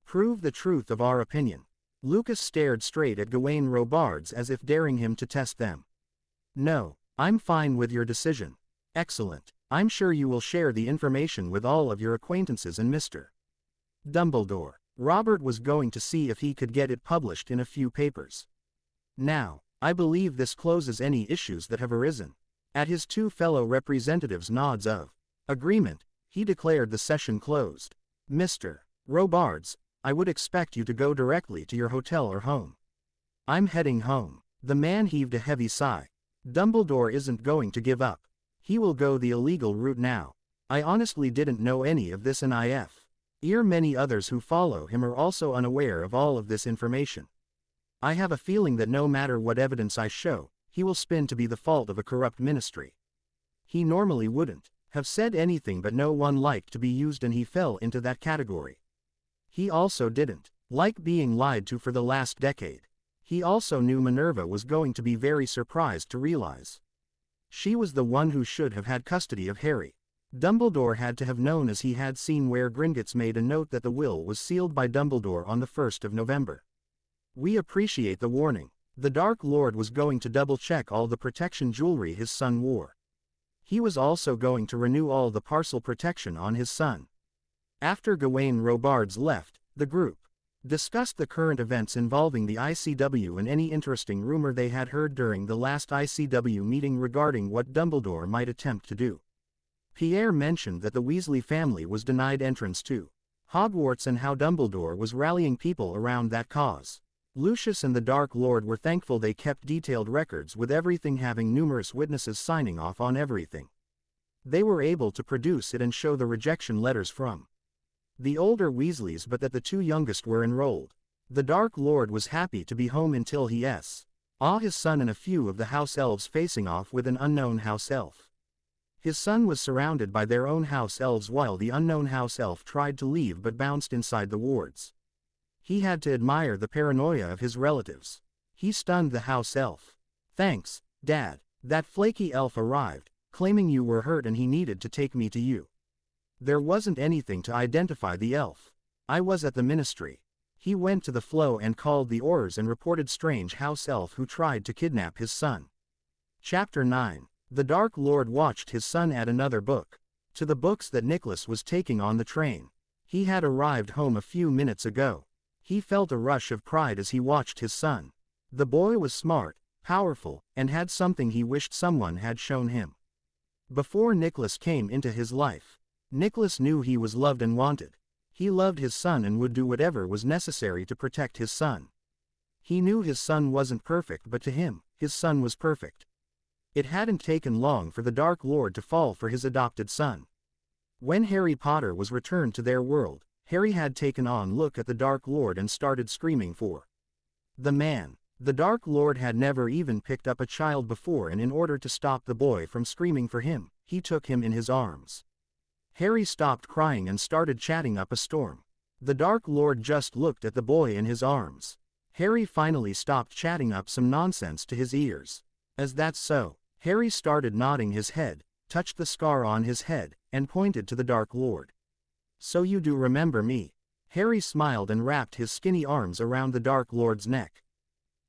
prove the truth of our opinion. Lucas stared straight at Gawain Robards as if daring him to test them. No, I'm fine with your decision. Excellent. I'm sure you will share the information with all of your acquaintances and Mr. Dumbledore. Robert was going to see if he could get it published in a few papers. Now, I believe this closes any issues that have arisen. At his two fellow representatives' nods of agreement, he declared the session closed. Mr. Robards, I would expect you to go directly to your hotel or home. I'm heading home. The man heaved a heavy sigh. Dumbledore isn't going to give up. He will go the illegal route now. I honestly didn't know any of this, and many others who follow him are also unaware of all of this information. I have a feeling that no matter what evidence I show, he will spin to be the fault of a corrupt ministry. He normally wouldn't have said anything, but no one liked to be used and he fell into that category. He also didn't like being lied to for the last decade. He also knew Minerva was going to be very surprised to realize she was the one who should have had custody of Harry. Dumbledore had to have known, as he had seen where Gringotts made a note that the will was sealed by Dumbledore on the 1st of November. We appreciate the warning. The Dark Lord was going to double-check all the protection jewelry his son wore. He was also going to renew all the parcel protection on his son. After Gawain Robards left the group, discussed the current events involving the ICW and any interesting rumor they had heard during the last ICW meeting regarding what Dumbledore might attempt to do. Pierre mentioned that the Weasley family was denied entrance to Hogwarts and how Dumbledore was rallying people around that cause. Lucius and the Dark Lord were thankful they kept detailed records with everything, having numerous witnesses signing off on everything. They were able to produce it and show the rejection letters from the older Weasleys, but that the two youngest were enrolled. The Dark Lord was happy to be home until he saw his son and a few of the house elves facing off with an unknown house elf. His son was surrounded by their own house elves while the unknown house elf tried to leave but bounced inside the wards. He had to admire the paranoia of his relatives. He stunned the house elf. "Thanks, Dad. That flaky elf arrived, claiming you were hurt and he needed to take me to you. There wasn't anything to identify the elf. I was at the ministry." He went to the flow and called the Aurors and reported strange house elf who tried to kidnap his son. Chapter 9. The Dark Lord watched his son add another book to the books that Nicholas was taking on the train. He had arrived home a few minutes ago. He felt a rush of pride as he watched his son. The boy was smart, powerful, and had something he wished someone had shown him. Before Nicholas came into his life, Nicholas knew he was loved and wanted. He loved his son and would do whatever was necessary to protect his son. He knew his son wasn't perfect, but to him, his son was perfect. It hadn't taken long for the Dark Lord to fall for his adopted son. When Harry Potter was returned to their world, Harry had taken on look at the Dark Lord and started screaming for the man. The Dark Lord had never even picked up a child before, and in order to stop the boy from screaming for him, he took him in his arms. Harry stopped crying and started chatting up a storm. The Dark Lord just looked at the boy in his arms. Harry finally stopped chatting up some nonsense to his ears. "Is that so?" Harry started nodding his head, touched the scar on his head, and pointed to the Dark Lord. "So you do remember me?" Harry smiled and wrapped his skinny arms around the Dark Lord's neck.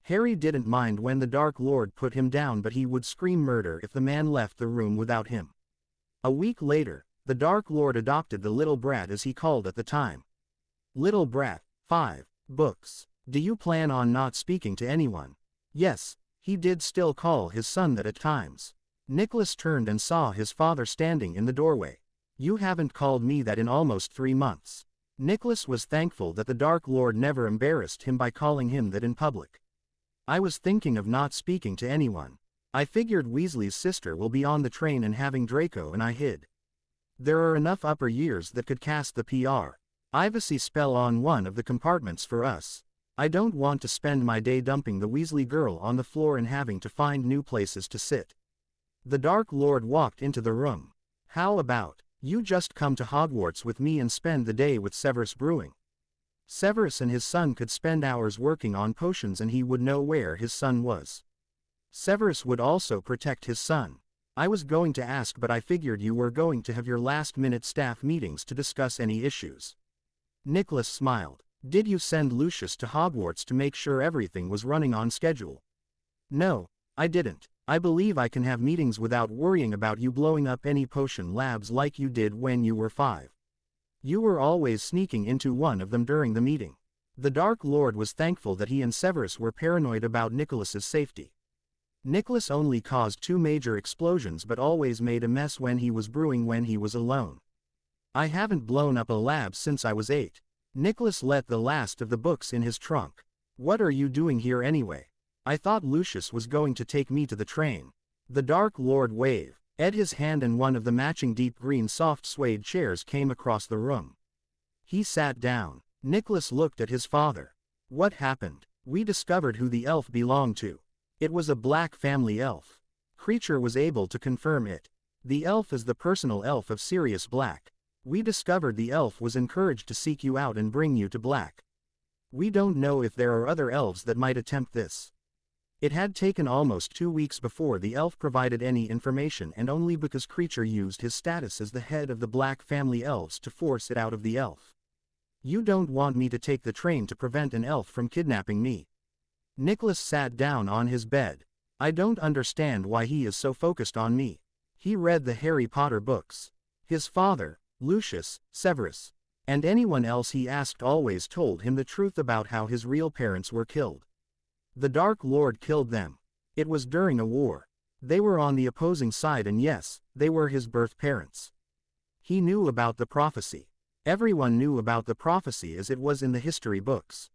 Harry didn't mind when the Dark Lord put him down, but he would scream murder if the man left the room without him. A week later, the Dark Lord adopted the little brat, as he called at the time. "Little brat, 5 books. Do you plan on not speaking to anyone?" Yes. He did still call his son that at times. Nicholas turned and saw his father standing in the doorway. "You haven't called me that in almost 3 months. Nicholas was thankful that the Dark Lord never embarrassed him by calling him that in public. "I was thinking of not speaking to anyone. I figured Weasley's sister will be on the train and having Draco and I hid. There are enough upper years that could cast the privacy spell on one of the compartments for us. I don't want to spend my day dumping the Weasley girl on the floor and having to find new places to sit." The Dark Lord walked into the room. "How about you just come to Hogwarts with me and spend the day with Severus Brewing?" Severus and his son could spend hours working on potions and he would know where his son was. Severus would also protect his son. "I was going to ask, but I figured you were going to have your last-minute staff meetings to discuss any issues." Nicholas smiled. "Did you send Lucius to Hogwarts to make sure everything was running on schedule?" "No, I didn't. I believe I can have meetings without worrying about you blowing up any potion labs like you did when you were 5. You were always sneaking into one of them during the meeting." The Dark Lord was thankful that he and Severus were paranoid about Nicholas's safety. Nicholas only caused 2 major explosions but always made a mess when he was brewing when he was alone. "I haven't blown up a lab since I was 8. Nicholas let the last of the books in his trunk. "What are you doing here anyway?" "I thought Lucius was going to take me to the train." The Dark Lord waved at his hand and one of the matching deep green soft suede chairs came across the room. He sat down. Nicholas looked at his father. "What happened?" "We discovered who the elf belonged to. It was a black family elf. Creature was able to confirm it. The elf is the personal elf of Sirius Black. We discovered the elf was encouraged to seek you out and bring you to Black. We don't know if there are other elves that might attempt this." It had taken almost 2 weeks before the elf provided any information, and only because Creature used his status as the head of the Black family elves to force it out of the elf. "You don't want me to take the train to prevent an elf from kidnapping me?" Nicholas sat down on his bed. "I don't understand why he is so focused on me." He read the Harry Potter books. His father, Lucius, Severus, And anyone else he asked always told him the truth about how his real parents were killed. The Dark Lord killed them. It was during a war. They were on the opposing side, and yes, they were his birth parents. He knew about the prophecy. Everyone knew about the prophecy as it was in the history books.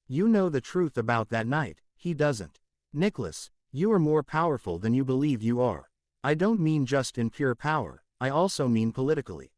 You know the truth about that night, he doesn't. Nicholas, you are more powerful than you believe you are. I don't mean just in pure power, I also mean politically.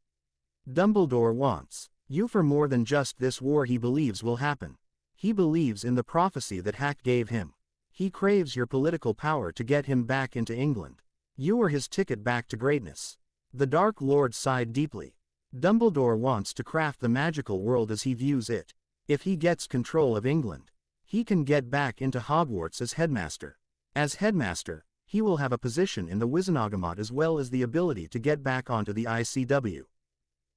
Dumbledore wants you for more than just this war he believes will happen. He believes in the prophecy that Hack gave him. He craves your political power to get him back into England. You are his ticket back to greatness. The Dark Lord sighed deeply. Dumbledore wants to craft the magical world as he views it. If he gets control of England, he can get back into Hogwarts as headmaster. As headmaster, he will have a position in the Wizenogomot as well as the ability to get back onto the ICW.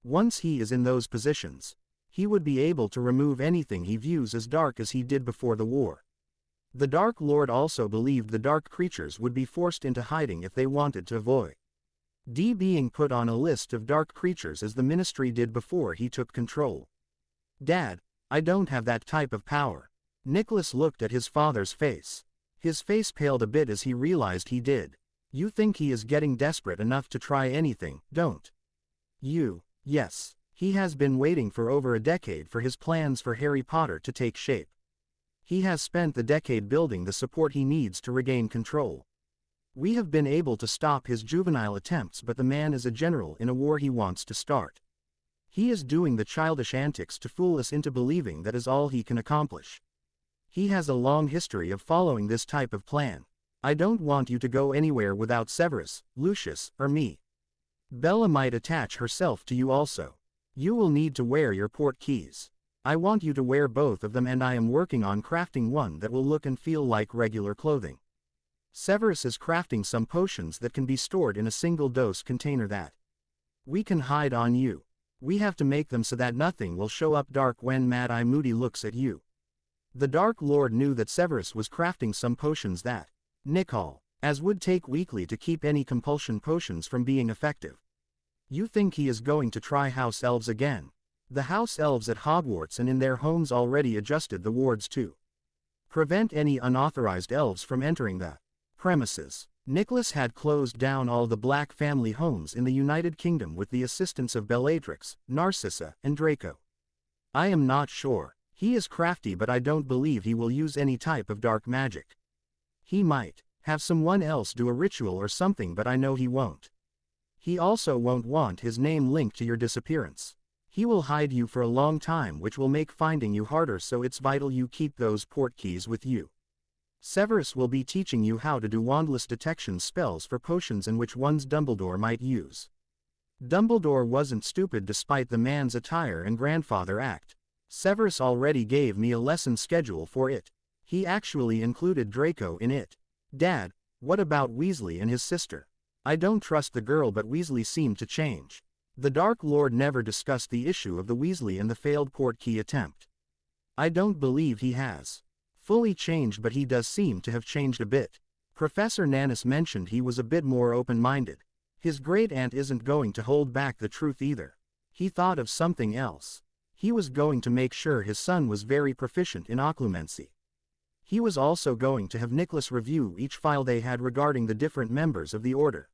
Once he is in those positions, he would be able to remove anything he views as dark as he did before the war. The Dark Lord also believed the dark creatures would be forced into hiding if they wanted to avoid being put on a list of dark creatures as the Ministry did before he took control. Dad, I don't have that type of power. Nicholas looked at his father's face. His face paled a bit as he realized he did. You think he is getting desperate enough to try anything, don't you? Yes. He has been waiting for over a decade for his plans for Harry Potter to take shape. He has spent the decade building the support he needs to regain control. We have been able to stop his juvenile attempts, but the man is a general in a war he wants to start. He is doing the childish antics to fool us into believing that is all he can accomplish. He has a long history of following this type of plan. I don't want you to go anywhere without Severus, Lucius, or me. Bella might attach herself to you also. You will need to wear your portkeys. I want you to wear both of them, and I am working on crafting one that will look and feel like regular clothing. Severus is crafting some potions that can be stored in a single-dose container that we can hide on you. We have to make them so that nothing will show up dark when Mad Eye Moody looks at you. The Dark Lord knew that Severus was crafting some potions that Nicole, as would take weekly to keep any compulsion potions from being effective. You think he is going to try house elves again? The house elves at Hogwarts and in their homes already adjusted the wards to prevent any unauthorized elves from entering the premises. Nicholas had closed down all the Black family homes in the United Kingdom with the assistance of Bellatrix, Narcissa, and Draco. I am not sure. He is crafty, but I don't believe he will use any type of dark magic. He might have someone else do a ritual or something, but I know he won't. He also won't want his name linked to your disappearance. He will hide you for a long time, which will make finding you harder, so it's vital you keep those portkeys with you. Severus will be teaching you how to do wandless detection spells for potions and which ones Dumbledore might use. Dumbledore wasn't stupid despite the man's attire and grandfather act. Severus already gave me a lesson schedule for it. He actually included Draco in it. Dad, what about Weasley and his sister? I don't trust the girl, but Weasley seemed to change. The Dark Lord never discussed the issue of the Weasley and the failed portkey attempt. I don't believe he has fully changed, but he does seem to have changed a bit. Professor Nannis mentioned he was a bit more open-minded. His great-aunt isn't going to hold back the truth either. He thought of something else. He was going to make sure his son was very proficient in occlumency. He was also going to have Nicholas review each file they had regarding the different members of the Order.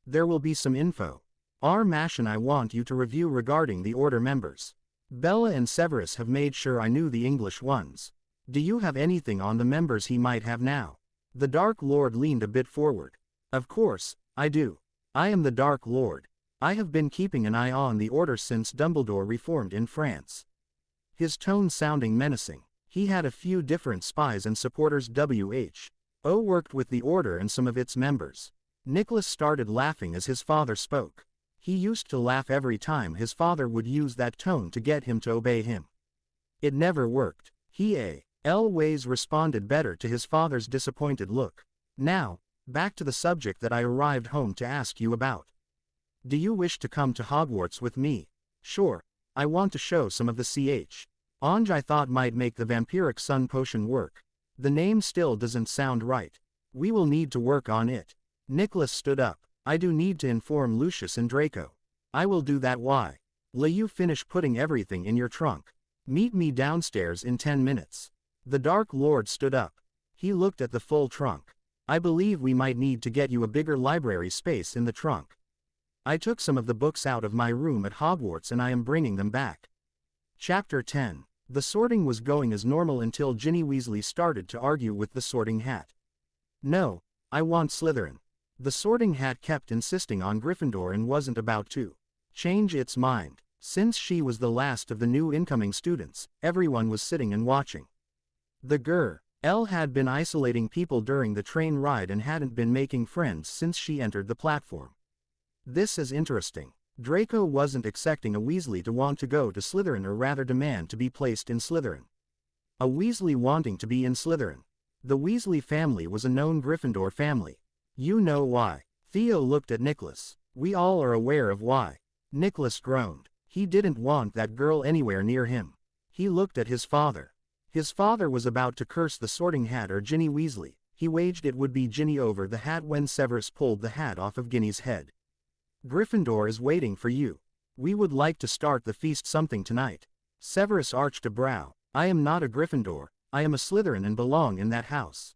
There will be some info. Mash and I want you to review regarding the Order members. Bella and Severus have made sure I knew the English ones. Do you have anything on the members he might have now? The Dark Lord leaned a bit forward. Of course, I do. I am the Dark Lord. I have been keeping an eye on the Order since Dumbledore reformed in France. His tone sounding menacing. He had a few different spies and supporters. WHO worked with the Order and some of its members. Nicholas started laughing as his father spoke. He used to laugh every time his father would use that tone to get him to obey him. It never worked. He always responded better to his father's disappointed look. Now, back to the subject that I arrived home to ask you about. Do you wish to come to Hogwarts with me? Sure. I want to show some of the Onge I thought might make the vampiric sun potion work. The name still doesn't sound right. We will need to work on it. Nicholas stood up. I do need to inform Lucius and Draco. I will do that. Why? Let you finish putting everything in your trunk. Meet me downstairs in 10 minutes. The Dark Lord stood up. He looked at the full trunk. I believe we might need to get you a bigger library space in the trunk. I took some of the books out of my room at Hogwarts and I am bringing them back. Chapter 10. The sorting was going as normal until Ginny Weasley started to argue with the Sorting Hat. No, I want Slytherin. The Sorting Hat kept insisting on Gryffindor and wasn't about to change its mind. Since she was the last of the new incoming students, everyone was sitting and watching. The Gryffindor had been isolating people during the train ride and hadn't been making friends since she entered the platform. This is interesting. Draco wasn't expecting a Weasley to want to go to Slytherin or rather demand to be placed in Slytherin. A Weasley wanting to be in Slytherin. The Weasley family was a known Gryffindor family. You know why. Theo looked at Nicholas. We all are aware of why. Nicholas groaned. He didn't want that girl anywhere near him. He looked at his father. His father was about to curse the Sorting Hat or Ginny Weasley. He waged it would be Ginny over the hat when Severus pulled the hat off of Ginny's head. Gryffindor is waiting for you. We would like to start the feast something tonight. Severus arched a brow. I am not a Gryffindor, I am a Slytherin and belong in that house.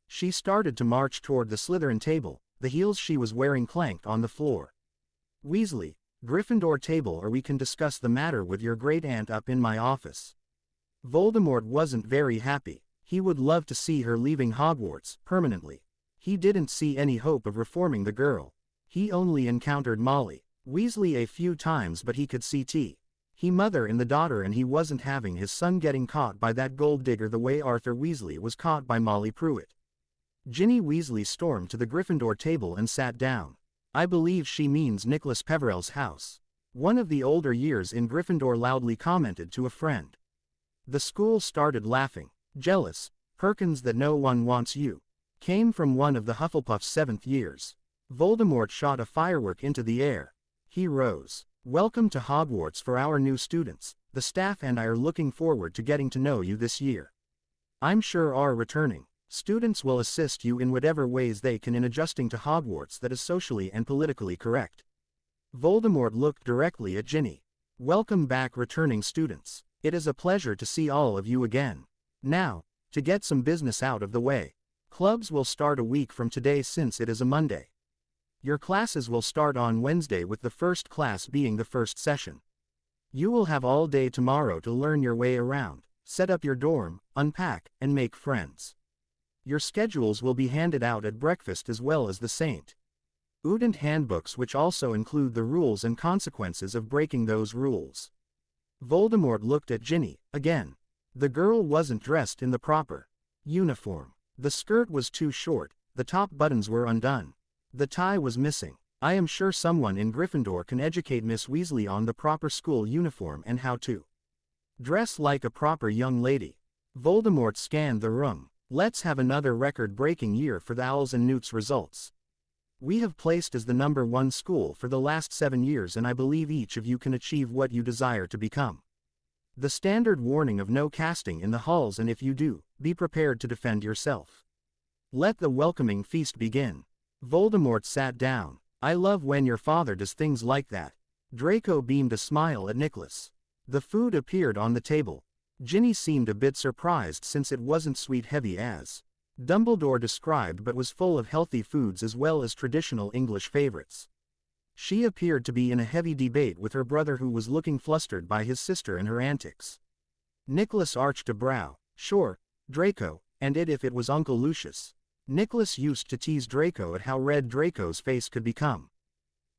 She started to march toward the Slytherin table, the heels she was wearing clanked on the floor. Weasley, Gryffindor table or we can discuss the matter with your great-aunt up in my office. Voldemort wasn't very happy. He would love to see her leaving Hogwarts, permanently. He didn't see any hope of reforming the girl. He only encountered Molly Weasley a few times but he could see he mother in the daughter and he wasn't having his son getting caught by that gold digger the way Arthur Weasley was caught by Molly Pruitt. Ginny Weasley stormed to the Gryffindor table and sat down. I believe she means Nicholas Peverell's house. One of the older years in Gryffindor loudly commented to a friend. The school started laughing. Jealous, Perkins that no one wants you. Came from one of the Hufflepuff's 7th years. Voldemort shot a firework into the air. He rose. Welcome to Hogwarts for our new students. The staff and I are looking forward to getting to know you this year. I'm sure our returning students will assist you in whatever ways they can in adjusting to Hogwarts that is socially and politically correct. Voldemort looked directly at Ginny. Welcome back returning students. It is a pleasure to see all of you again. Now, to get some business out of the way. Clubs will start a week from today since it is a Monday. Your classes will start on Wednesday with the first class being the first session. You will have all day tomorrow to learn your way around, set up your dorm, unpack, and make friends. Your schedules will be handed out at breakfast as well as the St. Udent handbooks which also include the rules and consequences of breaking those rules. Voldemort looked at Ginny, again. The girl wasn't dressed in the proper uniform. The skirt was too short, the top buttons were undone. The tie was missing. I am sure someone in Gryffindor can educate Miss Weasley on the proper school uniform and how to dress like a proper young lady. Voldemort scanned the room. Let's have another record-breaking year for the Owls and Newts results. We have placed as the #1 school for the last 7 years and I believe each of you can achieve what you desire to become. The standard warning of no casting in the halls and if you do, be prepared to defend yourself. Let the welcoming feast begin. Voldemort sat down. I love when your father does things like that. Draco beamed a smile at Nicholas. The food appeared on the table. Ginny seemed a bit surprised since it wasn't sweet-heavy as Dumbledore described but was full of healthy foods as well as traditional English favorites. She appeared to be in a heavy debate with her brother who was looking flustered by his sister and her antics. Nicholas arched a brow. Sure, Draco, and if it was Uncle Lucius. Nicholas used to tease Draco at how red Draco's face could become.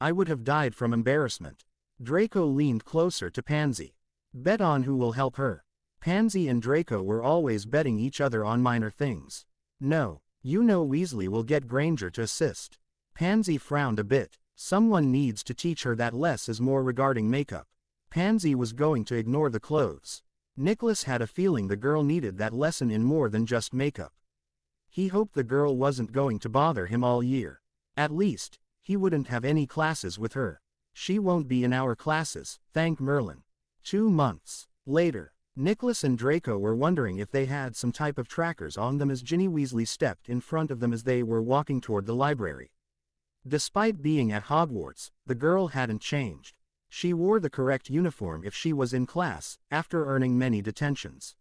I would have died from embarrassment. Draco leaned closer to Pansy. Bet on who will help her. Pansy and Draco were always betting each other on minor things. No, you know Weasley will get Granger to assist. Pansy frowned a bit. Someone needs to teach her that less is more regarding makeup. Pansy was going to ignore the clothes. Nicholas had a feeling the girl needed that lesson in more than just makeup. He hoped the girl wasn't going to bother him all year. At least, he wouldn't have any classes with her. She won't be in our classes, thank Merlin. 2 months later. Nicholas and Draco were wondering if they had some type of trackers on them as Ginny Weasley stepped in front of them as they were walking toward the library. Despite being at Hogwarts, the girl hadn't changed. She wore the correct uniform if she was in class, after earning many detentions.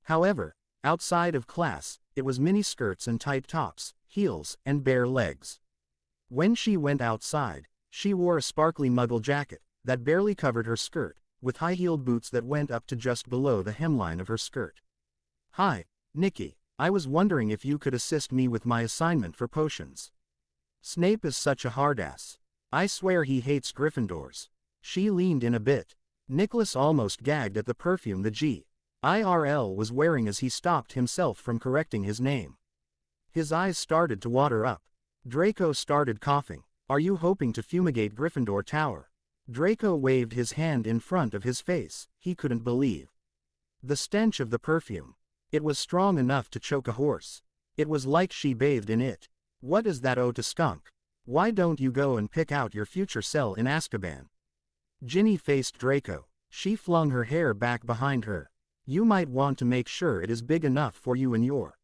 However, outside of class, it was miniskirts and tight tops, heels, and bare legs. When she went outside, she wore a sparkly muggle jacket that barely covered her skirt, with high-heeled boots that went up to just below the hemline of her skirt. "Hi, Nikki. I was wondering if you could assist me with my assignment for potions. Snape is such a hardass. I swear he hates Gryffindors." She leaned in a bit. Nicholas almost gagged at the perfume the G.I.R.L. was wearing as he stopped himself from correcting his name. His eyes started to water up. Draco started coughing. "Are you hoping to fumigate Gryffindor Tower?" Draco waved his hand in front of his face. He couldn't believe the stench of the perfume. It was strong enough to choke a horse. It was like she bathed in it. "What is that to skunk? Why don't you go and pick out your future cell in Azkaban?" Ginny faced Draco. She flung her hair back behind her. "You might want to make sure it is big enough for you and your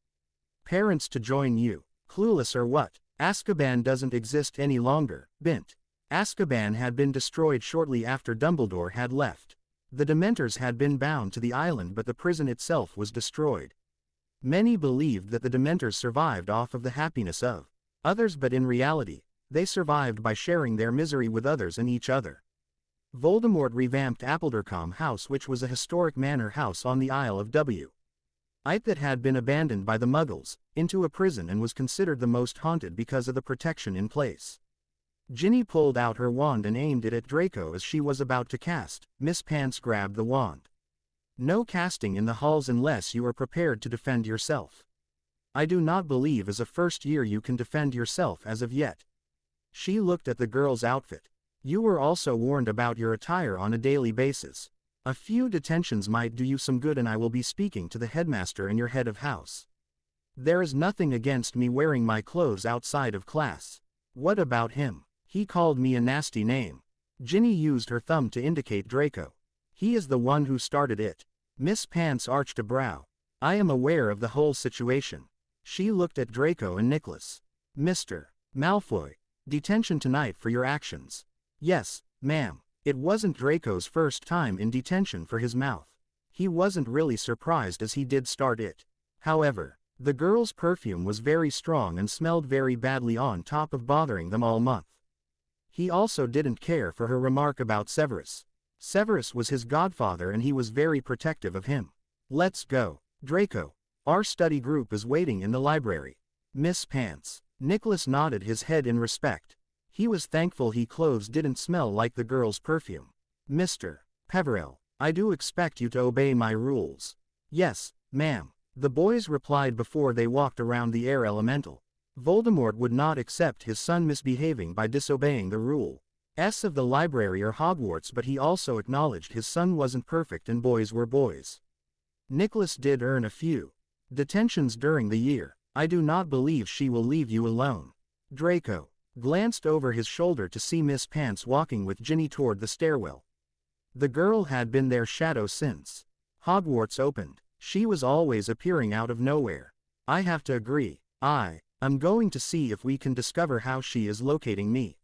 parents to join you. Clueless or what? Azkaban doesn't exist any longer, Bint." Azkaban had been destroyed shortly after Dumbledore had left. The Dementors had been bound to the island, but the prison itself was destroyed. Many believed that the Dementors survived off of the happiness of others, but in reality, they survived by sharing their misery with others and each other. Voldemort revamped Appledorcombe House, which was a historic manor house on the Isle of Wight that had been abandoned by the Muggles, into a prison and was considered the most haunted because of the protection in place. Ginny pulled out her wand and aimed it at Draco as she was about to cast. Miss Pants grabbed the wand. "No casting in the halls unless you are prepared to defend yourself. I do not believe as a first year you can defend yourself as of yet." She looked at the girl's outfit. "You were also warned about your attire on a daily basis. A few detentions might do you some good, and I will be speaking to the headmaster and your head of house. There is nothing against me wearing my clothes outside of class." "What about him? He called me a nasty name." Ginny used her thumb to indicate Draco. "He is the one who started it." Miss Pants arched a brow. "I am aware of the whole situation." She looked at Draco and Nicholas. "Mr. Malfoy, detention tonight for your actions." "Yes, ma'am." It wasn't Draco's first time in detention for his mouth. He wasn't really surprised as he did start it. However, the girl's perfume was very strong and smelled very badly on top of bothering them all month. He also didn't care for her remark about Severus. Severus was his godfather and he was very protective of him. "Let's go, Draco. Our study group is waiting in the library." "Miss Pants." Nicholas nodded his head in respect. He was thankful his clothes didn't smell like the girl's perfume. "Mr. Peverell, I do expect you to obey my rules." "Yes, ma'am," the boys replied before they walked around the air elemental. Voldemort would not accept his son misbehaving by disobeying the rules of the library or Hogwarts, but he also acknowledged his son wasn't perfect and boys were boys. Nicholas did earn a few detentions during the year. "I do not believe she will leave you alone." Draco glanced over his shoulder to see Miss Pants walking with Ginny toward the stairwell. The girl had been their shadow since Hogwarts opened. She was always appearing out of nowhere. "I have to agree. I'm going to see if we can discover how she is locating me."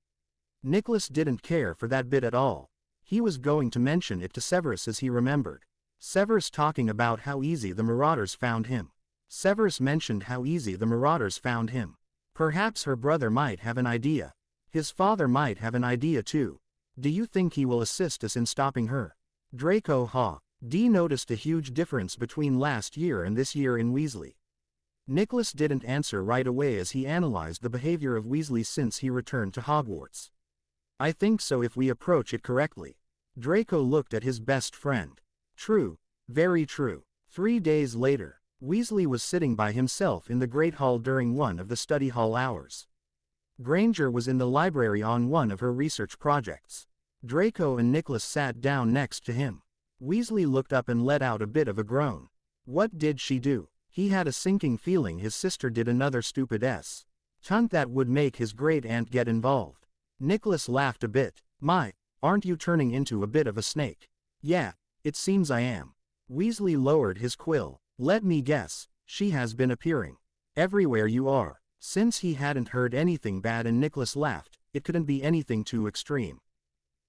Nicholas didn't care for that bit at all. He was going to mention it to Severus as he remembered Severus talking about how easy the Marauders found him. Severus mentioned how easy the Marauders found him. Perhaps her brother might have an idea. His father might have an idea too. "Do you think he will assist us in stopping her?" Draco noticed a huge difference between last year and this year in Weasley. Nicholas didn't answer right away as he analyzed the behavior of Weasley since he returned to Hogwarts. "I think so if we approach it correctly." Draco looked at his best friend. "True, very true." 3 days later, Weasley was sitting by himself in the Great Hall during one of the study hall hours. Granger was in the library on one of her research projects. Draco and Nicholas sat down next to him. Weasley looked up and let out a bit of a groan. What did she do? He had a sinking feeling his sister did another stupid stunt that would make his great-aunt get involved. Nicholas laughed a bit. "My, aren't you turning into a bit of a snake?" "Yeah, it seems I am." Weasley lowered his quill. "Let me guess, she has been appearing everywhere you are." Since he hadn't heard anything bad and Nicholas laughed, it couldn't be anything too extreme.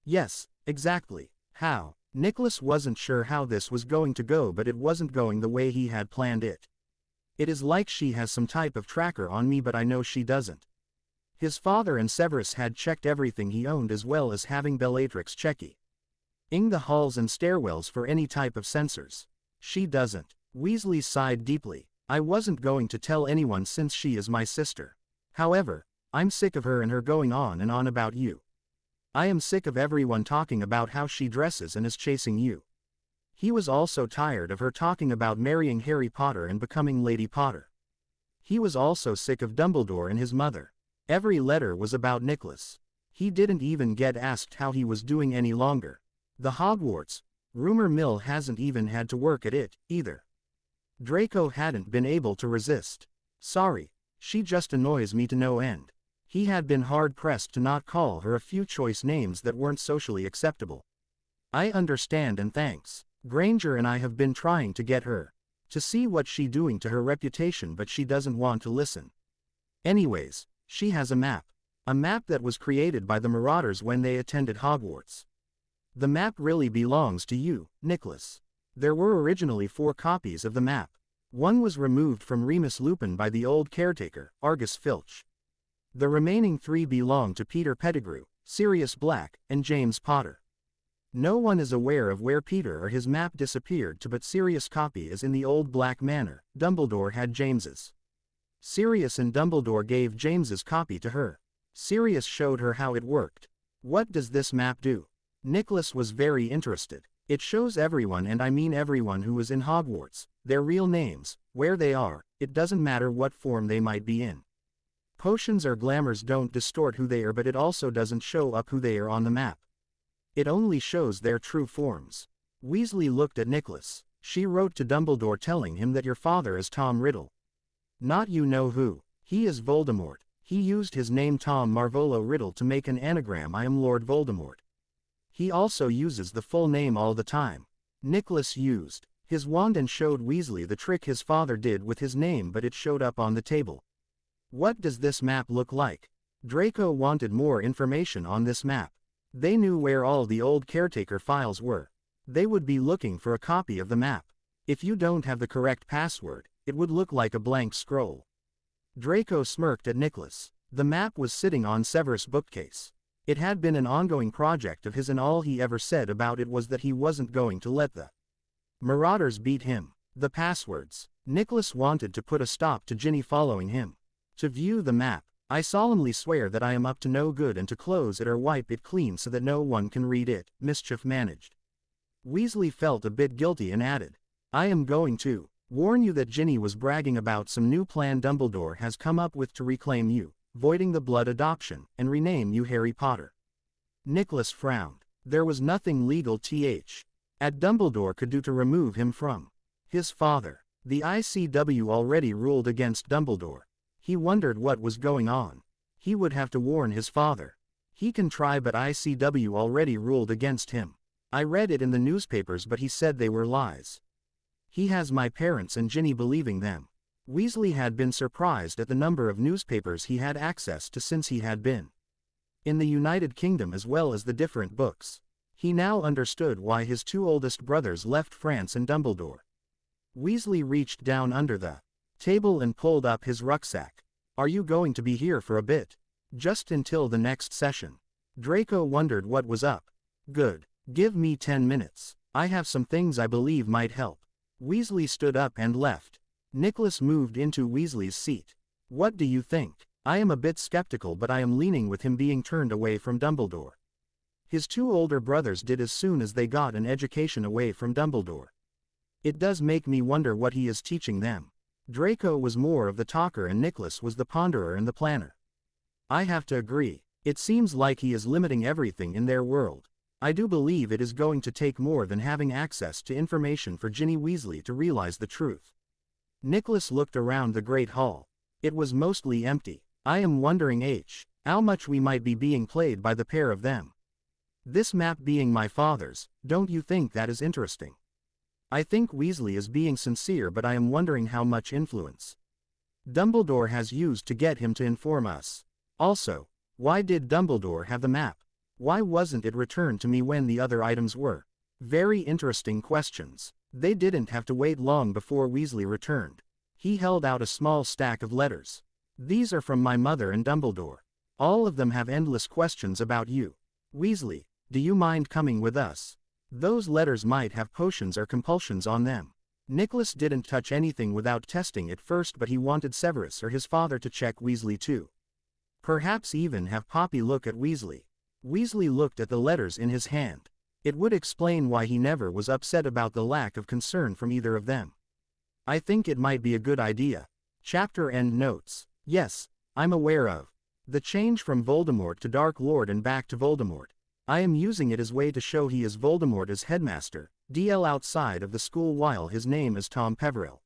"Yes, Exactly. How? Nicholas wasn't sure how this was going to go, but it wasn't going the way he had planned it. It is like she has some type of tracker on me, but I know she doesn't. His father and Severus had checked everything he owned, as well as having Bellatrix checking the halls and stairwells for any type of sensors. She doesn't. Weasley sighed deeply. I wasn't going to tell anyone since she is my sister. However, I'm sick of her and her going on and on about you. I am sick of everyone talking about how she dresses and is chasing you. He was also tired of her talking about marrying Harry Potter and becoming Lady Potter. He was also sick of Dumbledore and his mother. Every letter was about Nicholas. He didn't even get asked how he was doing any longer. The Hogwarts rumor mill hasn't even had to work at it, either. Draco hadn't been able to resist. Sorry, she just annoys me to no end. He had been hard-pressed to not call her a few choice names that weren't socially acceptable. I understand and thanks. Granger and I have been trying to get her to see what she's doing to her reputation, but she doesn't want to listen. Anyways, she has a map. A map that was created by the Marauders when they attended Hogwarts. The map really belongs to you, Nicholas. There were originally 4 copies of the map. One was removed from Remus Lupin by the old caretaker, Argus Filch. The remaining 3 belong to Peter Pettigrew, Sirius Black, and James Potter. No one is aware of where Peter or his map disappeared to, but Sirius' copy is in the old Black Manor. Dumbledore had James's. Sirius and Dumbledore gave James's copy to her. Sirius showed her how it worked. What does this map do? Nicholas was very interested. It shows everyone, and I mean everyone who is in Hogwarts, their real names, where they are. It doesn't matter what form they might be in. Potions or glamours don't distort who they are, but it also doesn't show up who they are on the map. It only shows their true forms. Weasley looked at Nicholas. She wrote to Dumbledore telling him that your father is Tom Riddle. Not you know who. He is Voldemort. He used his name Tom Marvolo Riddle to make an anagram. I am Lord Voldemort. He also uses the full name all the time. Nicholas used his wand and showed Weasley the trick his father did with his name, but it showed up on the table. What does this map look like? Draco wanted more information on this map. They knew where all the old caretaker files were. They would be looking for a copy of the map. If you don't have the correct password, it would look like a blank scroll. Draco smirked at Nicholas. The map was sitting on Severus' bookcase. It had been an ongoing project of his, and all he ever said about it was that he wasn't going to let the Marauders beat him. The passwords. Nicholas wanted to put a stop to Ginny following him. To view the map, I solemnly swear that I am up to no good, and to close it or wipe it clean so that no one can read it, Mischief managed. Weasley felt a bit guilty and added, I am going to warn you that Ginny was bragging about some new plan Dumbledore has come up with to reclaim you, voiding the blood adoption, and rename you Harry Potter. Nicholas frowned. There was nothing legal at Dumbledore could do to remove him from his father. The ICW already ruled against Dumbledore. He wondered what was going on. He would have to warn his father. He can try, but ICW already ruled against him. I read it in the newspapers, but he said they were lies. He has my parents and Ginny believing them. Weasley had been surprised at the number of newspapers he had access to since he had been in the United Kingdom, as well as the different books. He now understood why his 2 oldest brothers left France and Dumbledore. Weasley reached down under the table and pulled up his rucksack. Are you going to be here for a bit? Just until the next session. Draco wondered what was up. Good. Give me 10 minutes. I have some things I believe might help. Weasley stood up and left. Nicholas moved into Weasley's seat. What do you think? I am a bit skeptical, but I am leaning with him being turned away from Dumbledore. His 2 older brothers did as soon as they got an education away from Dumbledore. It does make me wonder what he is teaching them. Draco was more of the talker and Nicholas was the ponderer and the planner. I have to agree. It seems like he is limiting everything in their world. I do believe it is going to take more than having access to information for Ginny Weasley to realize the truth. Nicholas looked around the Great Hall. It was mostly empty. I am wondering how much we might be being played by the pair of them. This map being my father's, don't you think that is interesting? I think Weasley is being sincere, but I am wondering how much influence Dumbledore has used to get him to inform us. Also, why did Dumbledore have the map? Why wasn't it returned to me when the other items were? Very interesting questions. They didn't have to wait long before Weasley returned. He held out a small stack of letters. These are from my mother and Dumbledore. All of them have endless questions about you. Weasley, do you mind coming with us? Those letters might have potions or compulsions on them. Nicholas didn't touch anything without testing it first, but he wanted Severus or his father to check Weasley too. Perhaps even have Poppy look at Weasley. Weasley looked at the letters in his hand. It would explain why he never was upset about the lack of concern from either of them. I think it might be a good idea. Chapter end notes. Yes, I'm aware of the change from Voldemort to Dark Lord and back to Voldemort. I am using it as way to show he is Voldemort as headmaster, DL outside of the school while his name is Tom Peveril.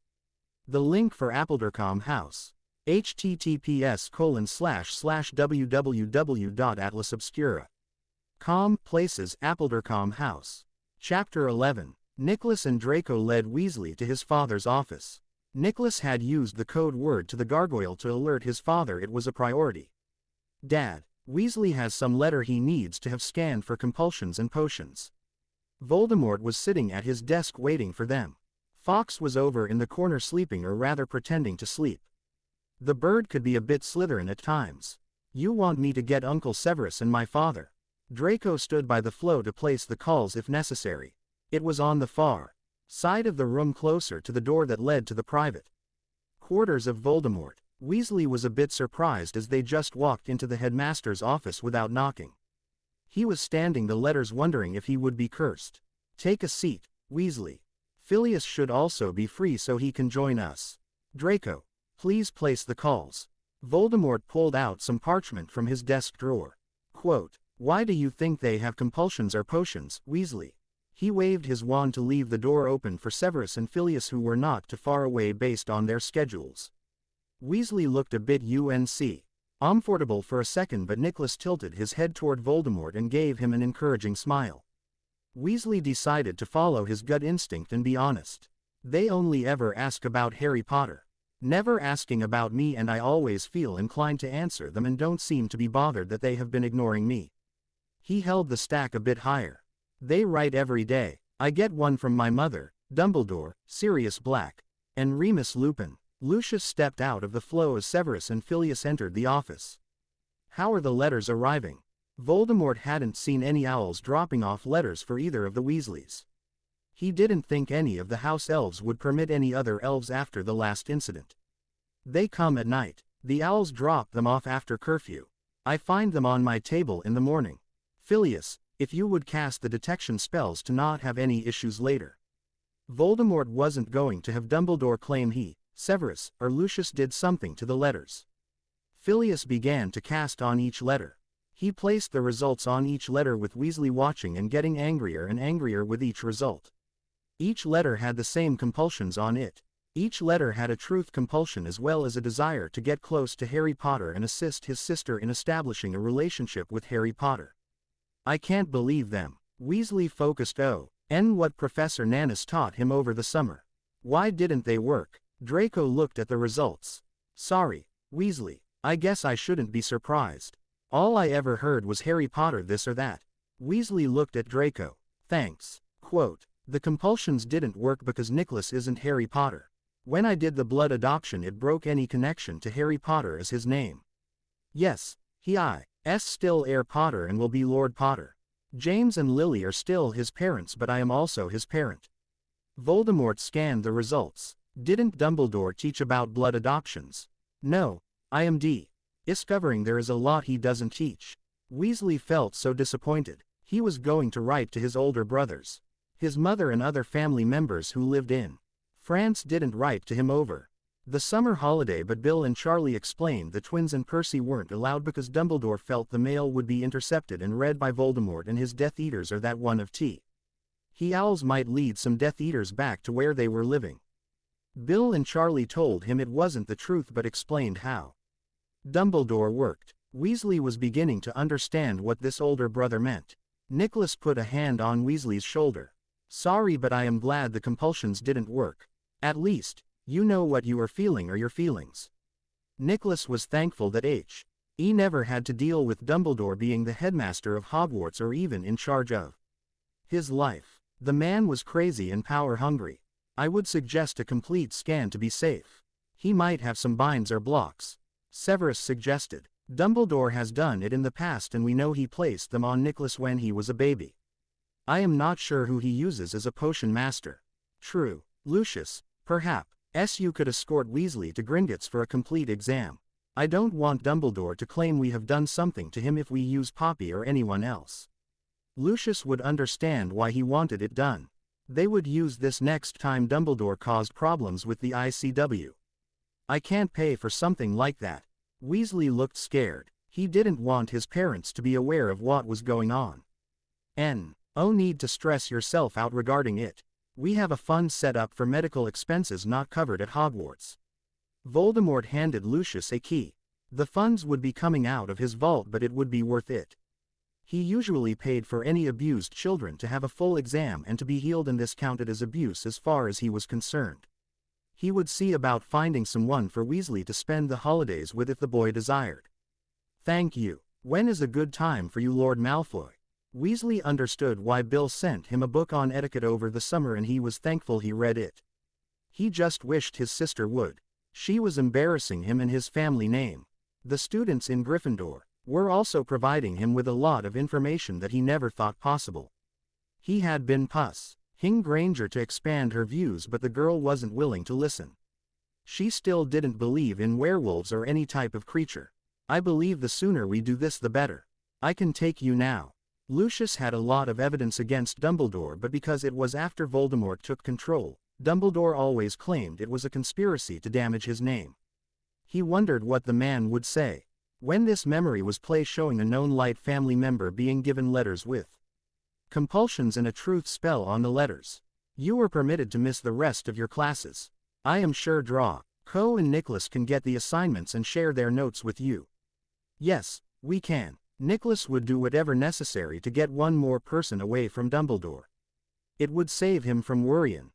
The link for Appledorcombe House. https://www.atlasobscura.com places Appledorcombe House. Chapter 11. Nicholas and Draco led Weasley to his father's office. Nicholas had used the code word to the gargoyle to alert his father it was a priority. Dad, Weasley has some letter he needs to have scanned for compulsions and potions. Voldemort was sitting at his desk waiting for them. Fox was over in the corner sleeping, or rather pretending to sleep. The bird could be a bit Slytherin at times. You want me to get Uncle Severus and my father? Draco stood by the flow to place the calls if necessary. It was on the far side of the room, closer to the door that led to the private quarters of Voldemort. Weasley was a bit surprised as they just walked into the headmaster's office without knocking. He was standing the letters, wondering if he would be cursed. Take a seat, Weasley. Phileas should also be free so he can join us. Draco, please place the calls. Voldemort pulled out some parchment from his desk drawer. Quote, why do you think they have compulsions or potions, Weasley? He waved his wand to leave the door open for Severus and Phileas, who were not too far away based on their schedules. Weasley looked a bit uncomfortable for a second, but Nicholas tilted his head toward Voldemort and gave him an encouraging smile. Weasley decided to follow his gut instinct and be honest. They only ever ask about Harry Potter. Never asking about me, and I always feel inclined to answer them and don't seem to be bothered that they have been ignoring me. He held the stack a bit higher. They write every day. I get one from my mother, Dumbledore, Sirius Black, and Remus Lupin. Lucius stepped out of the flow as Severus and Phileas entered the office. How are the letters arriving? Voldemort hadn't seen any owls dropping off letters for either of the Weasleys. He didn't think any of the house elves would permit any other elves after the last incident. They come at night. The owls drop them off after curfew. I find them on my table in the morning. Phileas, if you would cast the detection spells to not have any issues later. Voldemort wasn't going to have Dumbledore claim he, Severus, or Lucius did something to the letters. Phileas began to cast on each letter. He placed the results on each letter, with Weasley watching and getting angrier and angrier with each result. Each letter had the same compulsions on it. Each letter had a truth compulsion as well as a desire to get close to Harry Potter and assist his sister in establishing a relationship with Harry Potter. I can't believe them. Weasley focused on what Professor Nannis taught him over the summer. Why didn't they work? Draco looked at the results. Sorry, Weasley. I guess I shouldn't be surprised. All I ever heard was Harry Potter this or that. Weasley looked at Draco. Thanks. Quote, the compulsions didn't work because Nicholas isn't Harry Potter. When I did the blood adoption, it broke any connection to Harry Potter as his name. Yes, he is still heir Potter and will be Lord Potter. James and Lily are still his parents, but I am also his parent. Voldemort scanned the results. Didn't Dumbledore teach about blood adoptions? No, I am discovering there is a lot he doesn't teach. Weasley felt so disappointed. He was going to write to his older brothers. His mother and other family members who lived in France didn't write to him over the summer holiday, but Bill and Charlie explained the twins and Percy weren't allowed because Dumbledore felt the mail would be intercepted and read by Voldemort and his Death Eaters, or that one of he owls might lead some Death Eaters back to where they were living. Bill and Charlie told him it wasn't the truth but explained how Dumbledore worked. Weasley was beginning to understand what this older brother meant. Nicholas put a hand on Weasley's shoulder. Sorry, but I am glad the compulsions didn't work. At least, you know what you are feeling, or your feelings. Nicholas was thankful that He never had to deal with Dumbledore being the headmaster of Hogwarts or even in charge of his life. The man was crazy and power-hungry. I would suggest a complete scan to be safe. He might have some binds or blocks. Severus suggested. Dumbledore has done it in the past and we know he placed them on Nicholas when he was a baby. I am not sure who he uses as a potion master. True. Lucius, perhaps you could escort Weasley to Gringotts for a complete exam. I don't want Dumbledore to claim we have done something to him if we use Poppy or anyone else. Lucius would understand why he wanted it done. They would use this next time Dumbledore caused problems with the ICW. I can't pay for something like that. Weasley looked scared. He didn't want his parents to be aware of what was going on. No need to stress yourself out regarding it. We have a fund set up for medical expenses not covered at Hogwarts. Voldemort handed Lucius a key. The funds would be coming out of his vault, but it would be worth it. He usually paid for any abused children to have a full exam and to be healed, and this counted as abuse as far as he was concerned. He would see about finding someone for Weasley to spend the holidays with if the boy desired. Thank you. When is a good time for you, Lord Malfoy? Weasley understood why Bill sent him a book on etiquette over the summer and he was thankful he read it. He just wished his sister would. She was embarrassing him and his family name. The students in Gryffindor were also providing him with a lot of information that he never thought possible. He had been pushing Granger to expand her views, but the girl wasn't willing to listen. She still didn't believe in werewolves or any type of creature. I believe the sooner we do this the better. I can take you now. Lucius had a lot of evidence against Dumbledore, but because it was after Voldemort took control, Dumbledore always claimed it was a conspiracy to damage his name. He wondered what the man would say when this memory was played showing a known Light family member being given letters with compulsions and a truth spell on the letters. You were permitted to miss the rest of your classes. I am sure Draco and Nicholas can get the assignments and share their notes with you. Yes, we can. Nicholas would do whatever necessary to get one more person away from Dumbledore. It would save him from worrying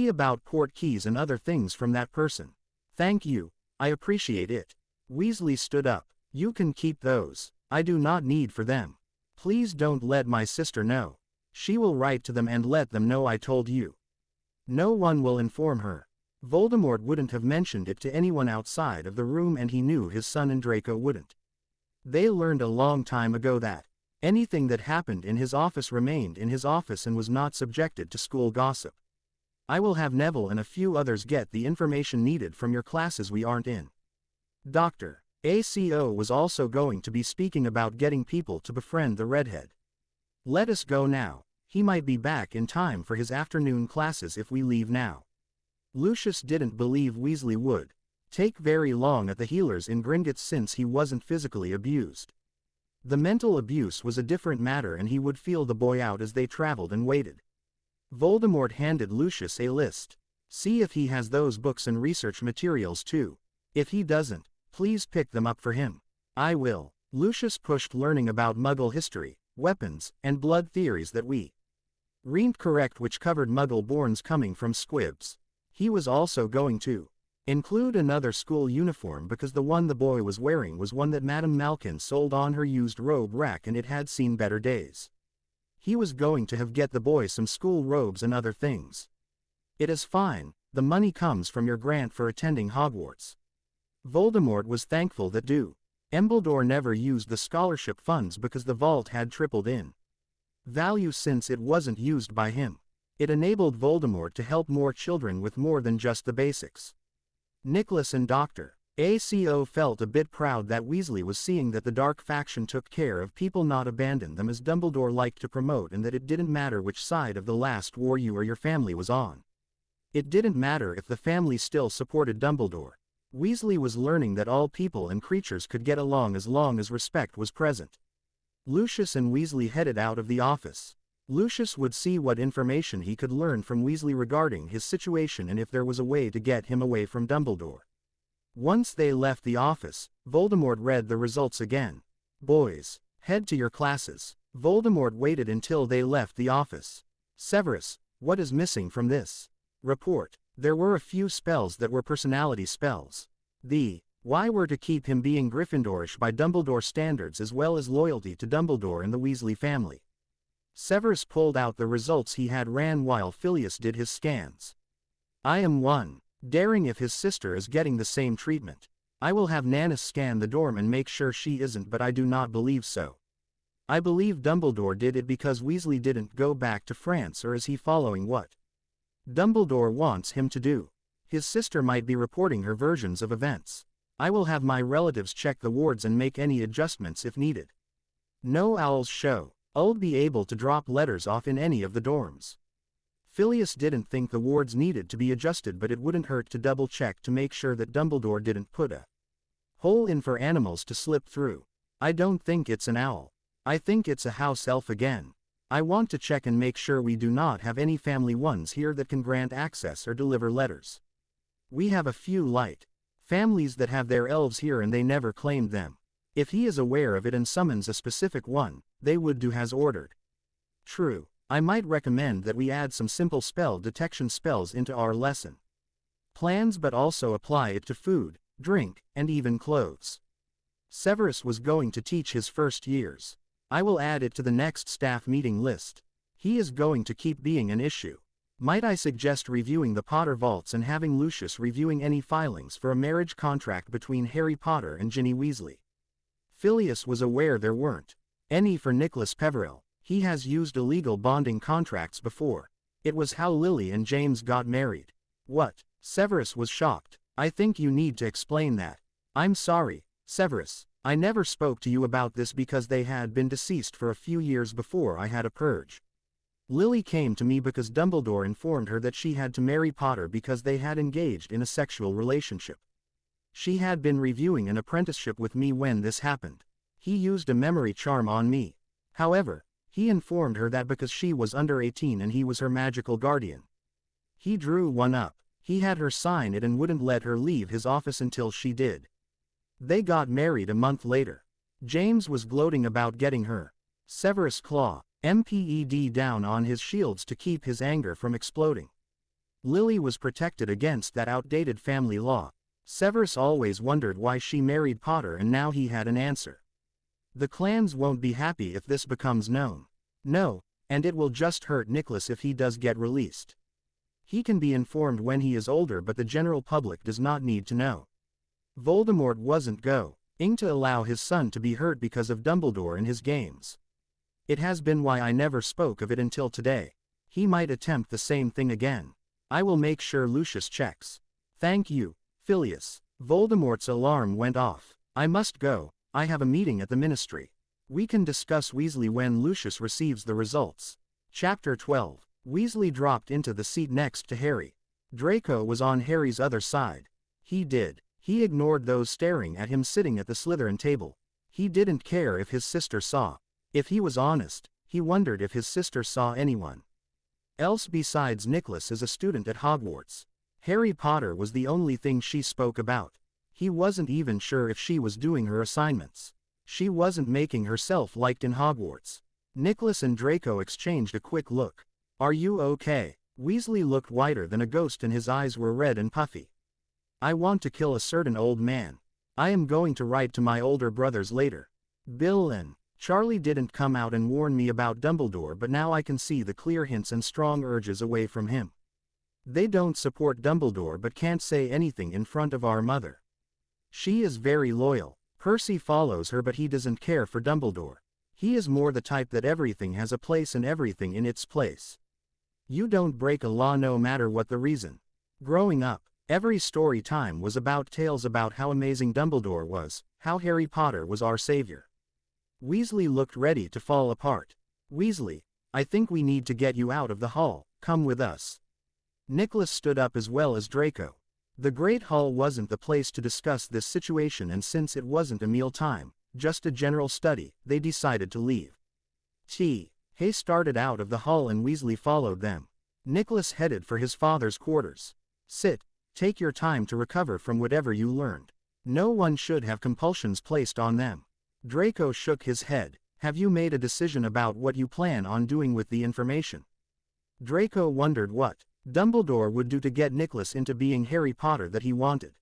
about portkeys and other things from that person. Thank you, I appreciate it. Weasley stood up. You can keep those. I do not need for them. Please don't let my sister know. She will write to them and let them know I told you. No one will inform her. Voldemort wouldn't have mentioned it to anyone outside of the room, and he knew his son and Draco wouldn't. They learned a long time ago that anything that happened in his office remained in his office and was not subjected to school gossip. I will have Neville and a few others get the information needed from your classes we aren't in. Dr. ACO was also going to be speaking about getting people to befriend the redhead. Let us go now. He might be back in time for his afternoon classes if we leave now. Lucius didn't believe Weasley would take very long at the healers in Gringotts since he wasn't physically abused. The mental abuse was a different matter, and he would feel the boy out as they traveled and waited. Voldemort handed Lucius a list. See if he has those books and research materials too. If he doesn't, please pick them up for him. I will. Lucius pushed learning about Muggle history, weapons, and blood theories that we read correct, which covered Muggle-borns coming from squibs. He was also going to include another school uniform because the one the boy was wearing was one that Madame Malkin sold on her used robe rack and it had seen better days. He was going to get the boy some school robes and other things. It is fine, the money comes from your grant for attending Hogwarts. Voldemort was thankful that Dumbledore never used the scholarship funds because the vault had tripled in value since it wasn't used by him. It enabled Voldemort to help more children with more than just the basics. Nicholas and Dr. ACO felt a bit proud that Weasley was seeing that the dark faction took care of people, not abandoned them as Dumbledore liked to promote, and that it didn't matter which side of the last war you or your family was on. It didn't matter if the family still supported Dumbledore. Weasley was learning that all people and creatures could get along as long as respect was present. Lucius and Weasley headed out of the office. Lucius would see what information he could learn from Weasley regarding his situation and if there was a way to get him away from Dumbledore. Once they left the office, Voldemort read the results again. Boys, head to your classes. Voldemort waited until they left the office. Severus, what is missing from this report? There were a few spells that were personality spells. The Why were to keep him being Gryffindorish by Dumbledore standards as well as loyalty to Dumbledore and the Weasley family. Severus pulled out the results he had ran while Phileas did his scans. I am 1. Daring if his sister is getting the same treatment. I will have Nana scan the dorm and make sure she isn't, but I do not believe so. I believe Dumbledore did it because Weasley didn't go back to France, or is he following what Dumbledore wants him to do? His sister might be reporting her versions of events. I will have my relatives check the wards and make any adjustments if needed. No owls show. I'll be able to drop letters off in any of the dorms. Phileas didn't think the wards needed to be adjusted, but it wouldn't hurt to double check to make sure that Dumbledore didn't put a hole in for animals to slip through. I don't think it's an owl. I think it's a house elf again. I want to check and make sure we do not have any family ones here that can grant access or deliver letters. We have a few light families that have their elves here and they never claimed them. If he is aware of it and summons a specific one, they would do as ordered. True, I might recommend that we add some simple spell detection spells into our lesson plans, but also apply it to food, drink, and even clothes. Severus was going to teach his first years. I will add it to the next staff meeting list. He is going to keep being an issue. Might I suggest reviewing the Potter vaults and having Lucius reviewing any filings for a marriage contract between Harry Potter and Ginny Weasley? Phileas was aware there weren't any for Nicholas Peverell. He has used illegal bonding contracts before. It was how Lily and James got married. What? Severus was shocked. I think you need to explain that. I'm sorry, Severus. I never spoke to you about this because they had been deceased for a few years before I had a purge. Lily came to me because Dumbledore informed her that she had to marry Potter because they had engaged in a sexual relationship. She had been reviewing an apprenticeship with me when this happened. He used a memory charm on me. However, he informed her that because she was under 18 and he was her magical guardian. He drew one up. He had her sign it and wouldn't let her leave his office until she did. They got married a month later. James was gloating about getting her Severus Claw MPED down on his shields to keep his anger from exploding. Lily was protected against that outdated family law. Severus always wondered why she married Potter, and now he had an answer. The clans won't be happy if this becomes known. No, and it will just hurt Nicholas if he does get released. He can be informed when he is older, but the general public does not need to know. Voldemort wasn't going to allow his son to be hurt because of Dumbledore and his games. It has been why I never spoke of it until today. He might attempt the same thing again. I will make sure Lucius checks. Thank you, Phileas. Voldemort's alarm went off. I must go. I have a meeting at the ministry. We can discuss Weasley when Lucius receives the results. Chapter 12. Weasley dropped into the seat next to Harry. Draco was on Harry's other side. He ignored those staring at him sitting at the Slytherin table. He didn't care if his sister saw. If he was honest, he wondered if his sister saw anyone else besides Nicholas as a student at Hogwarts. Harry Potter was the only thing she spoke about. He wasn't even sure if she was doing her assignments. She wasn't making herself liked in Hogwarts. Nicholas and Draco exchanged a quick look. Are you okay? Weasley looked whiter than a ghost and his eyes were red and puffy. I want to kill a certain old man. I am going to write to my older brothers later. Bill and Charlie didn't come out and warn me about Dumbledore, but now I can see the clear hints and strong urges away from him. They don't support Dumbledore but can't say anything in front of our mother. She is very loyal. Percy follows her, but he doesn't care for Dumbledore. He is more the type that everything has a place and everything in its place. You don't break a law no matter what the reason. Growing up, every story time was about tales about how amazing Dumbledore was, how Harry Potter was our savior. Weasley looked ready to fall apart. Weasley, I think we need to get you out of the hall. Come with us. Nicholas stood up as well as Draco. The Great Hall wasn't the place to discuss this situation, and since it wasn't a meal time, just a general study, they decided to leave. Hay started out of the hall and Weasley followed them. Nicholas headed for his father's quarters. Sit, take your time to recover from whatever you learned. No one should have compulsions placed on them. Draco shook his head. Have you made a decision about what you plan on doing with the information? Draco wondered what Dumbledore would do to get Nicholas into being Harry Potter that he wanted.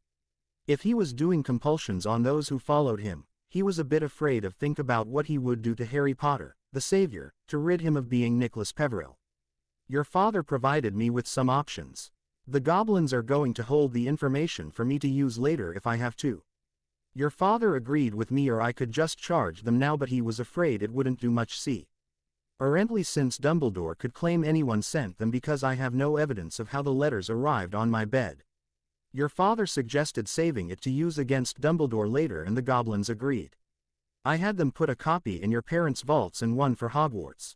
If he was doing compulsions on those who followed him, he was a bit afraid of think about what he would do to Harry Potter, the savior, to rid him of being Nicholas Peveril. Your father provided me with some options. The goblins are going to hold the information for me to use later if I have to. Your father agreed with me, or I could just charge them now, but he was afraid it wouldn't do much. Apparently, since Dumbledore could claim anyone sent them because I have no evidence of how the letters arrived on my bed. Your father suggested saving it to use against Dumbledore later, and the goblins agreed. I had them put a copy in your parents' vaults and one for Hogwarts.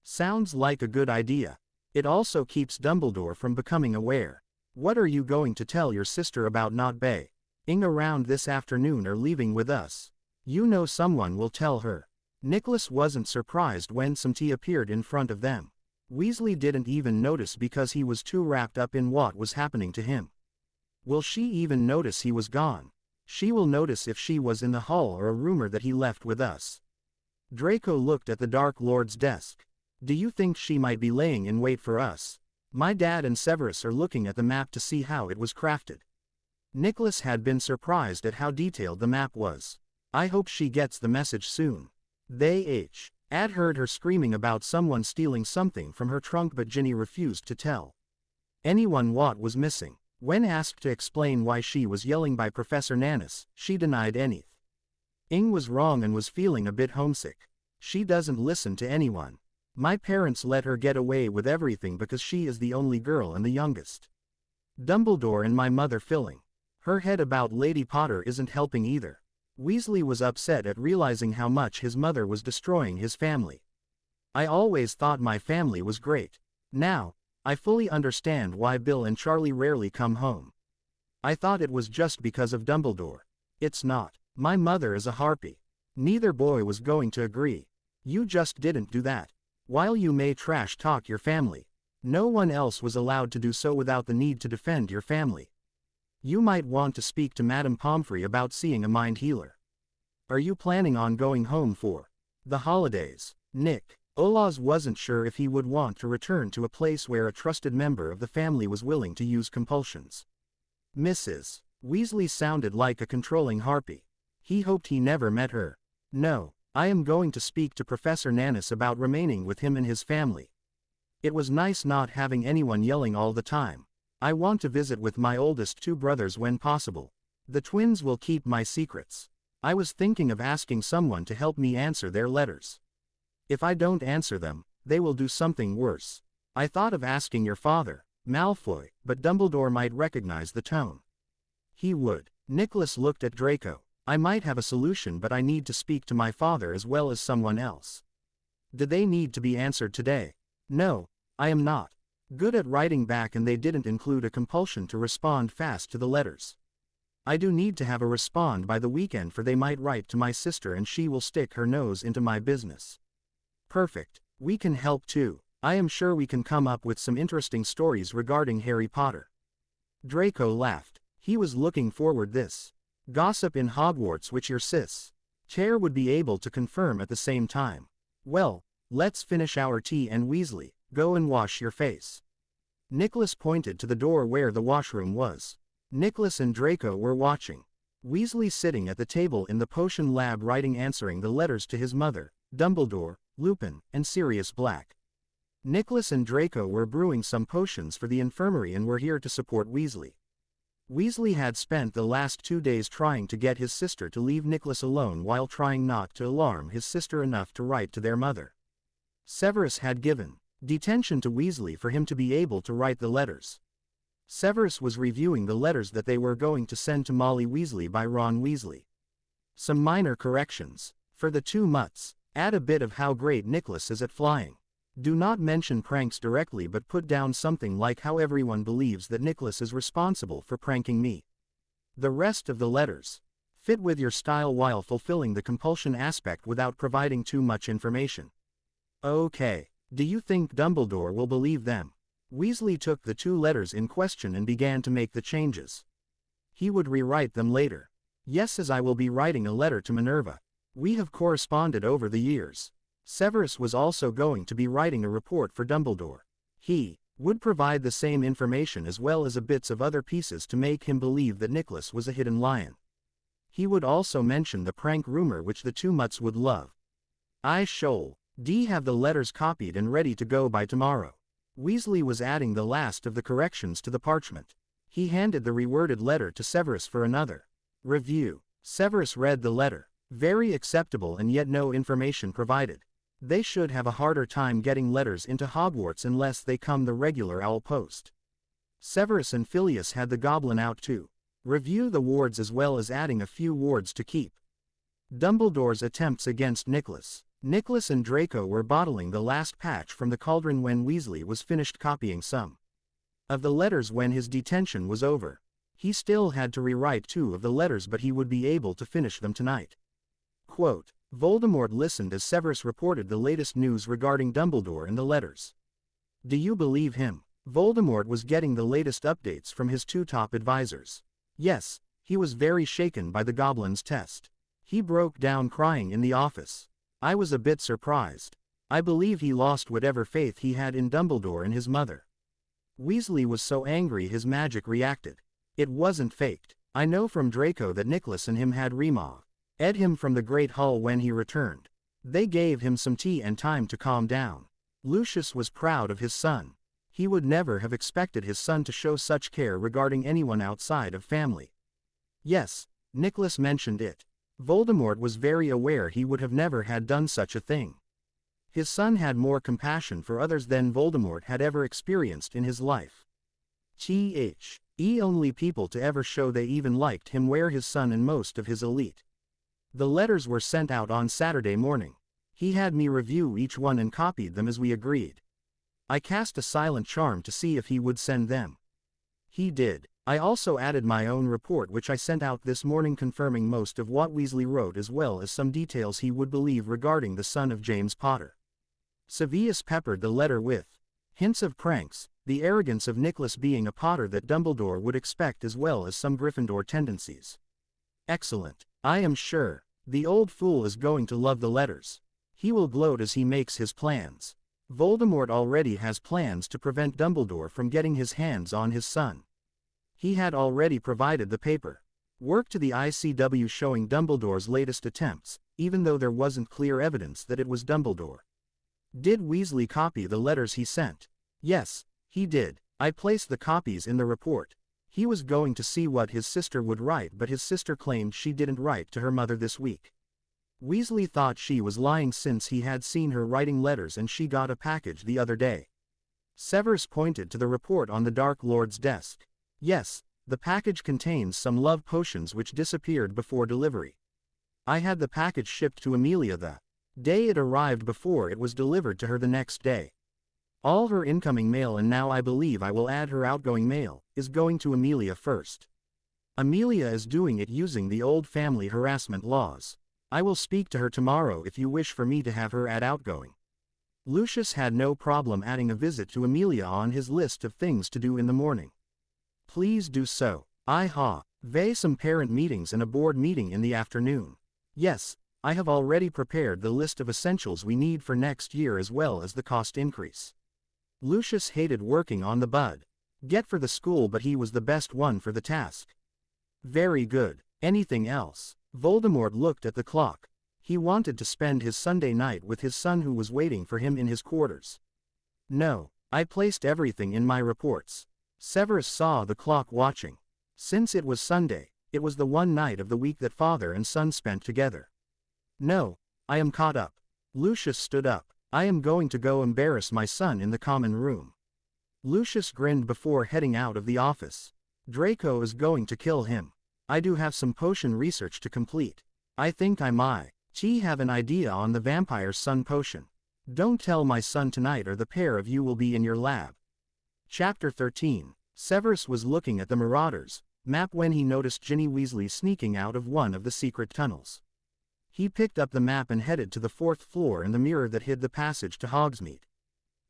Sounds like a good idea. It also keeps Dumbledore from becoming aware. What are you going to tell your sister about not being around this afternoon or leaving with us? You know someone will tell her. Nicholas wasn't surprised when some tea appeared in front of them. Weasley didn't even notice because he was too wrapped up in what was happening to him. Will she even notice he was gone? She will notice if she was in the hall or a rumor that he left with us. Draco looked at the Dark Lord's desk. Do you think she might be laying in wait for us? My dad and Severus are looking at the map to see how it was crafted. Nicholas had been surprised at how detailed the map was. I hope she gets the message soon. Ad heard her screaming about someone stealing something from her trunk, but Ginny refused to tell anyone what was missing. When asked to explain why she was yelling by Professor Nannis, she denied anything was wrong and was feeling a bit homesick. She doesn't listen to anyone. My parents let her get away with everything because she is the only girl and the youngest. Dumbledore and my mother filling her head about Lady Potter isn't helping either. Weasley was upset at realizing how much his mother was destroying his family. I always thought my family was great. Now, I fully understand why Bill and Charlie rarely come home. I thought it was just because of Dumbledore. It's not. My mother is a harpy. Neither boy was going to agree. You just didn't do that. While you may trash talk your family, no one else was allowed to do so without the need to defend your family. You might want to speak to Madame Pomfrey about seeing a mind healer. Are you planning on going home for the holidays? Nick Olaz wasn't sure if he would want to return to a place where a trusted member of the family was willing to use compulsions. Mrs. Weasley sounded like a controlling harpy. He hoped he never met her. No, I am going to speak to Professor Nannis about remaining with him and his family. It was nice not having anyone yelling all the time. I want to visit with my oldest two brothers when possible. The twins will keep my secrets. I was thinking of asking someone to help me answer their letters. If I don't answer them, they will do something worse. I thought of asking your father, Malfoy, but Dumbledore might recognize the tone. He would. Nicholas looked at Draco. I might have a solution, but I need to speak to my father as well as someone else. Do they need to be answered today? No, I am not good at writing back, and they didn't include a compulsion to respond fast to the letters. I do need to have a respond by the weekend, for they might write to my sister and she will stick her nose into my business. Perfect. We can help too. I am sure we can come up with some interesting stories regarding Harry Potter. Draco laughed. He was looking forward this gossip in Hogwarts, which your chair would be able to confirm at the same time. Well, let's finish our tea, and Weasley, go and wash your face. Nicholas pointed to the door where the washroom was. Nicholas and Draco were watching. Weasley sitting at the table in the potion lab writing, answering the letters to his mother, Dumbledore, Lupin, and Sirius Black. Nicholas and Draco were brewing some potions for the infirmary and were here to support Weasley. Weasley had spent the last 2 days trying to get his sister to leave Nicholas alone while trying not to alarm his sister enough to write to their mother. Severus had given detention to Weasley for him to be able to write the letters. Severus was reviewing the letters that they were going to send to Molly Weasley by Ron Weasley. Some minor corrections. For the 2 mutts, add a bit of how great Nicholas is at flying. Do not mention pranks directly, but put down something like how everyone believes that Nicholas is responsible for pranking me. The rest of the letters fit with your style while fulfilling the compulsion aspect without providing too much information. Okay. Do you think Dumbledore will believe them? Weasley took the 2 letters in question and began to make the changes. He would rewrite them later. Yes, as I will be writing a letter to Minerva. We have corresponded over the years. Severus was also going to be writing a report for Dumbledore. He Would provide the same information as well as a bits of other pieces to make him believe that Nicholas was a hidden lion. He would also mention the prank rumor which the two mutts would love. I shall have the letters copied and ready to go by tomorrow. Weasley was adding the last of the corrections to the parchment. He handed the reworded letter to Severus for another review. Severus read the letter. Very acceptable and yet no information provided. They should have a harder time getting letters into Hogwarts unless they come the regular owl post. Severus and Phileas had the goblin out too. Review the wards as well as adding a few wards to keep. Dumbledore's attempts against Nicholas. Nicholas and Draco were bottling the last patch from the cauldron when Weasley was finished copying some of the letters when his detention was over. He still had to rewrite 2 of the letters, but he would be able to finish them tonight. Quote, Voldemort listened as Severus reported the latest news regarding Dumbledore and the letters. Do you believe him? Voldemort was getting the latest updates from his 2 top advisors. Yes, he was very shaken by the goblin's test. He broke down crying in the office. I was a bit surprised. I believe he lost whatever faith he had in Dumbledore and his mother. Weasley was so angry his magic reacted. It wasn't faked. I know from Draco that Nicholas and him had ed him from the Great Hall when he returned. They gave him some tea and time to calm down. Lucius was proud of his son. He would never have expected his son to show such care regarding anyone outside of family. Yes, Nicholas mentioned it. Voldemort was very aware he would have never had done such a thing. His son had more compassion for others than Voldemort had ever experienced in his life. Only people to ever show they even liked him were his son and most of his elite. The letters were sent out on Saturday morning. He had me review each one and copied them as we agreed. I cast a silent charm to see if he would send them. He did. I also added my own report which I sent out this morning confirming most of what Weasley wrote as well as some details he would believe regarding the son of James Potter. Severus peppered the letter with hints of pranks, the arrogance of Nicholas being a Potter that Dumbledore would expect as well as some Gryffindor tendencies. Excellent. I am sure. The old fool is going to love the letters. He will gloat as he makes his plans. Voldemort already has plans to prevent Dumbledore from getting his hands on his son. He had already provided the paper work to the ICW showing Dumbledore's latest attempts, even though there wasn't clear evidence that it was Dumbledore. Did Weasley copy the letters he sent? Yes, he did. I placed the copies in the report. He was going to see what his sister would write, but his sister claimed she didn't write to her mother this week. Weasley thought she was lying since he had seen her writing letters and she got a package the other day. Severus pointed to the report on the Dark Lord's desk. Yes, the package contains some love potions which disappeared before delivery. I had the package shipped to Amelia the day it arrived before it was delivered to her the next day. All her incoming mail, and now I believe I will add her outgoing mail, is going to Amelia first. Amelia is doing it using the old family harassment laws. I will speak to her tomorrow if you wish for me to have her add outgoing. Lucius had no problem adding a visit to Amelia on his list of things to do in the morning. Please do so. Some parent meetings and a board meeting in the afternoon. Yes, I have already prepared the list of essentials we need for next year as well as the cost increase. Lucius hated working on the bud get for the school, but he was the best one for the task. Very good. Anything else? Voldemort looked at the clock. He wanted to spend his Sunday night with his son who was waiting for him in his quarters. No, I placed everything in my reports. Severus saw the clock watching. Since it was Sunday, it was the one night of the week that father and son spent together. No, I am caught up. Lucius stood up. I am going to go embarrass my son in the common room. Lucius grinned before heading out of the office. Draco is going to kill him. I do have some potion research to complete. I think I might have an idea on the vampire's son potion. Don't tell my son tonight or the pair of you will be in your lab. Chapter 13. Severus was looking at the Marauders map when he noticed Ginny Weasley sneaking out of one of the secret tunnels. He picked up the map and headed to the 4th floor and the mirror that hid the passage to Hogsmeade.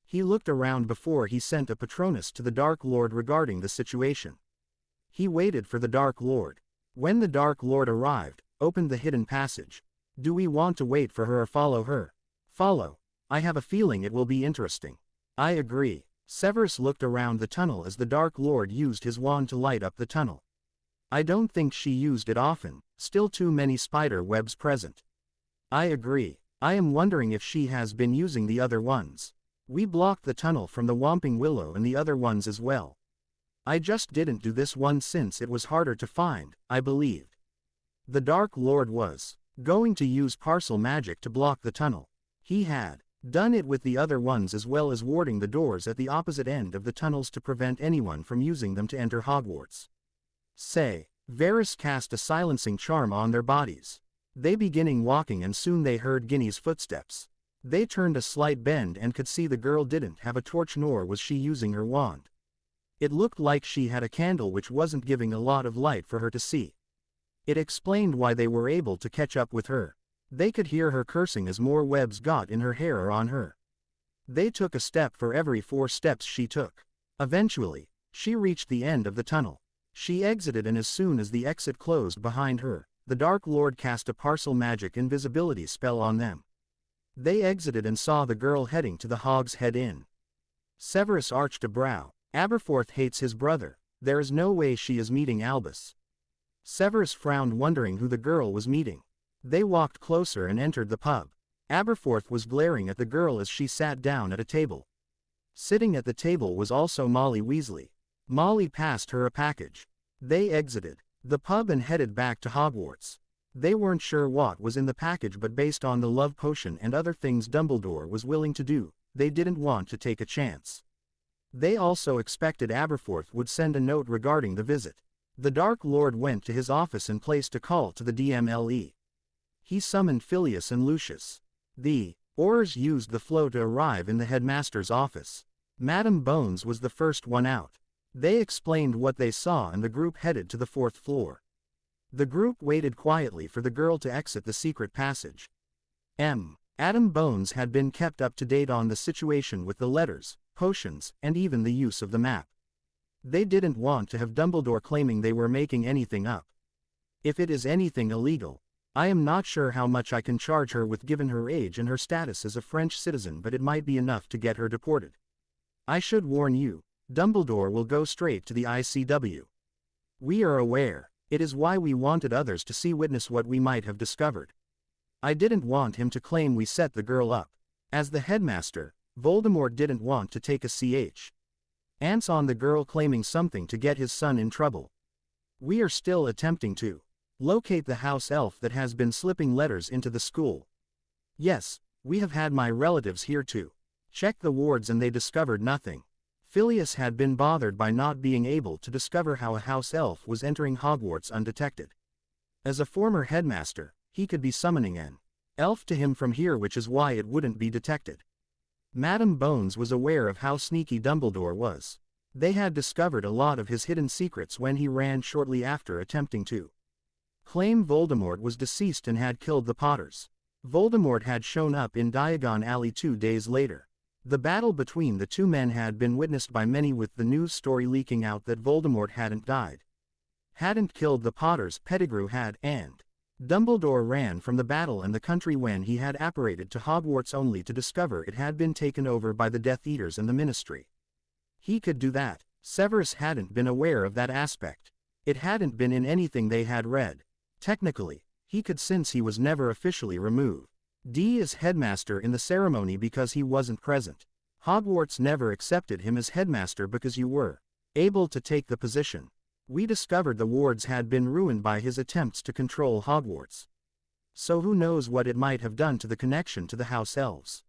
He looked around before he sent a Patronus to the Dark Lord regarding the situation. He waited for the Dark Lord. When the Dark Lord arrived, opened the hidden passage. Do we want to wait for her or follow her? Follow. I have a feeling it will be interesting. I agree. Severus looked around the tunnel as the Dark Lord used his wand to light up the tunnel. I don't think she used it often, still too many spider webs present. I agree. I am wondering if she has been using the other ones. We blocked the tunnel from the Whomping Willow and the other ones as well. I just didn't do this one since it was harder to find, I believed. The Dark Lord was going to use parcel magic to block the tunnel. He had done it with the other ones as well as warding the doors at the opposite end of the tunnels to prevent anyone from using them to enter Hogwarts. Varys cast a silencing charm on their bodies. They beginning walking and soon they heard Ginny's footsteps. They turned a slight bend and could see the girl didn't have a torch nor was she using her wand. It looked like she had a candle which wasn't giving a lot of light for her to see. It explained why they were able to catch up with her. They could hear her cursing as more webs got in her hair or on her. They took a step for every 4 steps she took. Eventually, she reached the end of the tunnel. She exited and as soon as the exit closed behind her, the Dark Lord cast a parcel magic invisibility spell on them. They exited and saw the girl heading to the Hog's Head Inn. Severus arched a brow. Aberforth hates his brother. There is no way she is meeting Albus. Severus frowned wondering who the girl was meeting. They walked closer and entered the pub. Aberforth was glaring at the girl as she sat down at a table. Sitting at the table was also Molly Weasley. Molly passed her a package. They exited the pub and headed back to Hogwarts. They weren't sure what was in the package, but based on the love potion and other things Dumbledore was willing to do, they didn't want to take a chance. They also expected Aberforth would send a note regarding the visit. The Dark Lord went to his office and placed a call to the DMLE. He summoned Phileas and Lucius. The Aurors used the flow to arrive in the headmaster's office. Madame Bones was the first one out. They explained what they saw and the group headed to the 4th floor. The group waited quietly for the girl to exit the secret passage. Madame Bones had been kept up to date on the situation with the letters, potions, and even the use of the map. They didn't want to have Dumbledore claiming they were making anything up. If it is anything illegal, I am not sure how much I can charge her with given her age and her status as a French citizen, but it might be enough to get her deported. I should warn you, Dumbledore will go straight to the ICW. We are aware. It is why we wanted others to witness what we might have discovered. I didn't want him to claim we set the girl up. As the headmaster, Voldemort didn't want to take a chance on the girl claiming something to get his son in trouble. We are still attempting to locate the house elf that has been slipping letters into the school. Yes, we have had my relatives here to check the wards and they discovered nothing. Phileas had been bothered by not being able to discover how a house elf was entering Hogwarts undetected. As a former headmaster, he could be summoning an elf to him from here, which is why it wouldn't be detected. Madame Bones was aware of how sneaky Dumbledore was. They had discovered a lot of his hidden secrets when he ran shortly after attempting to claim Voldemort was deceased and had killed the Potters. Voldemort had shown up in Diagon Alley 2 days later. The battle between the two men had been witnessed by many, with the news story leaking out that Voldemort hadn't killed the Potters, Pettigrew had, and Dumbledore ran from the battle and the country when he had apparated to Hogwarts only to discover it had been taken over by the Death Eaters and the Ministry. He could do that. Severus hadn't been aware of that aspect. It hadn't been in anything they had read. Technically, he could, since he was never officially removed as headmaster in the ceremony because he wasn't present. Hogwarts never accepted him as headmaster because you were able to take the position. We discovered the wards had been ruined by his attempts to control Hogwarts. So who knows what it might have done to the connection to the House Elves.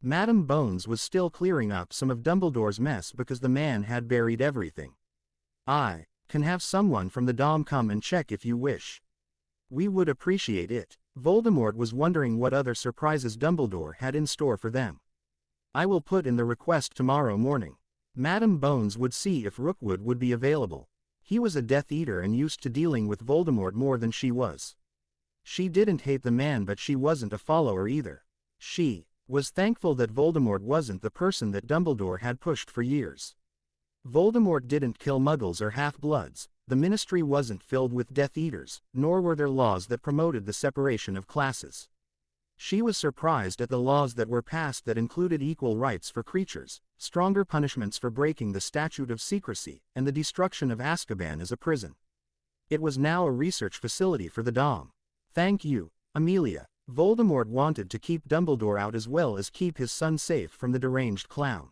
Madame Bones was still clearing up some of Dumbledore's mess because the man had buried everything. I can have someone from the Dom come and check if you wish. We would appreciate it. Voldemort was wondering what other surprises Dumbledore had in store for them. I will put in the request tomorrow morning. Madame Bones would see if Rookwood would be available. He was a Death Eater and used to dealing with Voldemort more than she was. She didn't hate the man, but she wasn't a follower either. She was thankful that Voldemort wasn't the person that Dumbledore had pushed for years. Voldemort didn't kill Muggles or Half-Bloods. The Ministry wasn't filled with Death Eaters, nor were there laws that promoted the separation of classes. She was surprised at the laws that were passed that included equal rights for creatures, stronger punishments for breaking the statute of secrecy, and the destruction of Azkaban as a prison. It was now a research facility for the Dom. Thank you, Amelia. Voldemort wanted to keep Dumbledore out as well as keep his son safe from the deranged clown.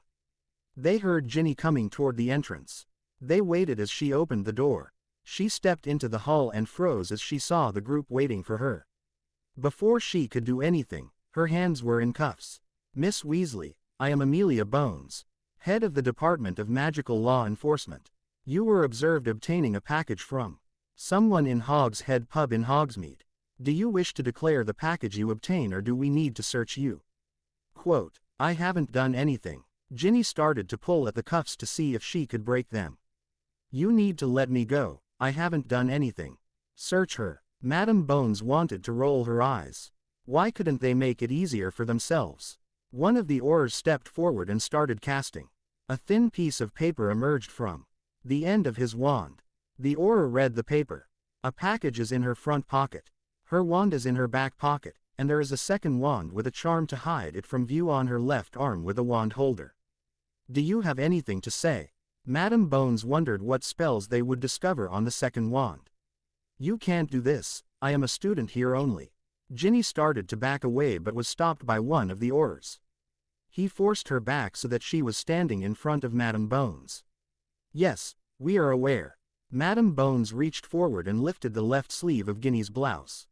They heard Ginny coming toward the entrance. They waited as she opened the door. She stepped into the hall and froze as she saw the group waiting for her. Before she could do anything, her hands were in cuffs. Miss Weasley, I am Amelia Bones, head of the Department of Magical Law Enforcement. You were observed obtaining a package from someone in Hog's Head Pub in Hogsmeade. Do you wish to declare the package you obtain, or do we need to search you? Quote, I haven't done anything. Ginny started to pull at the cuffs to see if she could break them. You need to let me go. I haven't done anything. Search her. Madam Bones wanted to roll her eyes. Why couldn't they make it easier for themselves? One of the Aurors stepped forward and started casting. A thin piece of paper emerged from the end of his wand. The Auror read the paper. A package is in her front pocket. Her wand is in her back pocket, and there is a second wand with a charm to hide it from view on her left arm with a wand holder. Do you have anything to say? Madam Bones wondered what spells they would discover on the second wand. You can't do this. I am a student here only. Ginny started to back away but was stopped by one of the Aurors. He forced her back so that she was standing in front of Madam Bones. Yes, we are aware. Madam Bones reached forward and lifted the left sleeve of Ginny's blouse.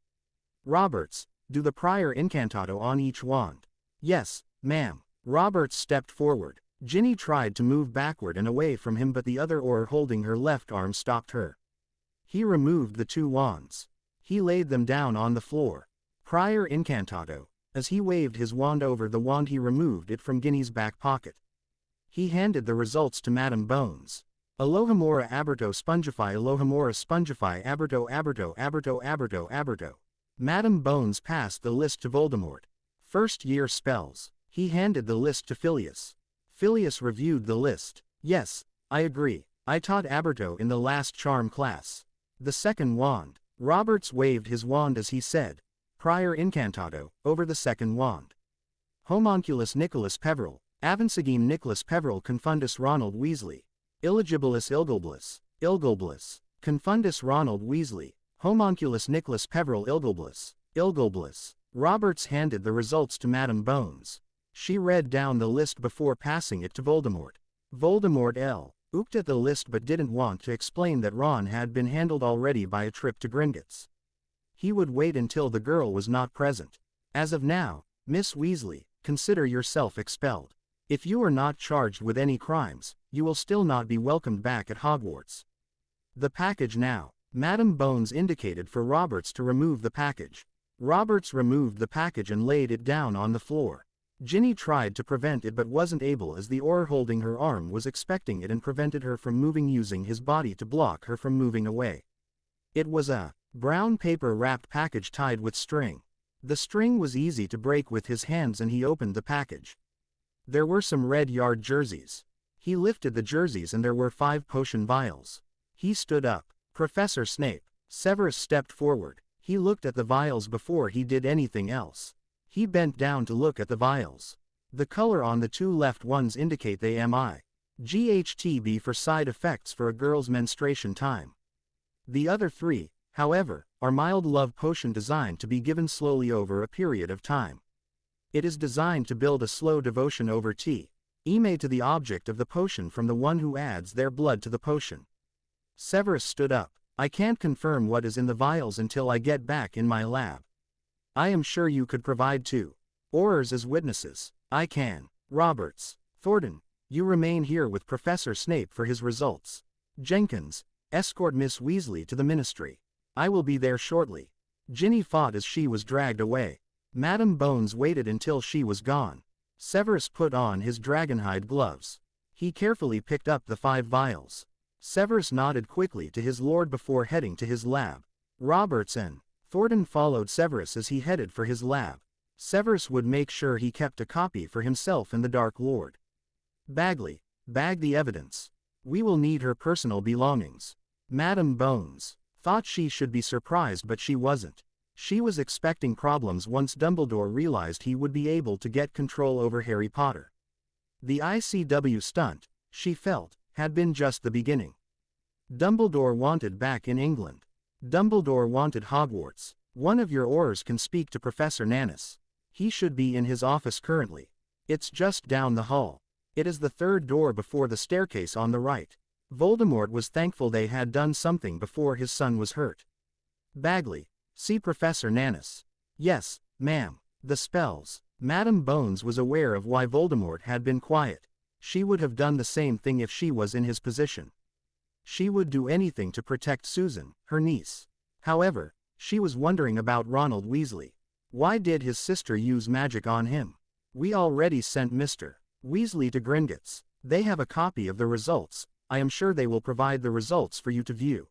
Roberts, do the prior incantato on each wand. Yes, ma'am. Roberts stepped forward. Ginny tried to move backward and away from him, but the other Auror holding her left arm stopped her. He removed the two wands. He laid them down on the floor. Prior incantato. As he waved his wand over the wand, he removed it from Ginny's back pocket. He handed the results to Madam Bones. Alohomora aberto spongify, Alohomora spongify, aberto aberto aberto aberto aberto. Madam Bones passed the list to Voldemort. First year spells. He handed the list to Phileas. Phileas reviewed the list. Yes, I agree. I taught aberto in the last charm class. The second wand. Roberts waved his wand as he said, prior incantato, over the second wand. Homunculus Nicholas Peveril, Avansagim Nicholas Peveril Confundus Ronald Weasley. Illegibilis Ilgilbliss, Ilgilbliss. Confundus Ronald Weasley. Homunculus Nicholas Peveril Ilgilbliss, Ilgilbliss. Roberts handed the results to Madam Bones. She read down the list before passing it to Voldemort. Voldemort looked at the list but didn't want to explain that Ron had been handled already by a trip to Gringotts. He would wait until the girl was not present. As of now, Miss Weasley, consider yourself expelled. If you are not charged with any crimes, you will still not be welcomed back at Hogwarts. The package now. Madam Bones indicated for Roberts to remove the package. Roberts removed the package and laid it down on the floor. Ginny tried to prevent it but wasn't able, as the Auror holding her arm was expecting it and prevented her from moving, using his body to block her from moving away. It was a brown paper wrapped package tied with string. The string was easy to break with his hands and he opened the package. There were some red yard jerseys. He lifted the jerseys and there were 5 potion vials. He stood up. Professor Snape. Severus stepped forward. He looked at the vials before he did anything else. He bent down to look at the vials. The color on the 2 left ones indicate they GHTB for side effects for a girl's menstruation time. The other 3, however, are mild love potion designed to be given slowly over a period of time. It is designed to build a slow devotion over ime to the object of the potion from the one who adds their blood to the potion. Severus stood up. I can't confirm what is in the vials until I get back in my lab. I am sure you could provide 2 Aurors as witnesses. I can. Roberts. Thornton, you remain here with Professor Snape for his results. Jenkins, escort Miss Weasley to the ministry. I will be there shortly. Ginny fought as she was dragged away. Madam Bones waited until she was gone. Severus put on his dragonhide gloves. He carefully picked up the 5 vials. Severus nodded quickly to his lord before heading to his lab. Roberts and Thornton followed Severus as he headed for his lab. Severus would make sure he kept a copy for himself and the Dark Lord. Bagley, bag the evidence. We will need her personal belongings. Madam Bones thought she should be surprised, but she wasn't. She was expecting problems once Dumbledore realized he would be able to get control over Harry Potter. The ICW stunt, she felt, had been just the beginning. Dumbledore wanted back in England. Dumbledore wanted Hogwarts. One of your Aurors can speak to Professor Nannis. He should be in his office currently. It's just down the hall. It is the third door before the staircase on the right. Voldemort was thankful they had done something before his son was hurt. Bagley, see Professor Nannis. Yes, ma'am. The spells. Madame Bones was aware of why Voldemort had been quiet. She would have done the same thing if she was in his position. She would do anything to protect Susan, her niece. However, she was wondering about Ronald Weasley. Why did his sister use magic on him? We already sent Mr. Weasley to Gringotts. They have a copy of the results. I am sure they will provide the results for you to view.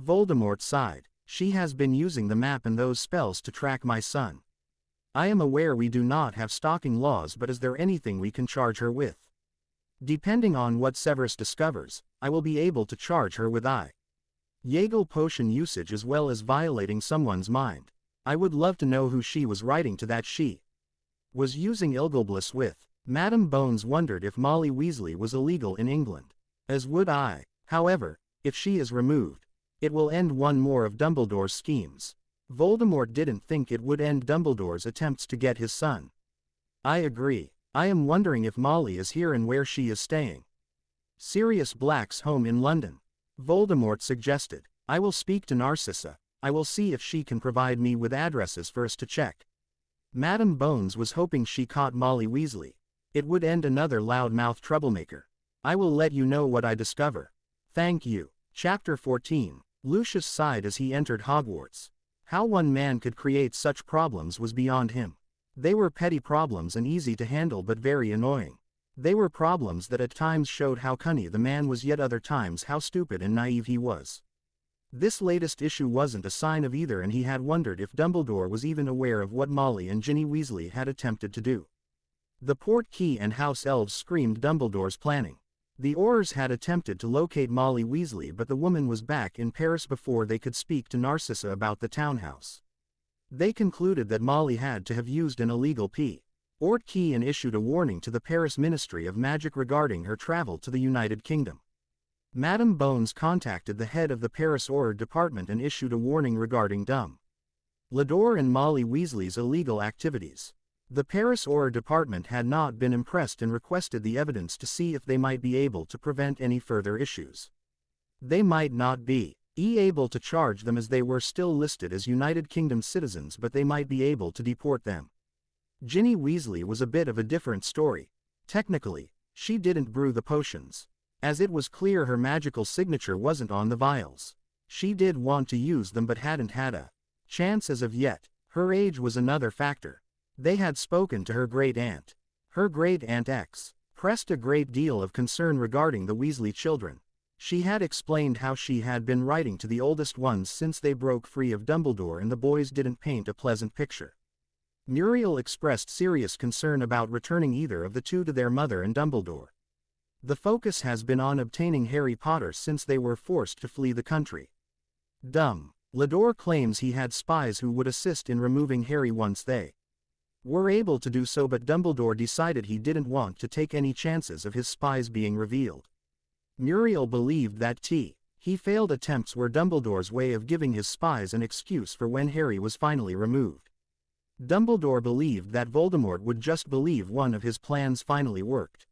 Voldemort sighed. She has been using the map and those spells to track my son. I am aware we do not have stalking laws, but is there anything we can charge her with? Depending on what Severus discovers, I will be able to charge her with Jaegel potion usage as well as violating someone's mind. I would love to know who she was writing to that she was using Ilgilbliss with. Madame Bones wondered if Molly Weasley was illegal in England. As would I. However, if she is removed, it will end one more of Dumbledore's schemes. Voldemort didn't think it would end Dumbledore's attempts to get his son. I agree. I am wondering if Molly is here and where she is staying. Sirius Black's home in London. Voldemort suggested. I will speak to Narcissa. I will see if she can provide me with addresses for us to check. Madame Bones was hoping she caught Molly Weasley. It would end another loudmouth troublemaker. I will let you know what I discover. Thank you. Chapter 14. Lucius sighed as he entered Hogwarts. How one man could create such problems was beyond him. They were petty problems and easy to handle but very annoying. They were problems that at times showed how cunning the man was, yet other times how stupid and naive he was. This latest issue wasn't a sign of either, and he had wondered if Dumbledore was even aware of what Molly and Ginny Weasley had attempted to do. The portkey and house elves screamed Dumbledore's planning. The Aurors had attempted to locate Molly Weasley, but the woman was back in Paris before they could speak to Narcissa about the townhouse. They concluded that Molly had to have used an illegal portkey and issued a warning to the Paris Ministry of Magic regarding her travel to the United Kingdom. Madame Bones contacted the head of the Paris Auror department and issued a warning regarding Dumbledore and Molly Weasley's illegal activities. The Paris Auror department had not been impressed and requested the evidence to see if they might be able to prevent any further issues. They might not be able to charge them as they were still listed as United Kingdom citizens, but they might be able to deport them. Ginny Weasley was a bit of a different story. Technically, she didn't brew the potions, as it was clear her magical signature wasn't on the vials. She did want to use them but hadn't had a chance as of yet. Her age was another factor. They had spoken to her great-aunt. Her great-aunt expressed a great deal of concern regarding the Weasley children. She had explained how she had been writing to the oldest ones since they broke free of Dumbledore, and the boys didn't paint a pleasant picture. Muriel expressed serious concern about returning either of the two to their mother and Dumbledore. The focus has been on obtaining Harry Potter since they were forced to flee the country. Dumbledore claims he had spies who would assist in removing Harry once they were able to do so, but Dumbledore decided he didn't want to take any chances of his spies being revealed. Muriel believed that he failed attempts were Dumbledore's way of giving his spies an excuse for when Harry was finally removed. Dumbledore believed that Voldemort would just believe one of his plans finally worked.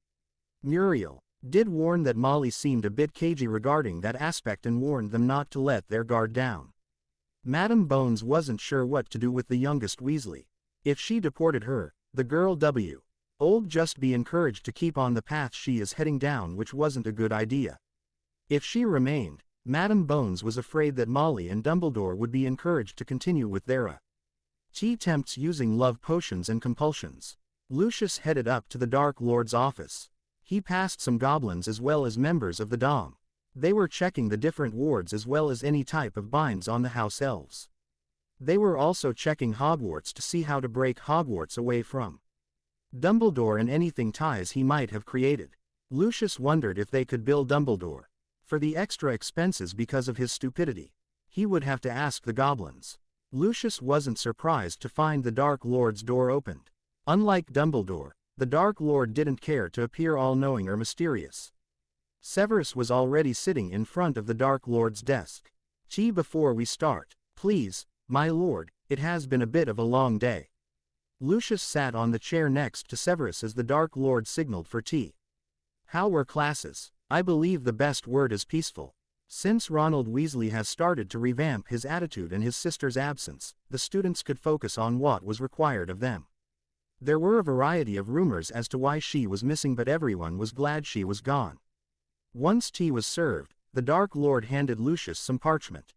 Muriel did warn that Molly seemed a bit cagey regarding that aspect and warned them not to let their guard down. Madame Bones wasn't sure what to do with the youngest Weasley. If she deported her, the girl would just be encouraged to keep on the path she is heading down, which wasn't a good idea. If she remained, Madame Bones was afraid that Molly and Dumbledore would be encouraged to continue with their attempts using love potions and compulsions. Lucius headed up to the Dark Lord's office. He passed some goblins as well as members of the Dom. They were checking the different wards as well as any type of binds on the house elves. They were also checking Hogwarts to see how to break Hogwarts away from Dumbledore and anything ties he might have created. Lucius wondered if they could bill Dumbledore for the extra expenses because of his stupidity. He would have to ask the goblins. Lucius wasn't surprised to find the Dark Lord's door opened. Unlike Dumbledore, the Dark Lord didn't care to appear all-knowing or mysterious. Severus was already sitting in front of the Dark Lord's desk. "Tea before we start, please, my lord, it has been a bit of a long day." Lucius sat on the chair next to Severus as the Dark Lord signaled for tea. "How were classes?" "I believe the best word is peaceful. Since Ronald Weasley has started to revamp his attitude in his sister's absence, the students could focus on what was required of them. There were a variety of rumors as to why she was missing, but everyone was glad she was gone." Once tea was served, the Dark Lord handed Lucius some parchment.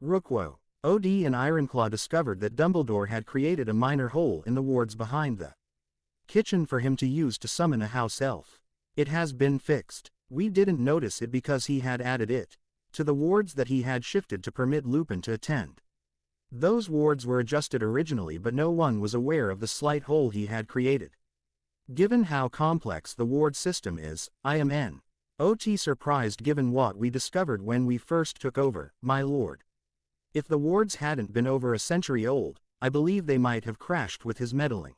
Rookwo, OD and Ironclaw discovered that Dumbledore had created a minor hole in the wards behind the kitchen for him to use to summon a house elf. It has been fixed. We didn't notice it because he had added it to the wards that he had shifted to permit Lupin to attend. Those wards were adjusted originally, but no one was aware of the slight hole he had created. Given how complex the ward system is, I am not surprised given what we discovered when we first took over, my lord. If the wards hadn't been over a century old, I believe they might have crashed with his meddling.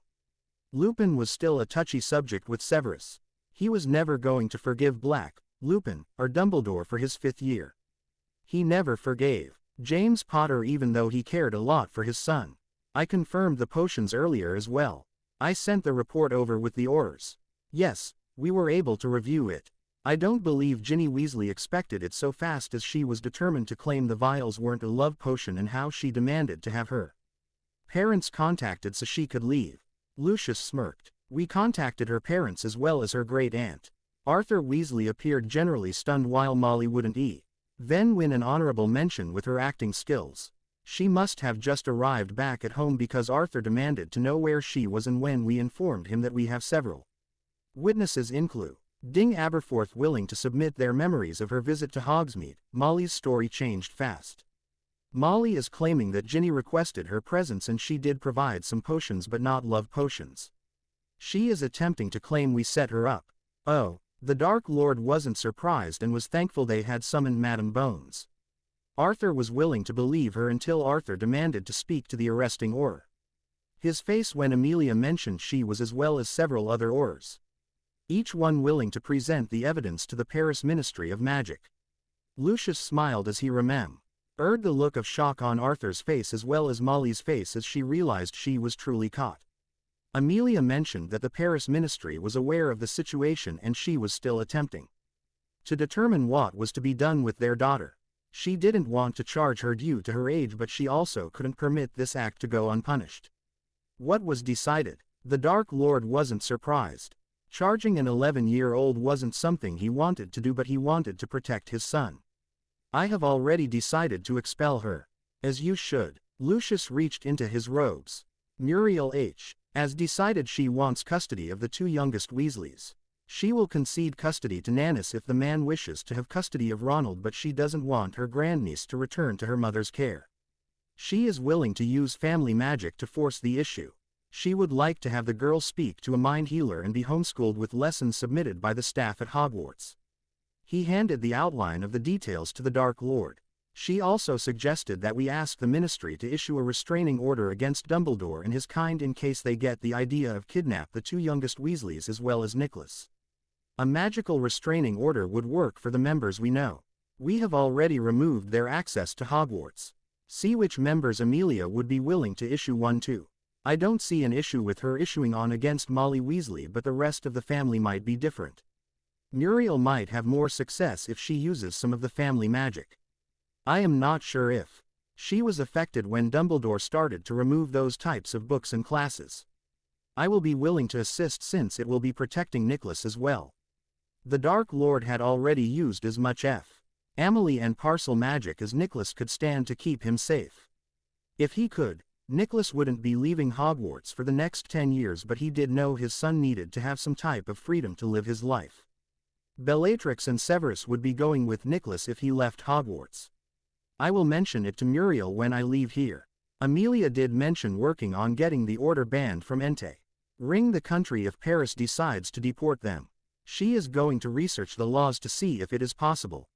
Lupin was still a touchy subject with Severus. He was never going to forgive Lupin, or Dumbledore for his 5th year. He never forgave James Potter even though he cared a lot for his son. I confirmed the potions earlier as well. I sent the report over with the orders. Yes, we were able to review it. I don't believe Ginny Weasley expected it so fast, as she was determined to claim the vials weren't a love potion and how she demanded to have her parents contacted so she could leave. Lucius smirked. "We contacted her parents as well as her great-aunt." Arthur Weasley appeared generally stunned while Molly wouldn't then win an honorable mention with her acting skills. She must have just arrived back at home because Arthur demanded to know where she was, and when we informed him that we have several witnesses including Aberforth willing to submit their memories of her visit to Hogsmeade, Molly's story changed fast. Molly is claiming that Ginny requested her presence and she did provide some potions but not love potions. She is attempting to claim we set her up. Oh, the Dark Lord wasn't surprised and was thankful they had summoned Madame Bones. Arthur was willing to believe her until Arthur demanded to speak to the arresting Auror. His face when Amelia mentioned she was, as well as several other Aurors. Each one willing to present the evidence to the Paris Ministry of Magic. Lucius smiled as he remembered the look of shock on Arthur's face as well as Molly's face as she realized she was truly caught. Amelia mentioned that the Paris Ministry was aware of the situation and she was still attempting to determine what was to be done with their daughter. She didn't want to charge her due to her age, but she also couldn't permit this act to go unpunished. What was decided? The Dark Lord wasn't surprised. Charging an 11-year-old wasn't something he wanted to do, but he wanted to protect his son. "I have already decided to expel her." "As you should." Lucius reached into his robes. Muriel has decided she wants custody of the 2 youngest Weasleys. She will concede custody to Nannis if the man wishes to have custody of Ronald, but she doesn't want her grandniece to return to her mother's care. She is willing to use family magic to force the issue. She would like to have the girl speak to a mind healer and be homeschooled with lessons submitted by the staff at Hogwarts. He handed the outline of the details to the Dark Lord. She also suggested that we ask the Ministry to issue a restraining order against Dumbledore and his kind in case they get the idea of kidnap the 2 youngest Weasleys as well as Nicholas. A magical restraining order would work for the members we know. We have already removed their access to Hogwarts. See which members Amelia would be willing to issue one to. I don't see an issue with her issuing on against Molly Weasley, but the rest of the family might be different. Muriel might have more success if she uses some of the family magic. I am not sure if she was affected when Dumbledore started to remove those types of books and classes. I will be willing to assist since it will be protecting Nicholas as well. The Dark Lord had already used as much family and parcel magic as Nicholas could stand to keep him safe. If he could, Nicholas wouldn't be leaving Hogwarts for the next 10 years, but he did know his son needed to have some type of freedom to live his life. Bellatrix and Severus would be going with Nicholas if he left Hogwarts. I will mention it to Muriel when I leave here. Amelia did mention working on getting the order banned from Entei. Ring the country if Paris decides to deport them. She is going to research the laws to see if it is possible.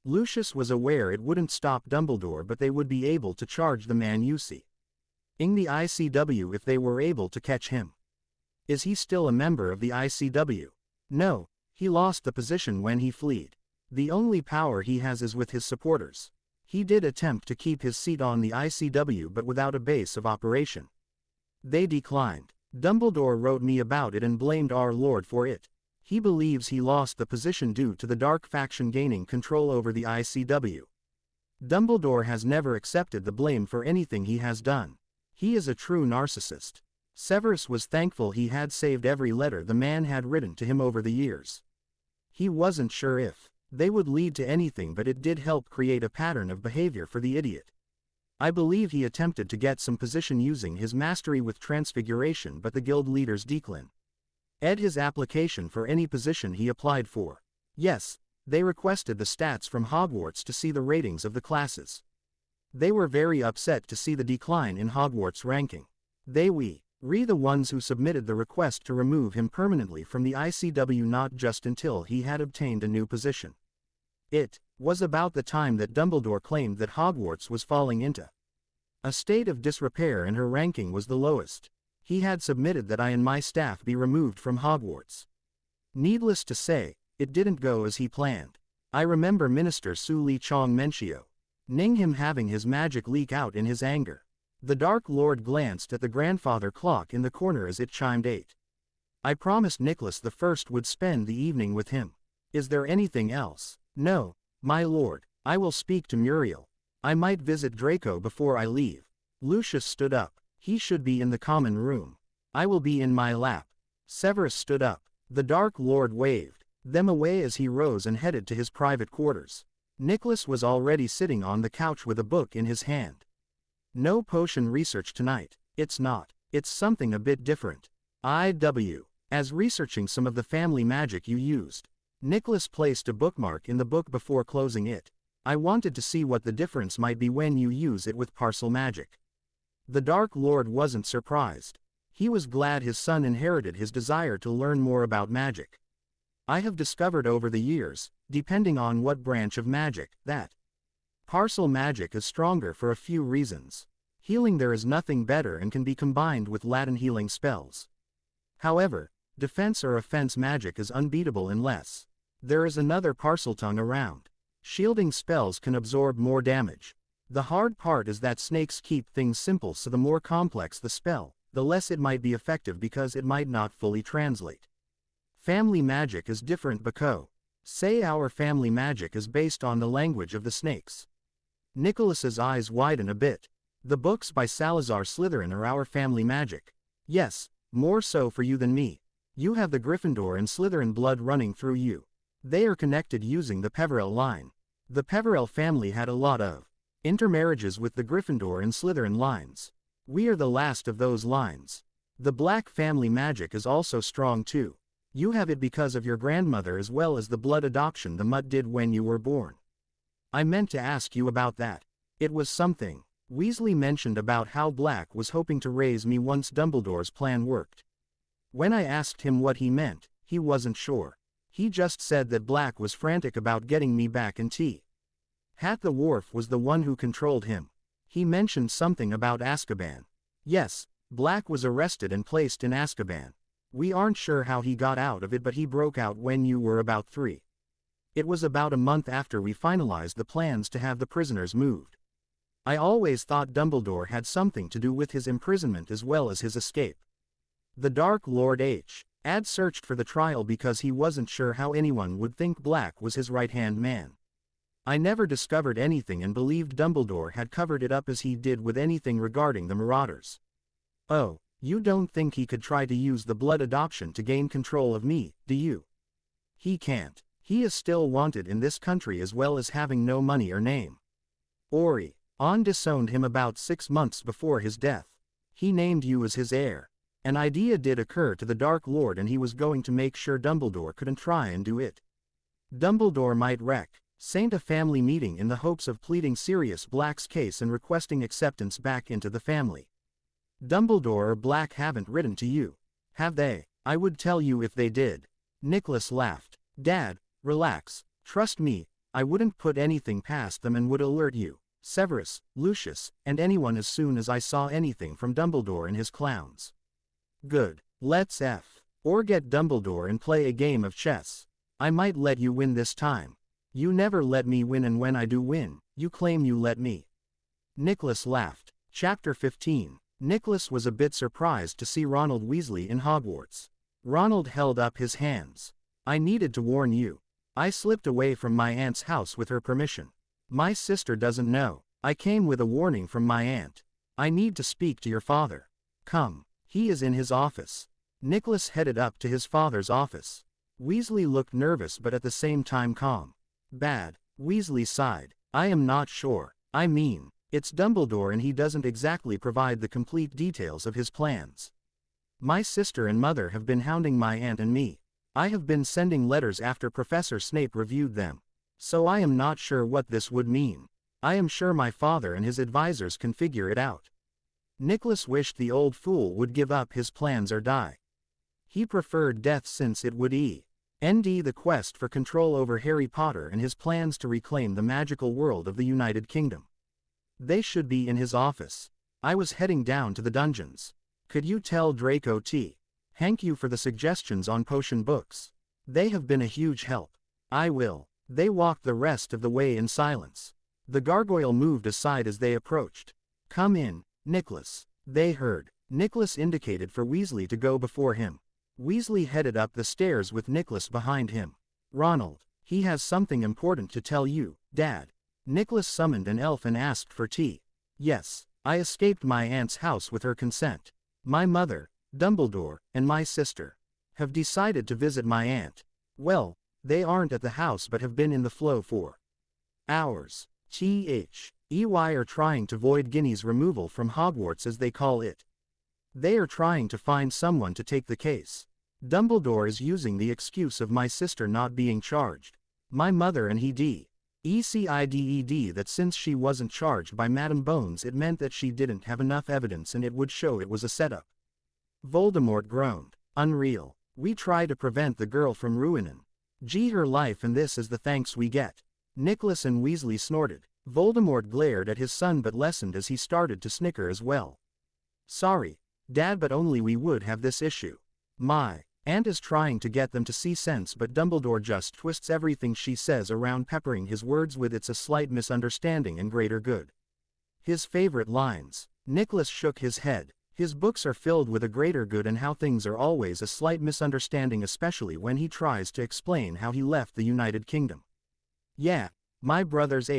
Lucius was aware it wouldn't stop Dumbledore, but they would be able to charge the man Uc in the ICW if they were able to catch him. Is he still a member of the ICW? No, he lost the position when he fled. The only power he has is with his supporters. He did attempt to keep his seat on the ICW but without a base of operation. They declined. Dumbledore wrote me about it and blamed our Lord for it. He believes he lost the position due to the Dark faction gaining control over the ICW. Dumbledore has never accepted the blame for anything he has done. He is a true narcissist. Severus was thankful he had saved every letter the man had written to him over the years. He wasn't sure if they would lead to anything, but it did help create a pattern of behavior for the idiot. I believe he attempted to get some position using his mastery with transfiguration, but the guild leaders declined his application for any position he applied for. Yes, they requested the stats from Hogwarts to see the ratings of the classes. They were very upset to see the decline in Hogwarts ranking. They were the ones who submitted the request to remove him permanently from the ICW, not just until he had obtained a new position. It was about the time that Dumbledore claimed that Hogwarts was falling into a state of disrepair and her ranking was the lowest. He had submitted that I and my staff be removed from Hogwarts. Needless to say, it didn't go as he planned. I remember Minister Su Li Chong mentioning him having his magic leak out in his anger. The Dark Lord glanced at the grandfather clock in the corner as it chimed 8. I promised Nicholas I would spend the evening with him. Is there anything else? No, my lord, I will speak to Muriel. I might visit Draco before I leave. Lucius stood up. He should be in the common room. I will be in my lap. Severus stood up. The Dark Lord waved them away as he rose and headed to his private quarters. Nicholas was already sitting on the couch with a book in his hand. No potion research tonight. It's not. It's something a bit different. As researching some of the family magic you used. Nicholas placed a bookmark in the book before closing it. I wanted to see what the difference might be when you use it with parcel magic. The Dark Lord wasn't surprised. He was glad his son inherited his desire to learn more about magic. I have discovered over the years, depending on what branch of magic, that parcel magic is stronger for a few reasons. Healing, there is nothing better and can be combined with Latin healing spells. However, defense or offense magic is unbeatable unless there is another parcel tongue around. Shielding spells can absorb more damage. The hard part is that snakes keep things simple, so the more complex the spell, the less it might be effective because it might not fully translate. Family magic is different because, say our family magic is based on the language of the snakes. Nicholas's eyes widen a bit. The books by Salazar Slytherin are our family magic. Yes, more so for you than me. You have the Gryffindor and Slytherin blood running through you. They are connected using the Peverell line. The Peverell family had a lot of intermarriages with the Gryffindor and Slytherin lines. We are the last of those lines. The Black family magic is also strong too. You have it because of your grandmother as well as the blood adoption the mutt did when you were born. I meant to ask you about that. It was something Weasley mentioned about how Black was hoping to raise me once Dumbledore's plan worked. When I asked him what he meant, he wasn't sure. He just said that Black was frantic about getting me back in tea. Hat the Wharf was the one who controlled him. He mentioned something about Azkaban. Yes, Black was arrested and placed in Azkaban. We aren't sure how he got out of it, but he broke out when you were about 3. It was about a month after we finalized the plans to have the prisoners moved. I always thought Dumbledore had something to do with his imprisonment as well as his escape. The Dark Lord had searched for the trial because he wasn't sure how anyone would think Black was his right-hand man. I never discovered anything and believed Dumbledore had covered it up as he did with anything regarding the Marauders. Oh, you don't think he could try to use the blood adoption to gain control of me, do you? He can't. He is still wanted in this country as well as having no money or name. Ori disowned him about 6 months before his death. He named you as his heir. An idea did occur to the Dark Lord and he was going to make sure Dumbledore couldn't try and do it. Dumbledore might Saint a family meeting in the hopes of pleading Sirius Black's case and requesting acceptance back into the family. Dumbledore or Black haven't written to you, have they? I would tell you if they did. Nicholas laughed. Dad, relax. Trust me, I wouldn't put anything past them and would alert you, Severus, Lucius, and anyone as soon as I saw anything from Dumbledore and his clowns. Good. Let's or get Dumbledore and play a game of chess. I might let you win this time. You never let me win, and when I do win, you claim you let me. Nicholas laughed. Chapter 15. Nicholas was a bit surprised to see Ronald Weasley in Hogwarts. Ronald held up his hands. I needed to warn you. I slipped away from my aunt's house with her permission. My sister doesn't know. I came with a warning from my aunt. I need to speak to your father. Come. He is in his office. Nicholas headed up to his father's office. Weasley looked nervous but at the same time calm. Bad. Weasley sighed. I am not sure. I mean, it's Dumbledore and he doesn't exactly provide the complete details of his plans. My sister and mother have been hounding my aunt and me. I have been sending letters after Professor Snape reviewed them. So I am not sure what this would mean. I am sure my father and his advisors can figure it out. Nicholas wished the old fool would give up his plans or die. He preferred death since it would end the quest for control over Harry Potter and his plans to reclaim the magical world of the United Kingdom. They should be in his office. I was heading down to the dungeons. Could you tell Draco T. Thank you for the suggestions on potion books. They have been a huge help. I will. They walked the rest of the way in silence. The gargoyle moved aside as they approached. Come in, Nicholas. They heard. Nicholas indicated for Weasley to go before him. Weasley headed up the stairs with Nicholas behind him. Ronald, he has something important to tell you, Dad. Nicholas summoned an elf and asked for tea. Yes, I escaped my aunt's house with her consent. My mother, Dumbledore, and my sister have decided to visit my aunt. Well, they aren't at the house but have been in the flow for hours. THEY are trying to void Ginny's removal from Hogwarts as they call it. They are trying to find someone to take the case. Dumbledore is using the excuse of my sister not being charged. My mother and he ECIDED that since she wasn't charged by Madame Bones it meant that she didn't have enough evidence and it would show it was a setup. Voldemort groaned. Unreal. We try to prevent the girl from ruining her life and this is the thanks we get. Nicholas and Weasley snorted. Voldemort glared at his son but lessened as he started to snicker as well. Sorry, Dad, but only we would have this issue. My aunt is trying to get them to see sense but Dumbledore just twists everything she says around, peppering his words with "it's a slight misunderstanding and greater good." His favorite lines. Nicholas shook his head. His books are filled with a greater good and how things are always a slight misunderstanding, especially when he tries to explain how he left the United Kingdom. Yeah, my brother's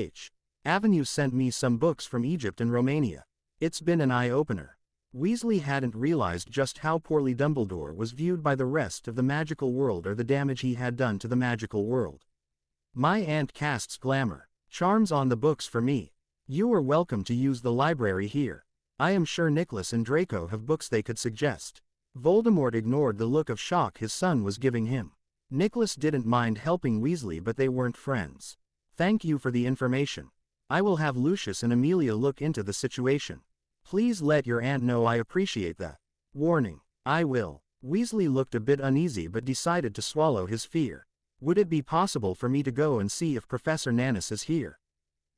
Avenue sent me some books from Egypt and Romania. It's been an eye-opener. Weasley hadn't realized just how poorly Dumbledore was viewed by the rest of the magical world or the damage he had done to the magical world. My aunt casts glamour charms on the books for me. You are welcome to use the library here. I am sure Nicholas and Draco have books they could suggest. Voldemort ignored the look of shock his son was giving him. Nicholas didn't mind helping Weasley but they weren't friends. Thank you for the information. I will have Lucius and Amelia look into the situation. Please let your aunt know I appreciate that. Warning. I will. Weasley looked a bit uneasy but decided to swallow his fear. Would it be possible for me to go and see if Professor Nanus is here?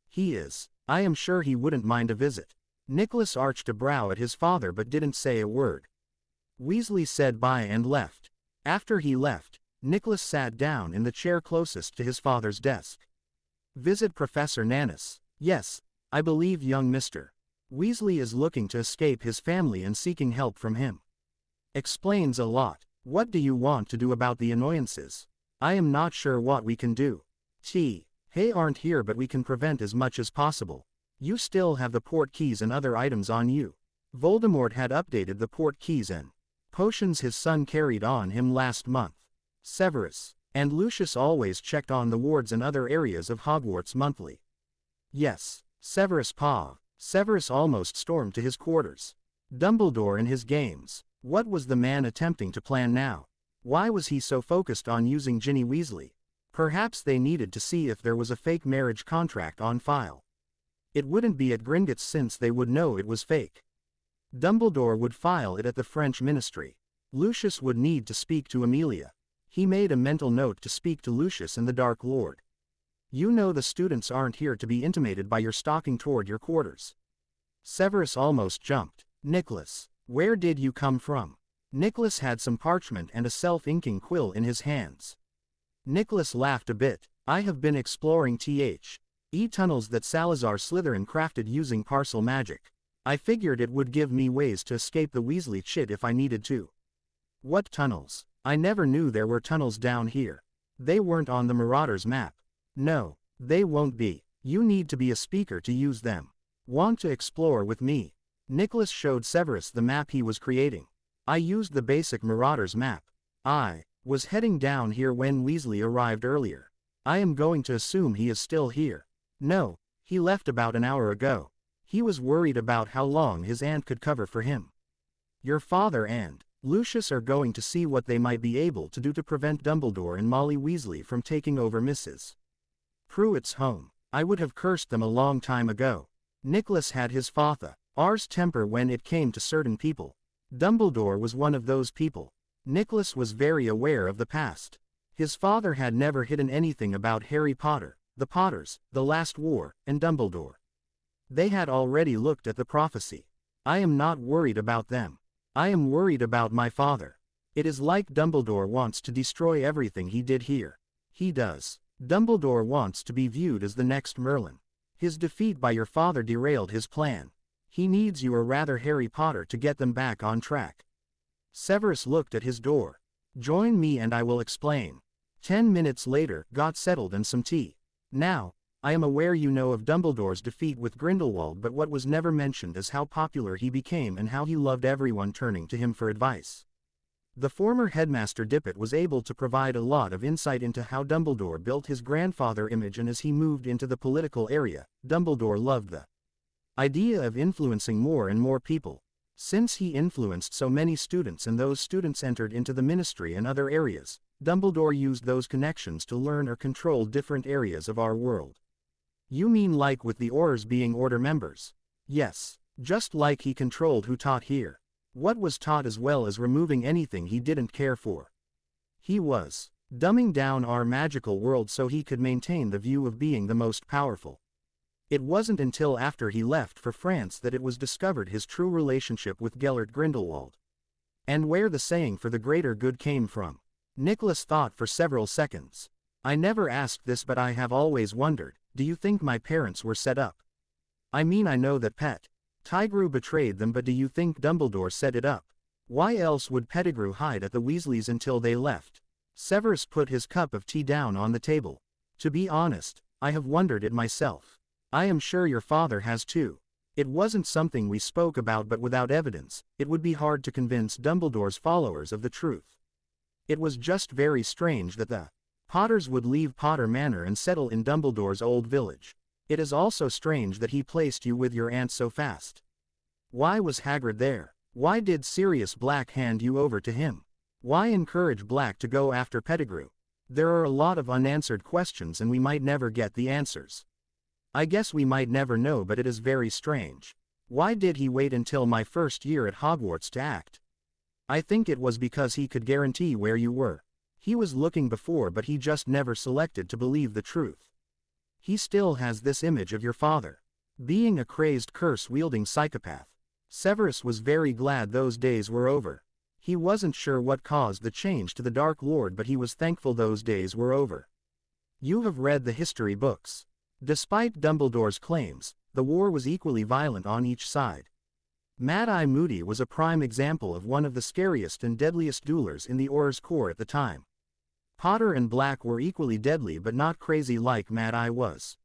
He is. I am sure he wouldn't mind a visit. Nicholas arched a brow at his father but didn't say a word. Weasley said bye and left. After he left, Nicholas sat down in the chair closest to his father's desk. Visit Professor Nanus. Yes, I believe young Mr. Weasley is looking to escape his family and seeking help from him. Explains a lot. What do you want to do about the annoyances? I am not sure what we can do. Hey aren't here but we can prevent as much as possible. You still have the portkeys and other items on you. Voldemort had updated the portkeys and potions his son carried on him last month. Severus and Lucius always checked on the wards and other areas of Hogwarts monthly. Yes, Severus almost stormed to his quarters. Dumbledore and his games. What was the man attempting to plan now? Why was he so focused on using Ginny Weasley? Perhaps they needed to see if there was a fake marriage contract on file. It wouldn't be at Gringotts since they would know it was fake. Dumbledore would file it at the French ministry. Lucius would need to speak to Amelia. He made a mental note to speak to Lucius and the Dark Lord. You know the students aren't here to be intimidated by your stalking toward your quarters. Severus almost jumped. Nicholas, where did you come from? Nicholas had some parchment and a self-inking quill in his hands. Nicholas laughed a bit. I have been exploring tunnels that Salazar Slytherin crafted using parcel magic. I figured it would give me ways to escape the Weasley shit if I needed to. What tunnels? I never knew there were tunnels down here. They weren't on the Marauder's map. No, they won't be. You need to be a speaker to use them. Want to explore with me? Nicholas showed Severus the map he was creating. I used the basic Marauder's map. I was heading down here when Weasley arrived earlier. I am going to assume he is still here. No, he left about an hour ago. He was worried about how long his aunt could cover for him. Your father and Lucius are going to see what they might be able to do to prevent Dumbledore and Molly Weasley from taking over Mrs. Pruitt's home. I would have cursed them a long time ago. Nicholas had his father's temper when it came to certain people. Dumbledore was one of those people. Nicholas was very aware of the past. His father had never hidden anything about Harry Potter, the Potters, the Last War, and Dumbledore. They had already looked at the prophecy. I am not worried about them. I am worried about my father. It is like Dumbledore wants to destroy everything he did here. He does. Dumbledore wants to be viewed as the next Merlin. His defeat by your father derailed his plan. He needs you, or rather Harry Potter, to get them back on track. Severus looked at his door. Join me and I will explain. 10 minutes later, got settled and some tea. Now, I am aware you know of Dumbledore's defeat with Grindelwald, but what was never mentioned is how popular he became and how he loved everyone turning to him for advice. The former headmaster Dippet was able to provide a lot of insight into how Dumbledore built his grandfather image, and as he moved into the political area, Dumbledore loved the idea of influencing more and more people. Since he influenced so many students and those students entered into the ministry and other areas, Dumbledore used those connections to learn or control different areas of our world. You mean like with the Aurors being Order members? Yes, just like he controlled who taught here, what was taught, as well as removing anything he didn't care for. He was dumbing down our magical world so he could maintain the view of being the most powerful. It wasn't until after he left for France that it was discovered his true relationship with Gellert Grindelwald. And where the saying "for the greater good" came from. Nicholas thought for several seconds. I never asked this, but I have always wondered, do you think my parents were set up? I mean, I know that Pettigrew betrayed them, but do you think Dumbledore set it up? Why else would Pettigrew hide at the Weasleys until they left? Severus put his cup of tea down on the table. To be honest, I have wondered it myself. I am sure your father has too. It wasn't something we spoke about, but without evidence, it would be hard to convince Dumbledore's followers of the truth. It was just very strange that the Potters would leave Potter Manor and settle in Dumbledore's old village. It is also strange that he placed you with your aunt so fast. Why was Hagrid there? Why did Sirius Black hand you over to him? Why encourage Black to go after Pettigrew? There are a lot of unanswered questions, and we might never get the answers. I guess we might never know, but it is very strange. Why did he wait until my first year at Hogwarts to act? I think it was because he could guarantee where you were. He was looking before, but he just never selected to believe the truth. He still has this image of your father being a crazed, curse-wielding psychopath. Severus was very glad those days were over. He wasn't sure what caused the change to the Dark Lord, but he was thankful those days were over. You have read the history books. Despite Dumbledore's claims, the war was equally violent on each side. Mad-Eye Moody was a prime example of one of the scariest and deadliest duelers in the Aurors Corps at the time. Potter and Black were equally deadly, but not crazy like Mad-Eye was.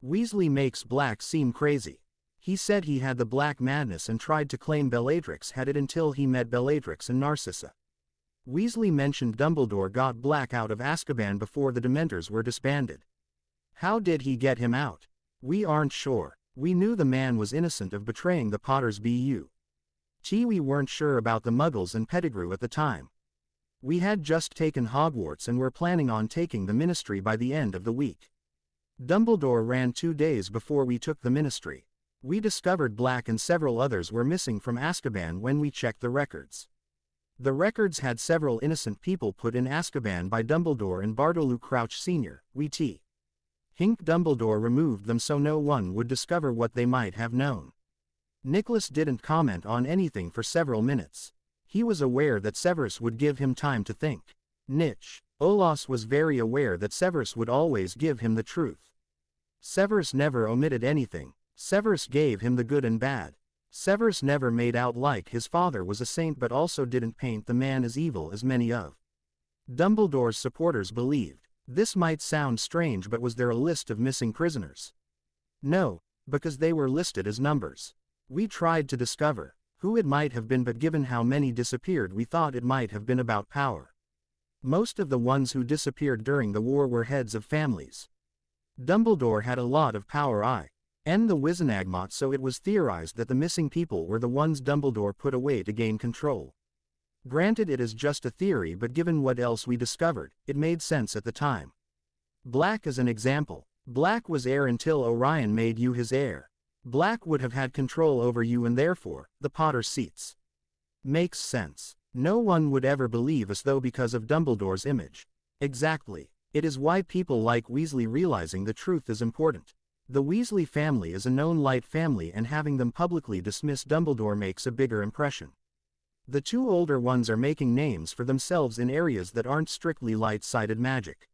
Weasley makes Black seem crazy. He said he had the Black Madness and tried to claim Bellatrix had it until he met Bellatrix and Narcissa. Weasley mentioned Dumbledore got Black out of Azkaban before the Dementors were disbanded. How did he get him out? We aren't sure. We knew the man was innocent of betraying the Potters, but we weren't sure about the Muggles and Pettigrew at the time. We had just taken Hogwarts and were planning on taking the Ministry by the end of the week. Dumbledore ran 2 days before we took the Ministry. We discovered Black and several others were missing from Azkaban when we checked the records. The records had several innocent people put in Azkaban by Dumbledore and Bartolo Crouch Sr., Hink Dumbledore removed them so no one would discover what they might have known. Nicholas didn't comment on anything for several minutes. He was aware that Severus would give him time to think. Olas was very aware that Severus would always give him the truth. Severus never omitted anything. Severus gave him the good and bad. Severus never made out like his father was a saint but also didn't paint the man as evil as many of Dumbledore's supporters believed. This might sound strange, but was there a list of missing prisoners? No, because they were listed as numbers. We tried to discover who it might have been, but given how many disappeared we thought it might have been about power. Most of the ones who disappeared during the war were heads of families. Dumbledore had a lot of power and the Wizenagmot, so it was theorized that the missing people were the ones Dumbledore put away to gain control. Granted, it is just a theory, but given what else we discovered, it made sense at the time. Black as an example. Black was heir until Orion made you his heir. Black would have had control over you and therefore, the Potter's seats. Makes sense. No one would ever believe us though because of Dumbledore's image. Exactly. It is why people like Weasley realizing the truth is important. The Weasley family is a known light family, and having them publicly dismiss Dumbledore makes a bigger impression. The two older ones are making names for themselves in areas that aren't strictly light-sided magic.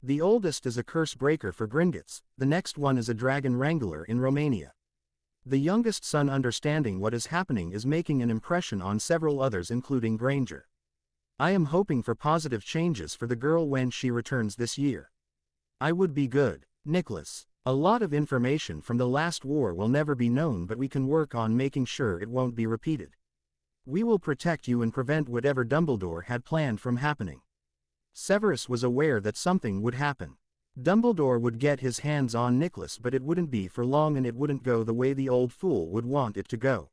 The oldest is a curse breaker for Gringotts, the next one is a dragon wrangler in Romania. The youngest son, understanding what is happening, is making an impression on several others including Granger. I am hoping for positive changes for the girl when she returns this year. I would be good. Nicholas. A lot of information from the last war will never be known, but we can work on making sure it won't be repeated. We will protect you and prevent whatever Dumbledore had planned from happening. Severus was aware that something would happen. Dumbledore would get his hands on Nicholas, but it wouldn't be for long and it wouldn't go the way the old fool would want it to go.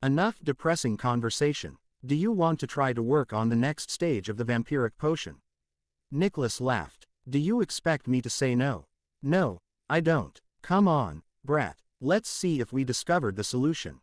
Enough depressing conversation. Do you want to try to work on the next stage of the vampiric potion? Nicholas laughed. Do you expect me to say no? No, I don't. Come on, brat. Let's see if we discovered the solution.